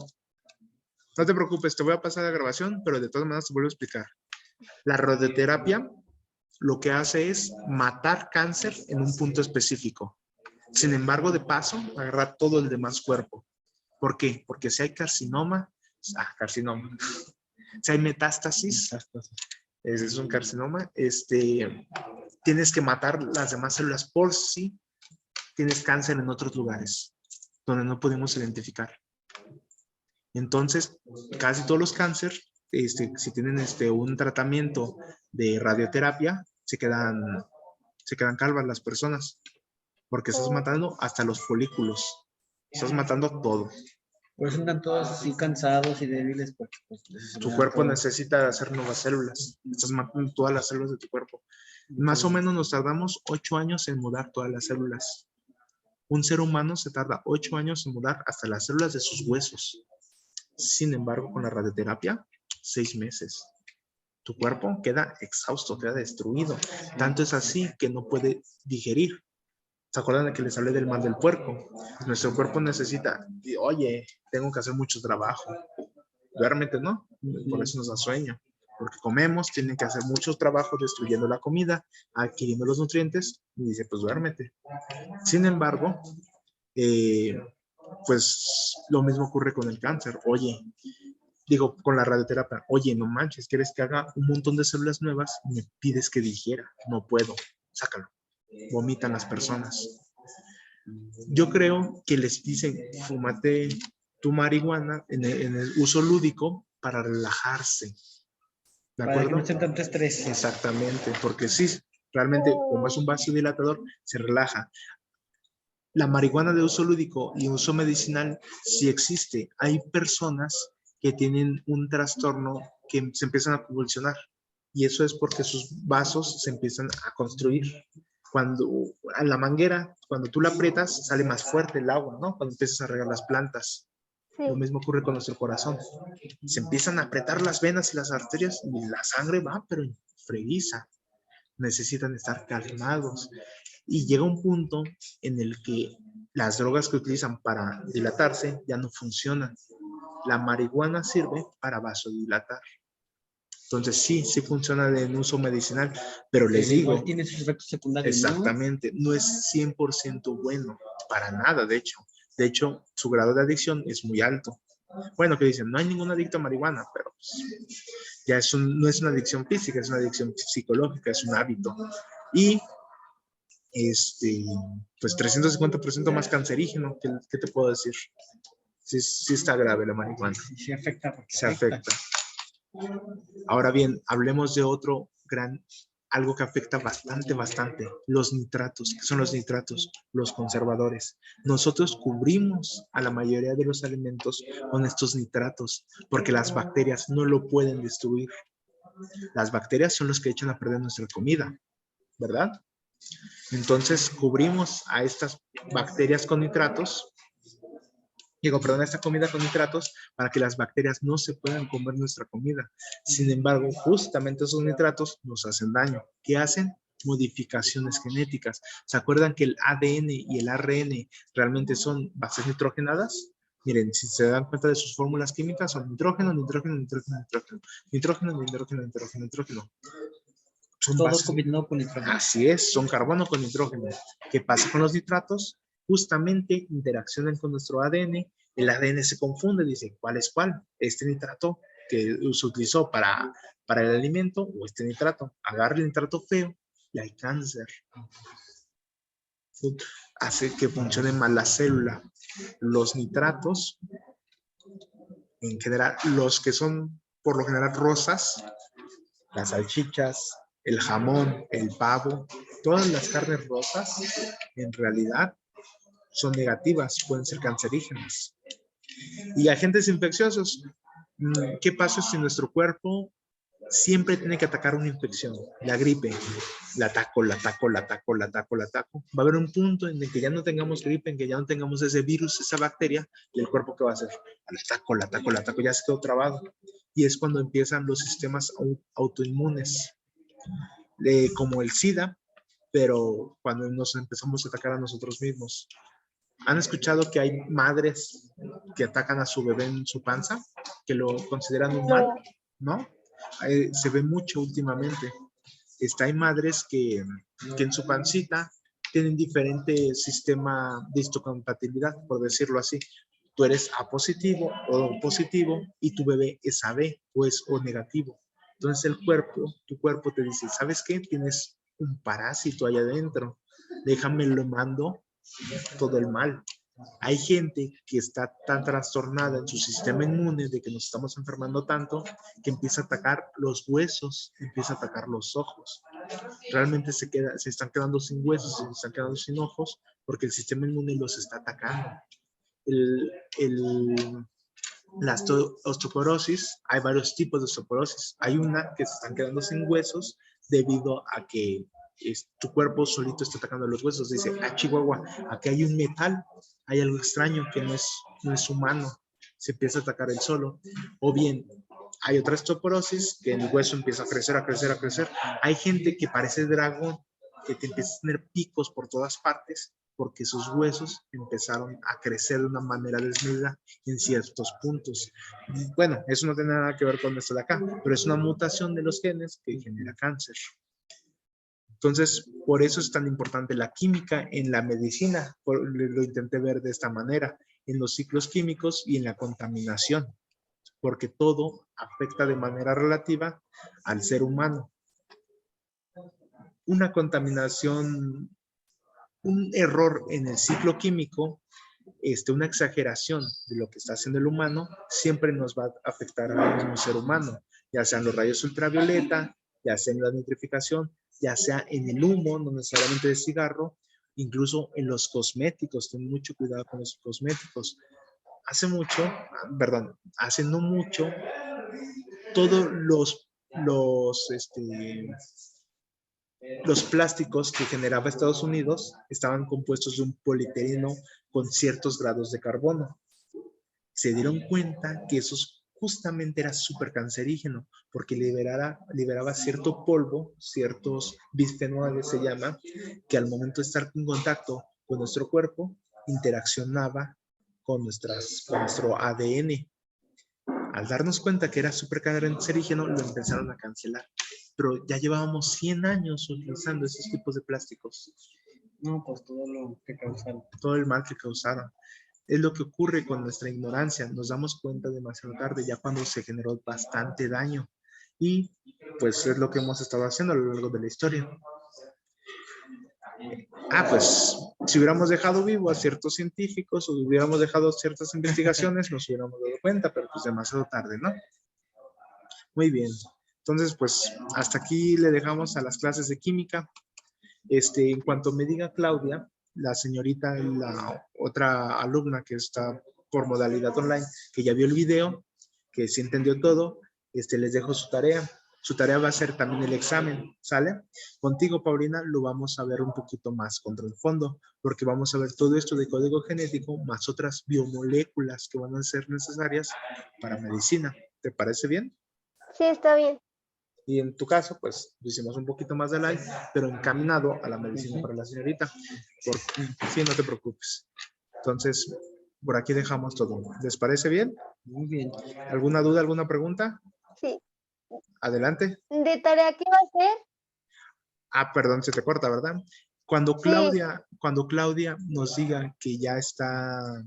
No te preocupes, te voy a pasar la grabación, pero de todas maneras te vuelvo a explicar. La radioterapia lo que hace es matar cáncer en un punto específico. Sin embargo, de paso, agarra todo el demás cuerpo. ¿Por qué? Porque si hay carcinoma. Si hay metástasis, ese es un carcinoma, tienes que matar las demás células por si tienes cáncer en otros lugares donde no podemos identificar. Entonces, casi todos los cánceres, si tienen un tratamiento de radioterapia, se quedan calvas las personas, porque estás matando hasta los folículos, estás matando todo. Por eso andan todos así cansados y débiles, porque pues, tu cuerpo necesita hacer nuevas células, estás matando todas las células de tu cuerpo. Más o menos nos tardamos 8 años en mudar todas las células. Un ser humano se tarda 8 años en mudar hasta las células de sus huesos. Sin embargo, con la radioterapia, 6 meses. Tu cuerpo queda exhausto, queda destruido. Tanto es así que no puede digerir. ¿Se acuerdan de que les hablé del mal del puerco? Nuestro cuerpo necesita, oye, tengo que hacer mucho trabajo. Duérmete, ¿no? Por eso nos da sueño. Porque comemos, tienen que hacer mucho trabajo destruyendo la comida, adquiriendo los nutrientes, y dice, pues duérmete. Sin embargo, pues lo mismo ocurre con el cáncer. Oye, con la radioterapia, oye, no manches, ¿quieres que haga un montón de células nuevas? Me pides que digiera, no puedo, sácalo. Vomitan las personas. Yo creo que les dicen, fúmate tu marihuana en el uso lúdico para relajarse. ¿De acuerdo? Para que no estén tanto estrés. Exactamente, porque sí, realmente como es un vasodilatador, se relaja. La marihuana de uso lúdico y uso medicinal sí existe. Hay personas que tienen un trastorno que se empiezan a convulsionar. Y eso es porque sus vasos se empiezan a construir. Cuando a la manguera, cuando tú la aprietas, sale más fuerte el agua, ¿no? Cuando empiezas a regar las plantas. Sí. Lo mismo ocurre con nuestro corazón. Se empiezan a apretar las venas y las arterias y la sangre va, pero en freguiza. Necesitan estar calmados. Y llega un punto en el que las drogas que utilizan para dilatarse ya no funcionan. La marihuana sirve para vasodilatar. Entonces sí funciona en uso medicinal, pero les digo, Igual tiene sus efectos secundarios, exactamente, no es 100% bueno, para nada, de hecho. De hecho, su grado de adicción es muy alto. Bueno, que dicen, no hay ningún adicto a marihuana, pero pues, ya no es una adicción física, es una adicción psicológica, es un hábito. Y pues 350% más cancerígeno, ¿qué te puedo decir? Sí está grave la marihuana. ¿no? Se afecta. Se afecta. Ahora bien, hablemos de algo que afecta bastante, los nitratos. ¿Qué son los nitratos? Los conservadores. Nosotros cubrimos a la mayoría de los alimentos con estos nitratos, porque las bacterias no lo pueden destruir. Las bacterias son los que echan a perder nuestra comida, ¿verdad? Entonces, cubrimos a estas bacterias con nitratos, esta comida con nitratos para que las bacterias no se puedan comer nuestra comida. Sin embargo, justamente esos nitratos nos hacen daño. ¿Qué hacen? Modificaciones genéticas. ¿Se acuerdan que el ADN y el ARN realmente son bases nitrogenadas? Miren, si se dan cuenta de sus fórmulas químicas, son nitrógeno, nitrógeno, nitrógeno, nitrógeno, nitrógeno, nitrógeno, nitrógeno, nitrógeno. Son Todos bases. combinados con nitrógeno. Así es, son carbono con nitrógeno. ¿Qué pasa con los nitratos? Justamente interaccionan con nuestro ADN, el ADN se confunde, dice, ¿cuál es cuál? Este nitrato que se utilizó para el alimento o este nitrato. Agarra el nitrato feo y hay cáncer. Hace que funcione mal la célula. Los nitratos, en general, los que son por lo general rosas, las salchichas, el jamón, el pavo, todas las carnes rosas, en realidad, son negativas, pueden ser cancerígenas. Y agentes infecciosos, ¿qué pasa si nuestro cuerpo siempre tiene que atacar una infección? La gripe, la ataco. Va a haber un punto en el que ya no tengamos gripe, en que ya no tengamos ese virus, esa bacteria, y el cuerpo, ¿qué va a hacer? La ataco, ya se quedó trabado. Y es cuando empiezan los sistemas autoinmunes, como el SIDA, pero cuando nos empezamos a atacar a nosotros mismos. ¿Han escuchado que hay madres que atacan a su bebé en su panza? Que lo consideran un mal, ¿no? Se ve mucho últimamente. Hay madres que en su pancita tienen diferente sistema de histocompatibilidad, por decirlo así. Tú eres A positivo o positivo y tu bebé es AB o negativo. Entonces tu cuerpo te dice, ¿sabes qué? Tienes un parásito allá adentro. Déjame lo mando todo el mal. Hay gente que está tan trastornada en su sistema inmune de que nos estamos enfermando tanto que empieza a atacar los huesos, empieza a atacar los ojos. Realmente se están quedando sin huesos, se están quedando sin ojos porque el sistema inmune los está atacando. La osteoporosis, hay varios tipos de osteoporosis. Hay una que se están quedando sin huesos debido a que tu cuerpo solito está atacando los huesos. Dice, Chihuahua, aquí hay un metal, hay algo extraño que no es humano. Se empieza a atacar el solo. O bien, hay otra osteoporosis que el hueso empieza a crecer. Hay gente que parece dragón, que te empieza a tener picos por todas partes porque sus huesos empezaron a crecer de una manera desmedida en ciertos puntos. Bueno, eso no tiene nada que ver con esto de acá, pero es una mutación de los genes que genera cáncer. Entonces, por eso es tan importante la química en la medicina. Lo intenté ver de esta manera, en los ciclos químicos y en la contaminación, porque todo afecta de manera relativa al ser humano. Una contaminación, un error en el ciclo químico, una exageración de lo que está haciendo el humano, siempre nos va a afectar al mismo ser humano, ya sean los rayos ultravioleta, ya sea en la nitrificación, ya sea en el humo, no necesariamente de cigarro, incluso en los cosméticos. Ten mucho cuidado con los cosméticos. hace no mucho, todos los plásticos que generaba Estados Unidos estaban compuestos de un polietileno con ciertos grados de carbono. Se dieron cuenta que eso justamente era súper cancerígeno porque liberaba cierto polvo, ciertos bisfenoles se llama, que al momento de estar en contacto con nuestro cuerpo interaccionaba con nuestro ADN. Al darnos cuenta que era súper cancerígeno, lo empezaron a cancelar. Pero ya llevábamos 100 años utilizando esos tipos de plásticos. No, pues todo lo que causaron. Todo el mal que causaron. Es lo que ocurre con nuestra ignorancia. Nos damos cuenta demasiado tarde, ya cuando se generó bastante daño. Y pues es lo que hemos estado haciendo a lo largo de la historia. Pues si hubiéramos dejado vivo a ciertos científicos o hubiéramos dejado ciertas investigaciones, nos hubiéramos dado cuenta, pero pues demasiado tarde, ¿no? Muy bien. Entonces, pues hasta aquí le dejamos a las clases de química. En cuanto me diga Claudia, la señorita, la otra alumna que está por modalidad online, que ya vio el video, que sí entendió todo, les dejo su tarea. Su tarea va a ser también el examen, ¿sale? Contigo, Paulina, lo vamos a ver un poquito más contra el fondo, porque vamos a ver todo esto de código genético, más otras biomoléculas que van a ser necesarias para medicina. ¿Te parece bien? Sí, está bien. Y en tu caso, pues, lo hicimos un poquito más de light, pero encaminado a la medicina para la señorita. Sí, no te preocupes. Entonces, por aquí dejamos todo. ¿Les parece bien? Muy bien. ¿Alguna duda, alguna pregunta? Sí. Adelante. ¿De tarea qué va a ser? Perdón, se te corta, ¿verdad? Cuando Claudia nos diga que ya está,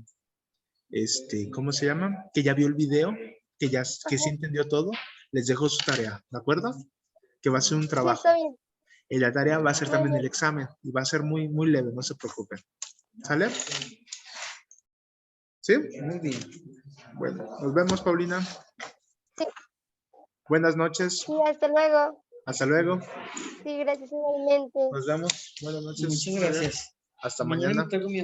¿cómo se llama? Que ya vio el video, que sí entendió todo, les dejo su tarea, ¿de acuerdo? Que va a ser un Sí, trabajo. está bien. Y la tarea va a ser también el examen y va a ser muy, muy leve, no se preocupen. ¿Sale? ¿Sí? Muy bien. Bueno, nos vemos, Paulina. Sí. Buenas noches. Sí, hasta luego. Hasta luego. Sí, gracias igualmente. Nos vemos. Buenas noches. Muchas gracias. Hasta Mañana mañana. me traigo mi